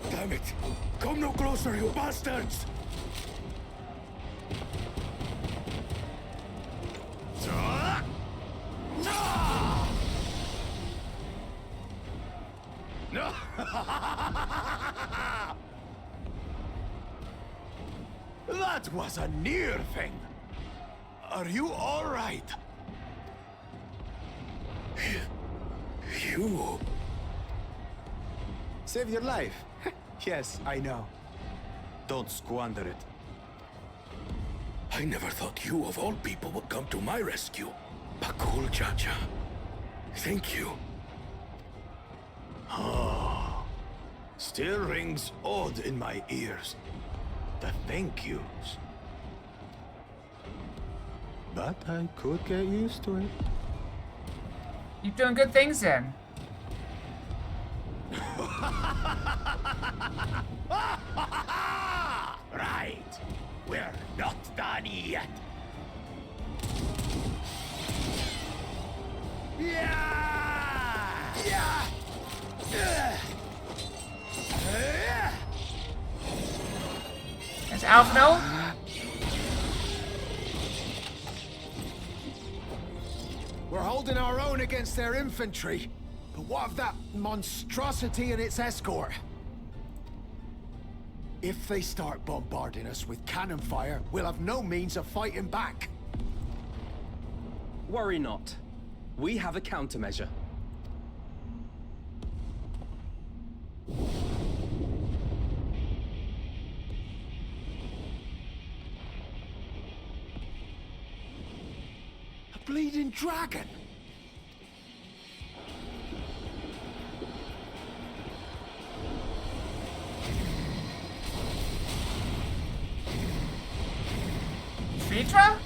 Damn it! Come no closer, you bastards! That was a near thing. Are you all right? You... Save your life. Yes, I know. Don't squander it. I never thought you of all people would come to my rescue. Bakul Chacha. Thank you. Ah, still rings odd in my ears. The thank yous. But I could get used to it. You're doing good things then. Right. We're not done yet. Yeah! Yeah! Is Alphino? We're holding our own against their infantry. But what of that monstrosity and its escort? If they start bombarding us with cannon fire, we'll have no means of fighting back. Worry not. We have a countermeasure. A bleeding dragon! Vitra?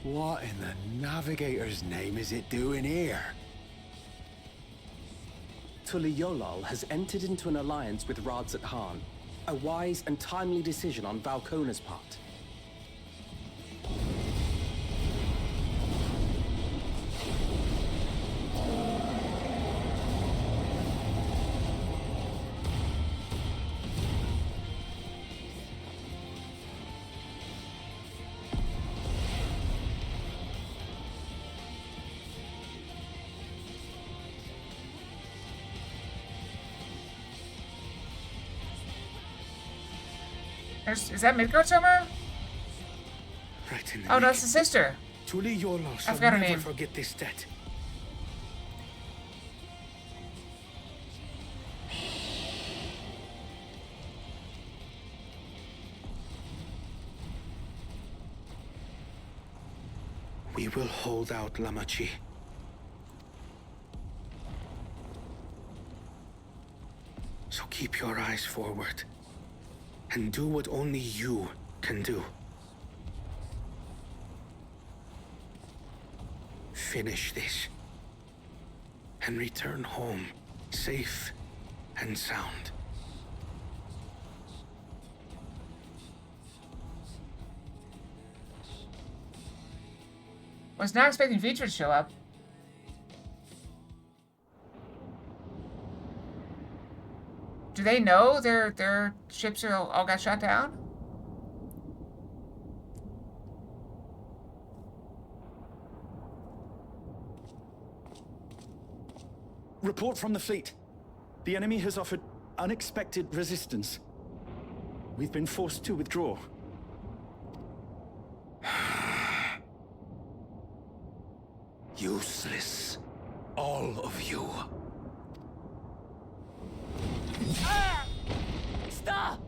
What in the Navigator's name is it doing here? Tuliolal has entered into an alliance with Radzat Khan. A wise and timely decision on Valkona's part. Is that Midgard somewhere? Right in the Oh, that's the sister. Tuliolal I shall forgot her never name. forget this debt. We will hold out, Lamachi. So keep your eyes forward. And do what only you can do. Finish this. And return home, safe and sound. Was not expecting Vitra to show up. Do they know their ships are all got shot down? Report from the fleet. The enemy has offered unexpected resistance. We've been forced to withdraw. Useless. All of you. Stop!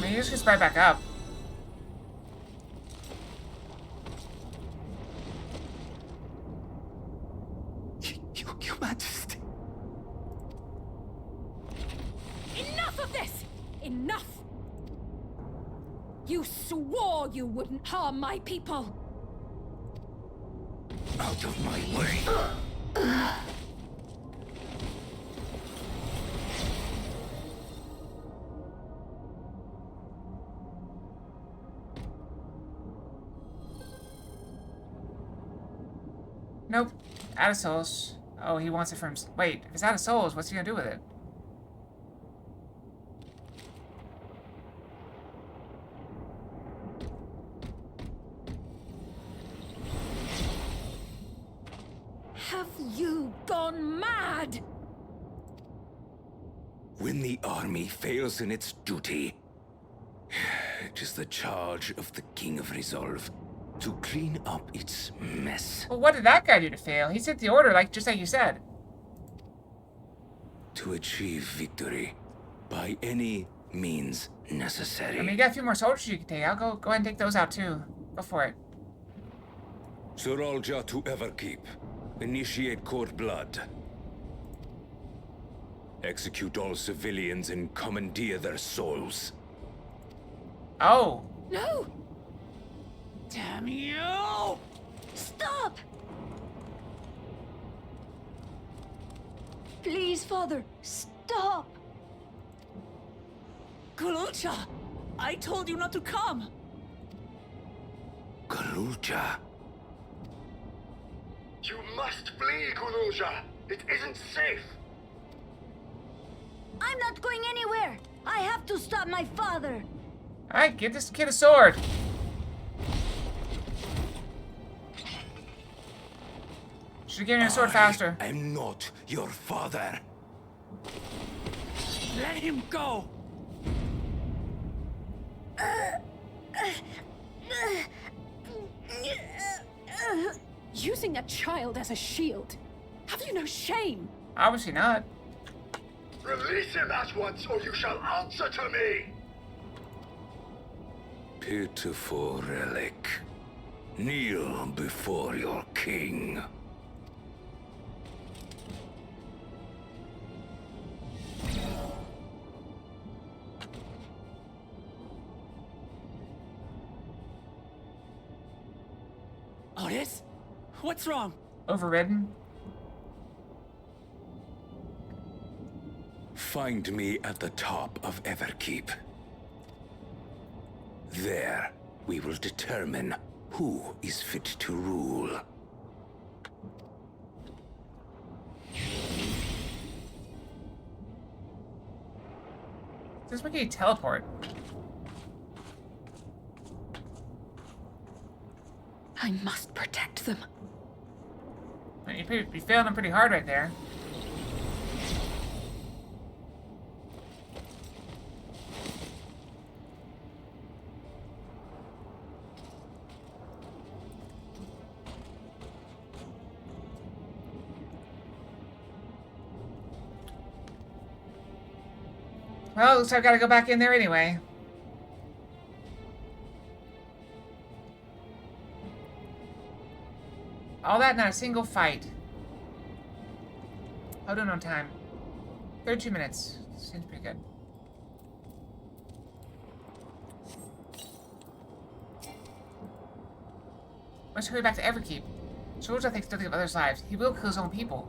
Maybe you just right back up. Your Majesty. Enough of this! Enough! You swore you wouldn't harm my people! Out of my way. Nope. Out of souls. Oh, he wants it from... Wait, if it's out of souls, what's he gonna do with it? Have you gone mad? When the army fails in its duty, it is the charge of the King of Resolve to clean up its mess. Well, what did that guy do to fail? He sent the order, just like you said. To achieve victory by any means necessary. I mean, you got a few more soldiers you can take. I'll go ahead and take those out too. Go for it. Suralja to Everkeep. Initiate court blood. Execute all civilians and commandeer their souls. Oh. No! Damn you! Stop! Please, Father, stop! Kululcha! I told you not to come! Kululcha. You must flee, Kululja. It isn't safe. I'm not going anywhere! I have to stop my father! Alright, give this kid a sword. Should've given him a sword faster. I'm not your father. Let him go! Using a child as a shield. Have you no shame? Obviously not. Release him at once, or you shall answer to me! Pitiful relic. Kneel before your king. Otis? What's wrong? Overridden? Find me at the top of Everkeep. There, we will determine who is fit to rule. Just make a teleport. I must protect them. You failed them pretty hard right there. Well, looks like I've got to go back in there anyway. All that, not a single fight. How doing on time? 32 minutes. Seems pretty good. Let's hurry back to Everkeep. George, I think, still think of others' lives. He will kill his own people.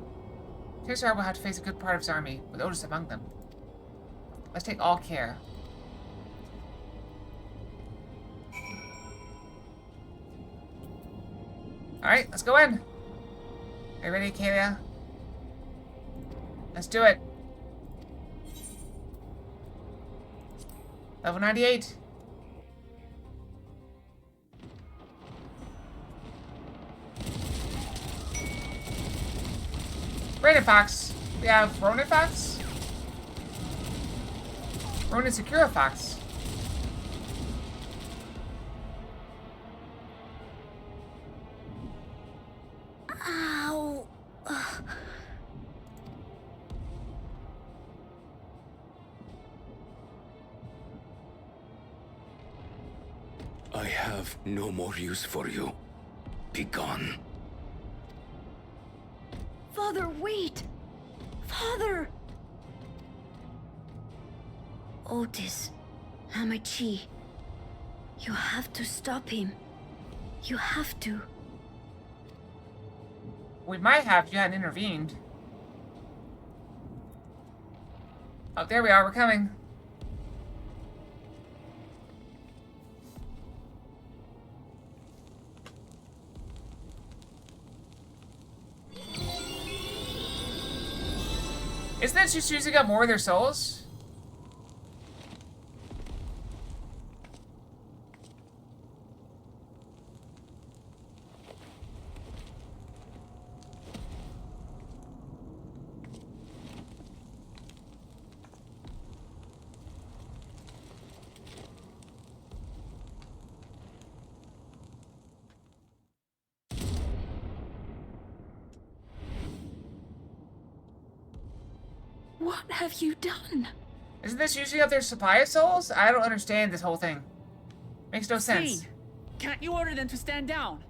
Tessar will have to face a good part of his army, with Otis among them. Let's take all care. Alright, let's go in. Are you ready, Kalia? Let's do it. Level 98. Brandon Fox. We have Ronan Fox. Ronan Secura Fox. Ow. I have no more use for you. Be gone. Father, wait! Father! Otis, Hamachi, you have to stop him. You have to. We might have if you hadn't intervened. Oh, there we are. We're coming. Isn't that just using up more of their souls? What have you done? Isn't this using up their supply of souls? I don't understand this whole thing. Makes no sense. Sphene, can't you order them to stand down?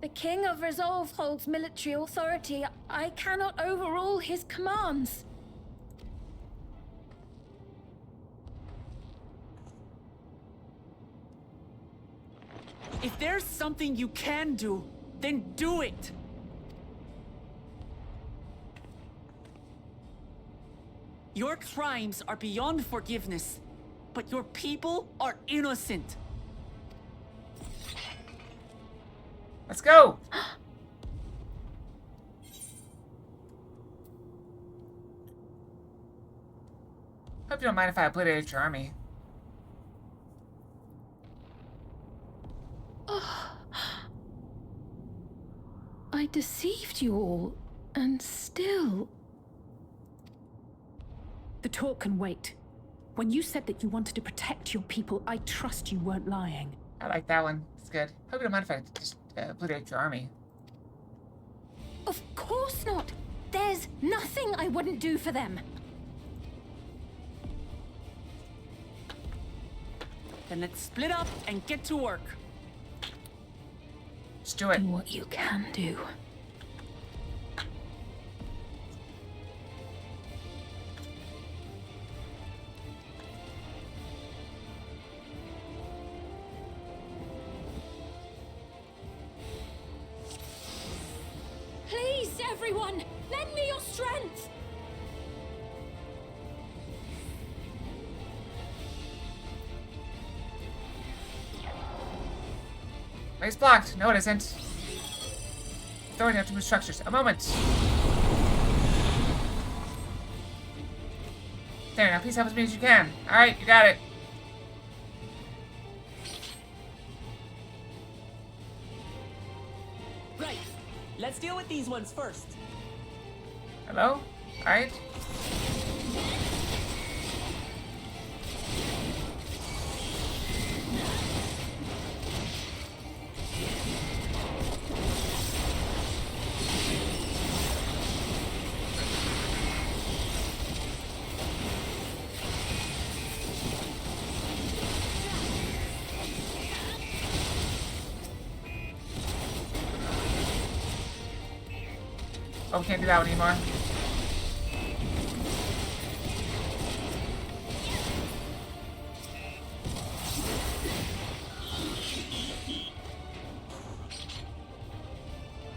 The King of Resolve holds military authority. I cannot overrule his commands. If there's something you can do, then do it! Your crimes are beyond forgiveness, but your people are innocent. Let's go! Hope you don't mind if I obliterate your army. I deceived you all, and still... The talk can wait. When you said that you wanted to protect your people, I trust you weren't lying. I like that one. It's good. Hope you don't mind if I just obliterate your army. Of course not! There's nothing I wouldn't do for them. Then let's split up and get to work. Let's do it. Do what you can do. Please, everyone, lend me your strength. Way's blocked. No, it isn't. Throwing out to move structures. A moment. There, now please help as many as you can. Alright, you got it. Right. Let's deal with these ones first. Hello? Alright. Oh, we can't do that one anymore.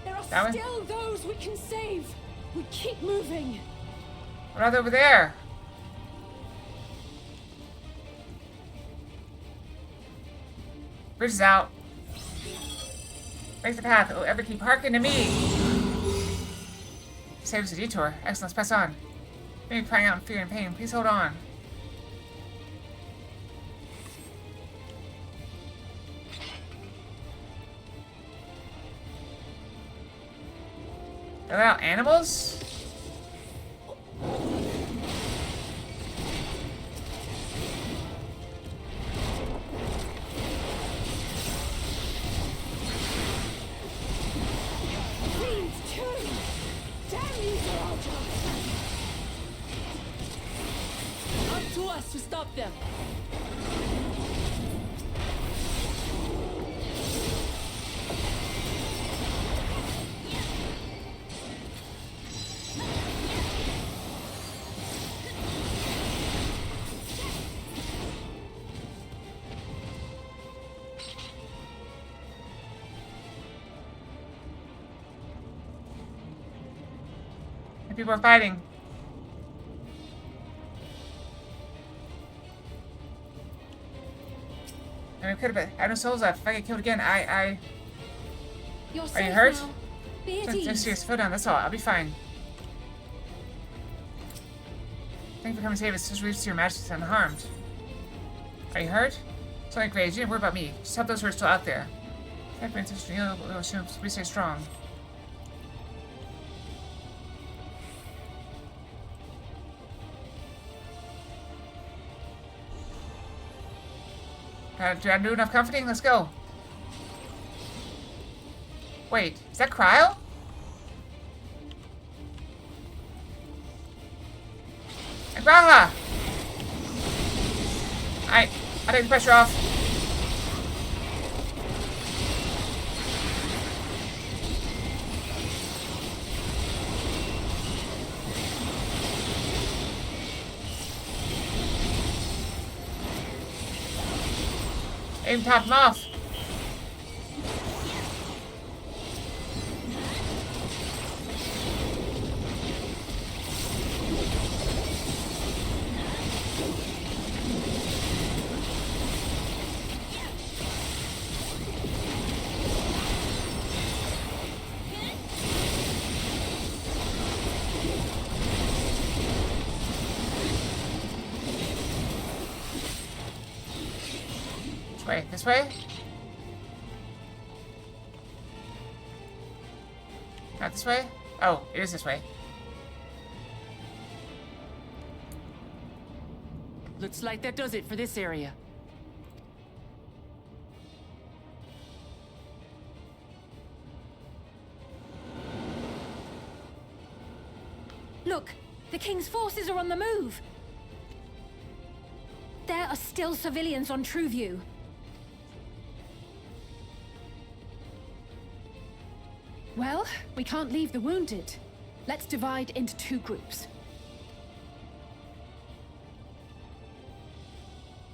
There are That one? still those we can save. We keep moving. What are they over there? Bridge is out. Break the path. Oh, ever keep harking to me. Saves a detour. Excellent. Let's press on. Maybe crying out in fear and pain. Please hold on. Are they out animals? Queen's turn. Damn you, Sriracha. Up to us to stop them. And people are fighting. I mean, could have been. I have no souls left. If I get killed again, You're Are safe you hurt? now. Be at Just ease. serious foot down. That's all. I'll be fine. Thank you for coming to save us. Just reach to your majesty unharmed. Are you hurt? It's only great. You didn't worry about me. Just help those who are still out there. Thank you for your little shoops. We stay strong. Did I do enough comforting? Let's go. Wait, is that Cryo? And Graha! I'll take the pressure off. Aim top him off. Which way? This way? Not this way? Oh, it is this way. Looks like that does it for this area. King's forces are on the move. There are still civilians on Trueview. Well, we can't leave the wounded. Let's divide into 2 groups.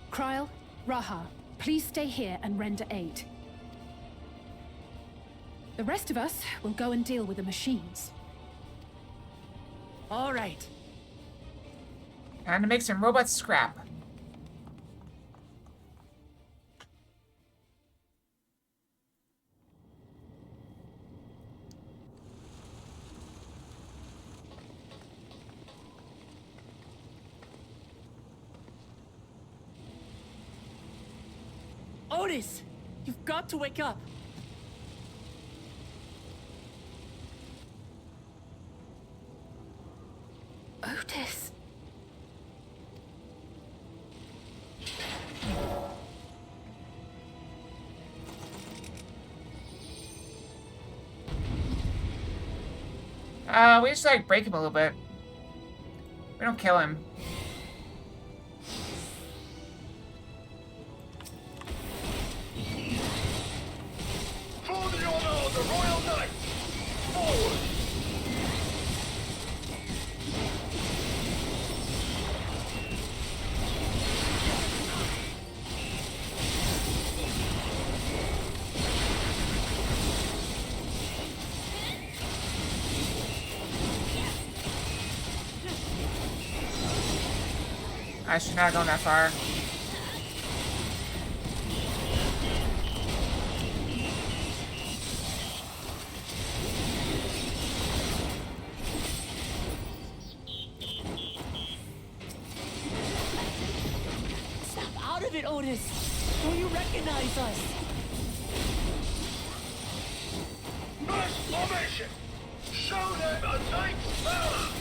Kryl, Raha, please stay here and render aid. The rest of us will go and deal with the machines. All right. Time to make some robot scrap. Otis, you've got to wake up. Otis. We just like break him a little bit. We don't kill him. For the honor of the Royal Knight! Forward! I should not have gone that far. Snap out of it, Otis. Don't you recognize us? First formation! Show them a knight's power!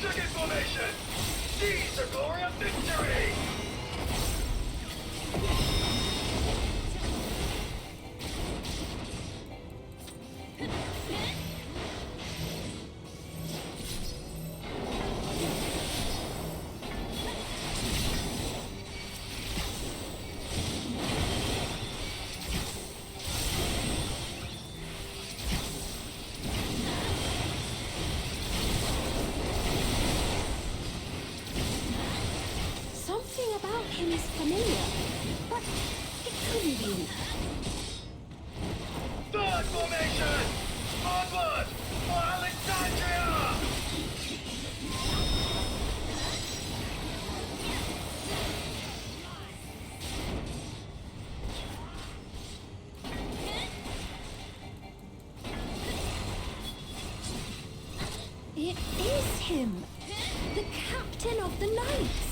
Second formation! Seize the glory of victory! Something about him is familiar, but it couldn't be. Third formation! Onward! For Alexandria! It is him! The captain of the knights!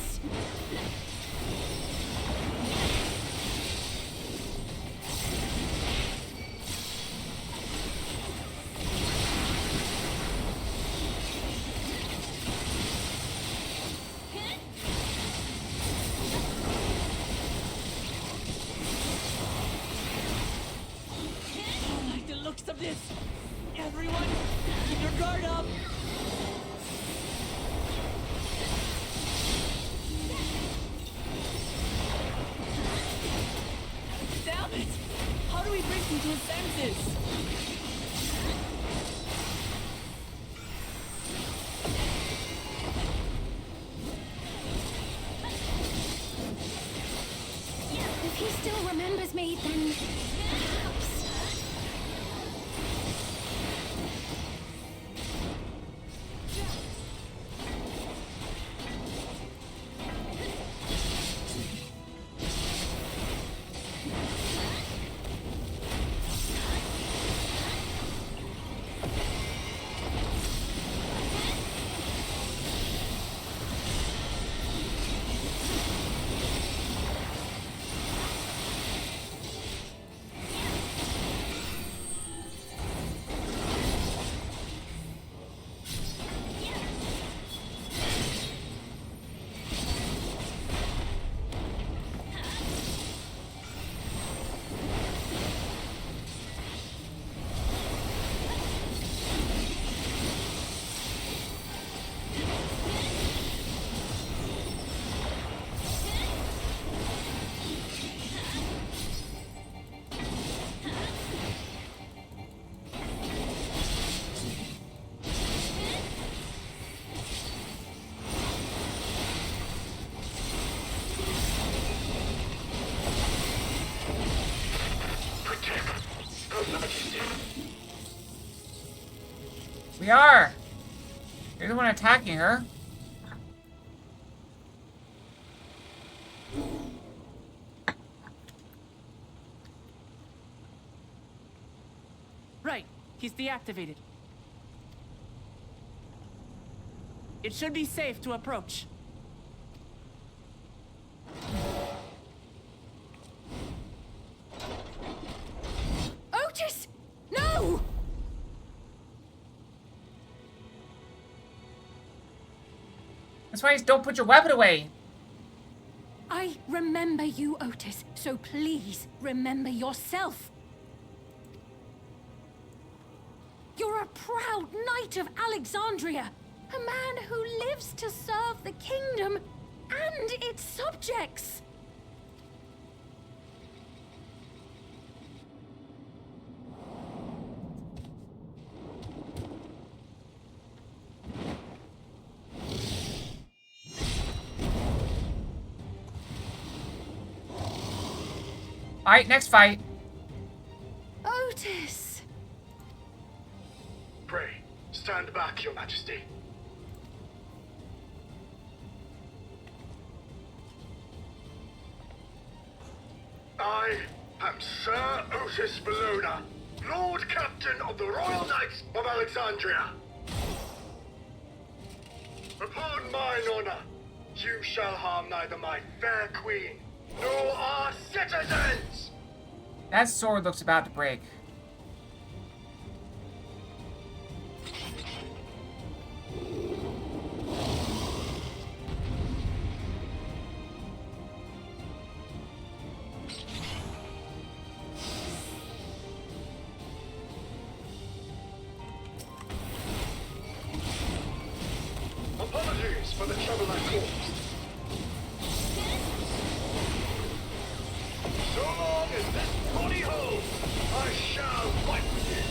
I like the looks of this. Everyone, keep your guard up. Damn it! How do we bring him to his senses? If he still remembers me, then perhaps. We are. You're the one attacking her. Right. He's deactivated. It should be safe to approach. Otis! No! That's why you don't put your weapon away. I remember you, Otis, so please remember yourself. You're a proud knight of Alexandria, a man who lives to serve the kingdom and its subjects. Alright, next fight. Otis! Pray, stand back, Your Majesty. I am Sir Otis Bologna, Lord Captain of the Royal Knights of Alexandria. Upon mine honor, you shall harm neither my fair queen nor our citizens! That sword looks about to break. Apologies for the trouble I caused. So long as this body holds, I shall fight with you.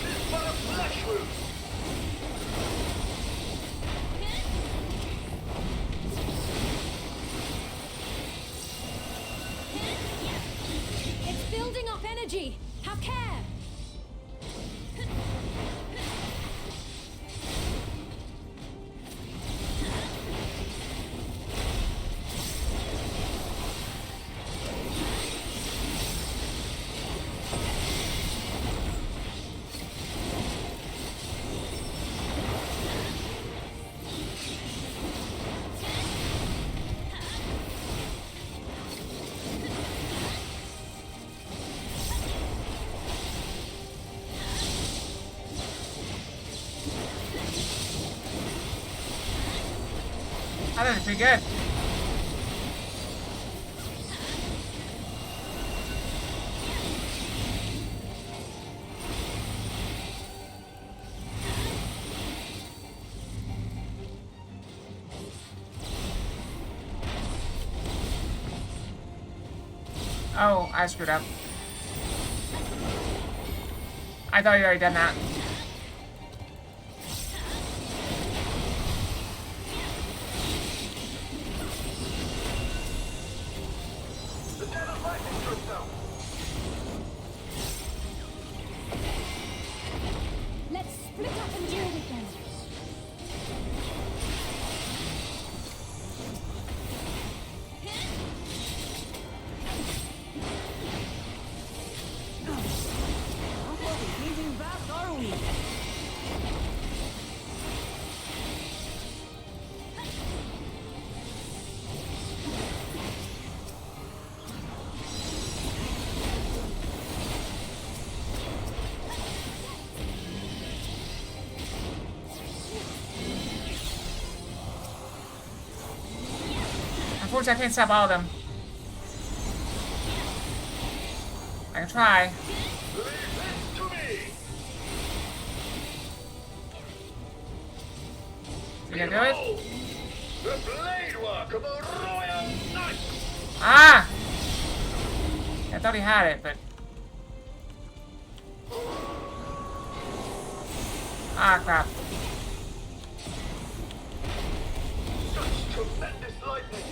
Tis but a flesh wound. It's building up energy. Have care. I think it's pretty good. Oh, I screwed up. I thought you already done that. Let's split up and deal with them. Unfortunately, I can't stop all of them. I can try. You gonna do it? The blade work of a royal knight! Ah! I thought he had it, but... Ah, crap. Such tremendous lightning!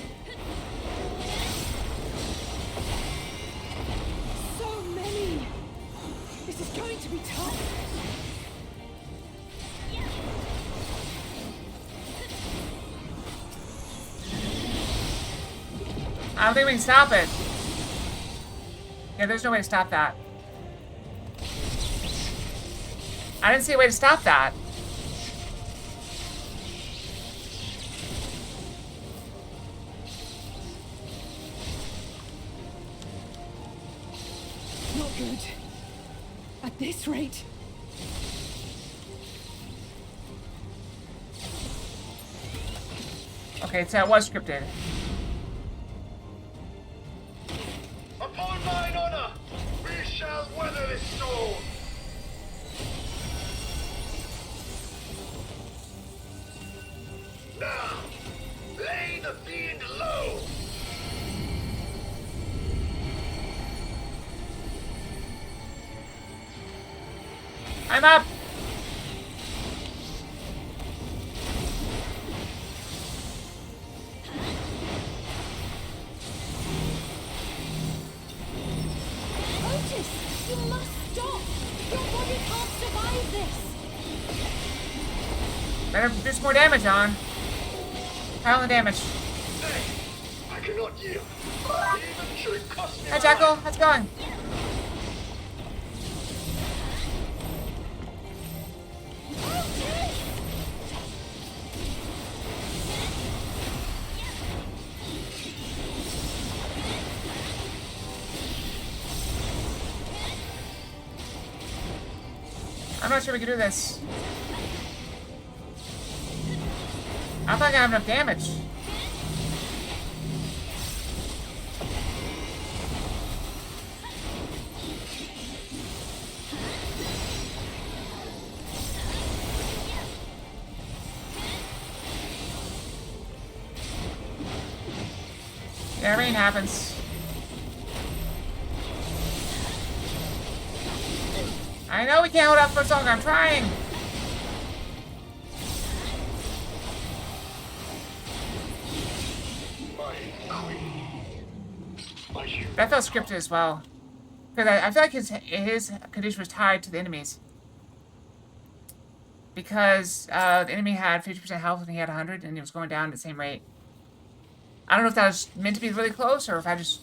So be tough. I don't think we can stop it. Yeah, there's no way to stop that. I didn't see a way to stop that. Not good. At this rate. Okay, so it was scripted. Upon mine honor, we shall weather this storm. Now, lay the fiend low. I'm up. Otis, you must stop. Your body can't survive this. Better do some more damage on. Pile the damage. I cannot yield. Even should it cost me Hi, Jackal. How's it going? I'm not sure we can do this. I don't think I have enough damage. Yeah, rain happens. I know we can't hold out for so long. I'm trying. That felt scripted as well. Because I feel like his condition was tied to the enemies. Because the enemy had 50% health and he had 100 and he was going down at the same rate. I don't know if that was meant to be really close or if I just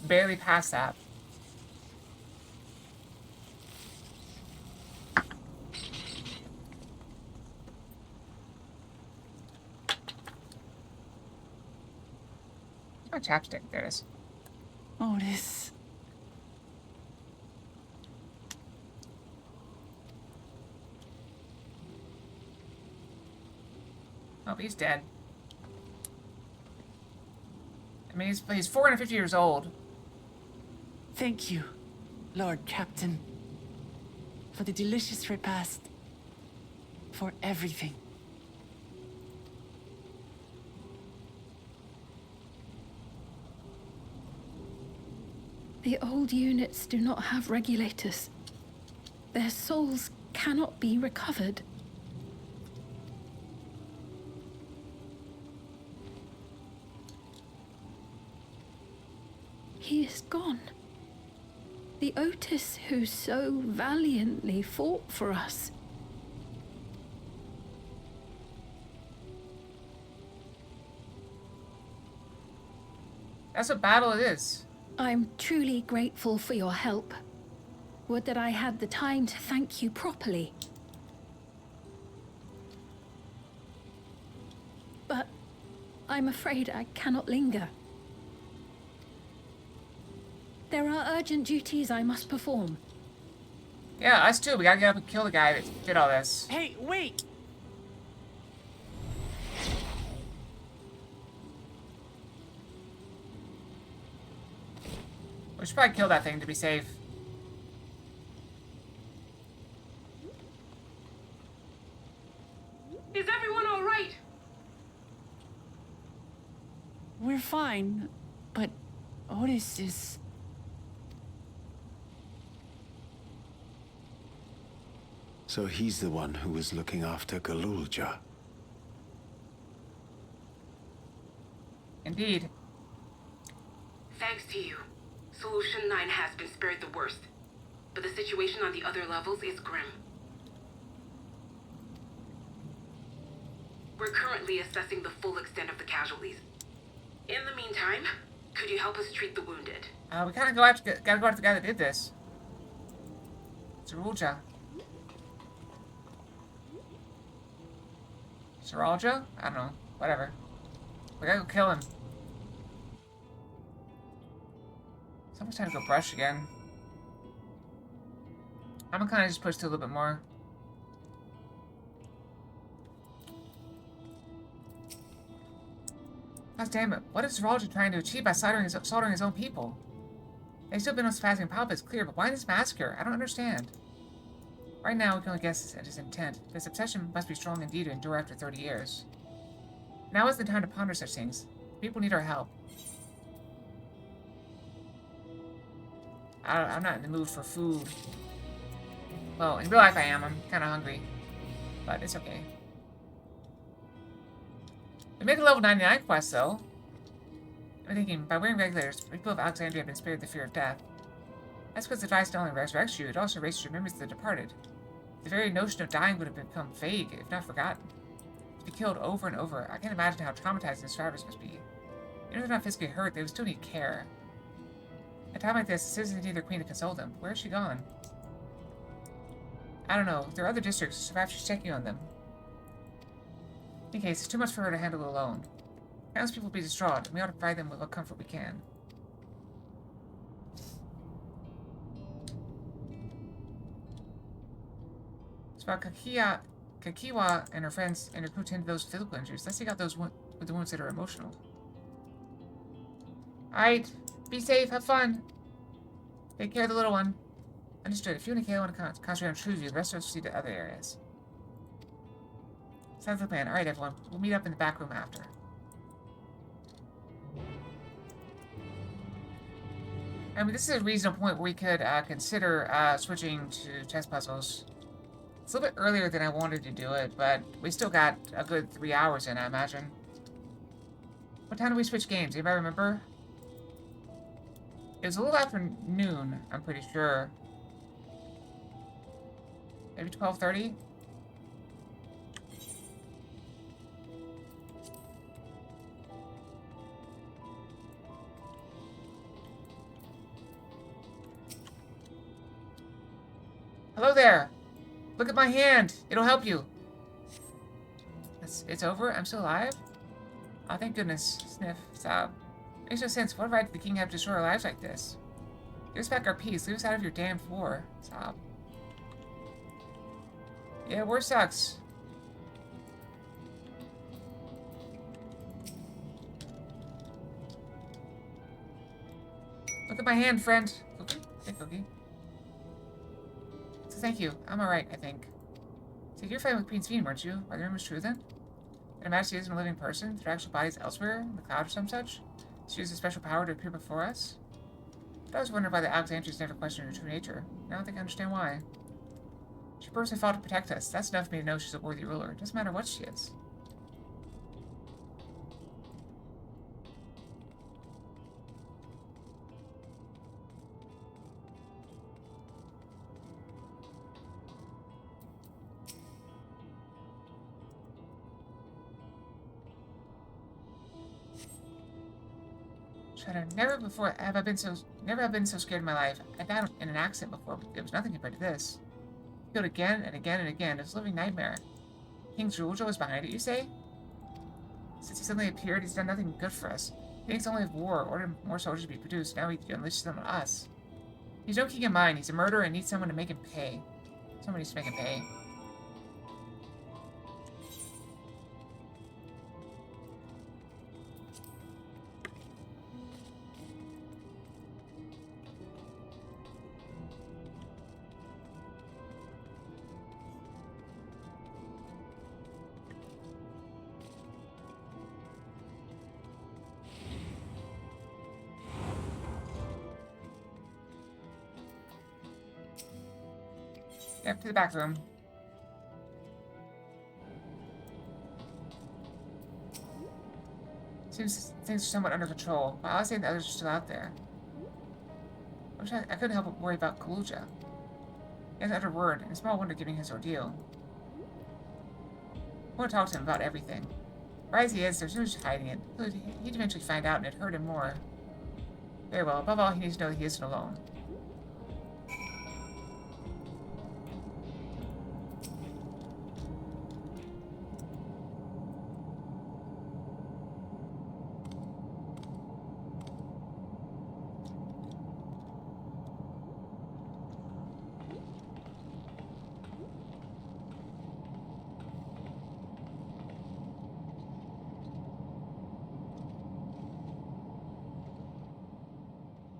barely passed that. Oh, chapstick. There it is. Otis. Oh, he's dead. I mean, he's 450 years old. Thank you, Lord Captain, for the delicious repast, for everything. The old units do not have regulators. Their souls cannot be recovered. He is gone. The Otis who so valiantly fought for us. That's what battle it is. I'm truly grateful for your help. Would that I had the time to thank you properly. But I'm afraid I cannot linger. There are urgent duties I must perform. Yeah, us too. We gotta get up and kill the guy that did all this. Hey, wait! We should probably kill that thing to be safe. Is everyone all right? We're fine, but Otis is... So he's the one who was looking after Galulja. Indeed. Thanks to you, Solution 9 has been spared the worst. but the situation on the other levels is grim. We're currently assessing the full extent of the casualties. In the meantime, could you help us treat the wounded? We gotta go after the guy that did this. Sarulja. Saralja? I don't know. Whatever. We gotta go kill him. It's almost time to go brush again. I'm gonna kinda just push to a little bit more. God damn it. What is Saralja trying to achieve by slaughtering his own people? They've still been on fasting pop, it's clear, but why this massacre? I don't understand. Right now, we can only guess at his intent. This obsession must be strong indeed to endure after 30 years. Now is the time to ponder such things. People need our help. I'm not in the mood for food. Well, in real life I am. I'm kind of hungry. But it's okay. We make a level 99 quest, though. I'm thinking, by wearing regulators, people of Alexandria have been spared the fear of death. That's because the device not only resurrects you, it also erases your memories of the departed. The very notion of dying would have become vague, if not forgotten. To be killed over and over, I can't imagine how traumatizing the survivors must be. Even if they're not physically hurt, they would still need care. At a time like this, the citizens need their queen to console them. Where is she gone? I don't know. There are other districts, so perhaps she's checking on them. In case, it's too much for her to handle alone. Countless people will be distraught, and we ought to provide them with what comfort we can. It's about Kakiwa and her friends and her crew tend to those physical injuries. Let's take out those with the wounds that are emotional. Alright. Be safe. Have fun. Take care of the little one. Understood. If you and Kayla want to concentrate on Trueview, the rest of us will see the other areas. Sounds like a plan. Alright, everyone. We'll meet up in the back room after. I mean, this is a reasonable point where we could consider switching to chess puzzles. It's a little bit earlier than I wanted to do it, but we still got a good 3 hours in, I imagine. What time do we switch games? Anybody remember? It was a little after noon, I'm pretty sure. Maybe 12:30? Hello there! Look at my hand! It'll help you! It's over? I'm still alive? Oh, thank goodness. Sniff. Sob. Makes no sense. What right did the king have to destroy our lives like this? Give us back our peace. Leave us out of your damned war. Sob. Yeah, war sucks. Look at my hand, friend. Cookie? Hey, Cookie. So thank you. I'm alright, I think. So you're fighting with Queen Sphene, weren't you? Are the rumors true then? That Her Majesty isn't a living person? Their actual bodies elsewhere? In the cloud or some such? She used a special power to appear before us? But I was wondering why the Alexandrians never questioned her true nature. Now I think I understand why. She personally fought to protect us. That's enough for me to know she's a worthy ruler. It doesn't matter what she is. Never before have I been so scared in my life. I've been in an accident before, but it was nothing compared to this. Killed again and again and again. It was a living nightmare. King Zerulja was behind it, you say? Since he suddenly appeared, he's done nothing good for us. He thinks only of war, ordered more soldiers to be produced. Now he unleashes them on us. He's no king of mine. He's a murderer and needs someone to make him pay. Someone needs to make him pay. Yep, to the back room. Seems things are somewhat under control, but I was saying the others are still out there. I couldn't help but worry about Kaluja. He hasn't uttered a word, and small wonder given his ordeal. I want to talk to him about everything. Wise he is, there's no hiding it. He'd eventually find out, and it'd hurt him more. Very well. Above all, he needs to know that he isn't alone.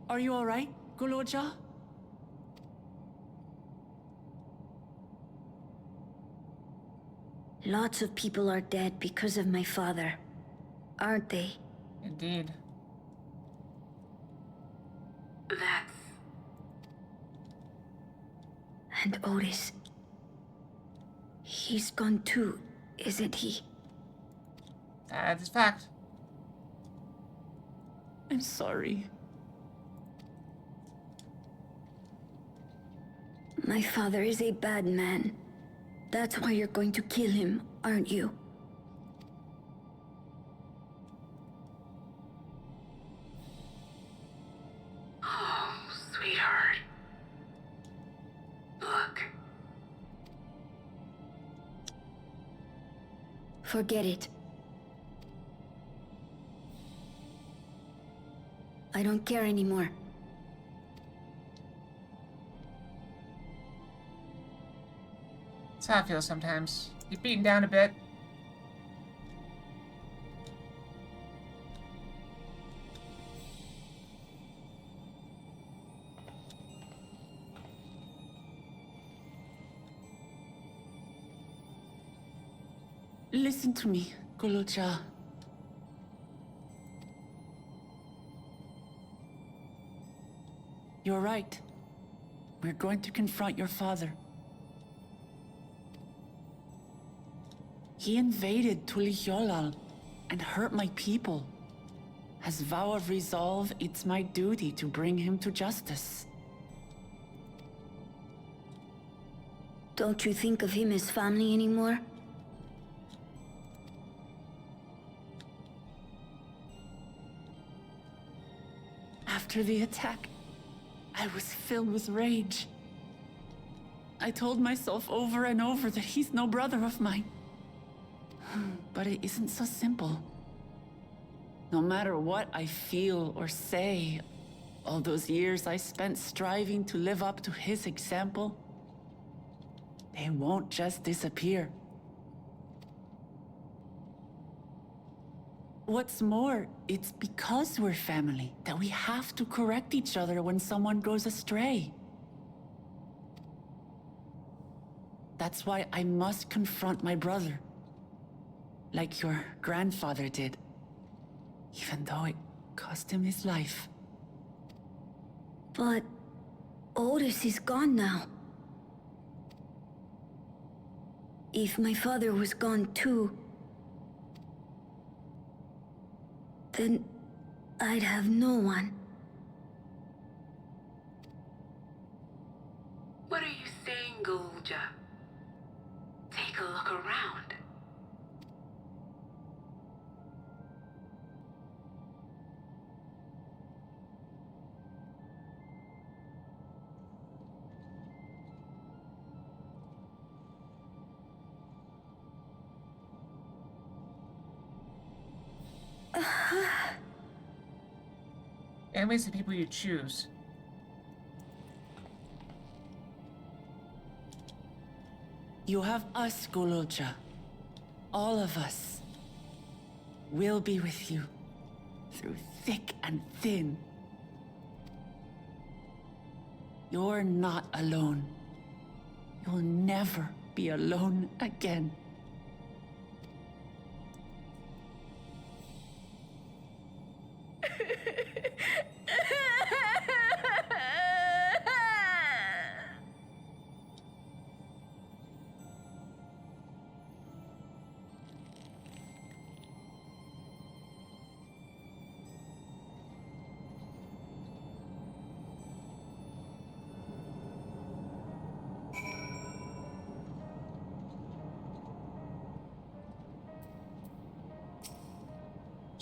Are you all right, Goloja? Lots of people are dead because of my father, aren't they? Indeed. That's... And Otis. He's gone too, isn't he? That's a fact. I'm sorry. My father is a bad man. That's why you're going to kill him, aren't you? Oh, sweetheart. Look. Forget it. I don't care anymore. That's how I feel sometimes. Get beaten down a bit. Listen to me, Goloja. You're right. We're going to confront your father. He invaded Tulihyolal and hurt my people. As vow of resolve, it's my duty to bring him to justice. Don't you think of him as family anymore? After the attack, I was filled with rage. I told myself over and over that he's no brother of mine. But it isn't so simple. No matter what I feel or say, all those years I spent striving to live up to his example, they won't just disappear. What's more, it's because we're family that we have to correct each other when someone goes astray. That's why I must confront my brother. Like your grandfather did. Even though it cost him his life. But Otis is gone now. If my father was gone too, then I'd have no one. What are you saying, Golja? Take a look around. Enemies are the people you choose. You have us, Goloja. All of us. We'll be with you. Through thick and thin. You're not alone. You'll never be alone again.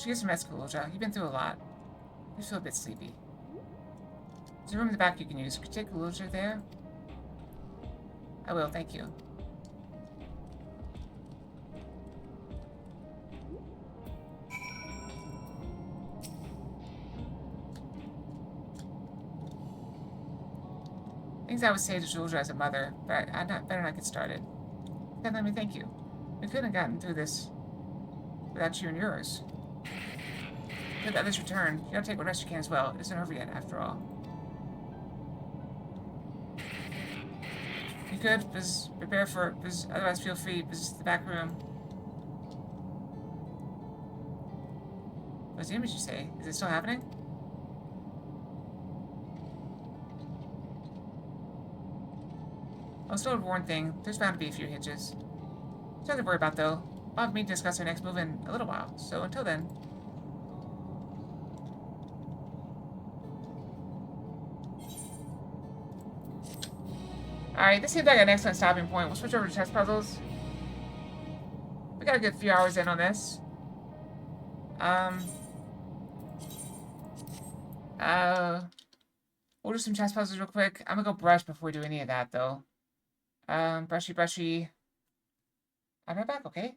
She gets some rest, Kaluja. You've been through a lot. You feel a bit sleepy. There's a room in the back you can use. Could you take Kaluja there? I will, thank you. Things I would say to Kaluja as a mother, but I'd better not get started. Then let me thank you. We couldn't have gotten through this without you and yours. Let the others return. You gotta take what rest you can as well. It isn't over yet, after all. You could, prepare for, otherwise feel free, visit the back room. What's the image you say? Is it still happening? I'll still warn thing. There's bound to be a few hitches. Nothing to worry about, though. I'll have me discuss our next move in a little while, so until then. Alright, this seems like an excellent stopping point. We'll switch over to chess puzzles. We got a good few hours in on this. We'll do some chess puzzles real quick. I'm gonna go brush before we do any of that, though. Brushy, brushy. I'm right back, okay?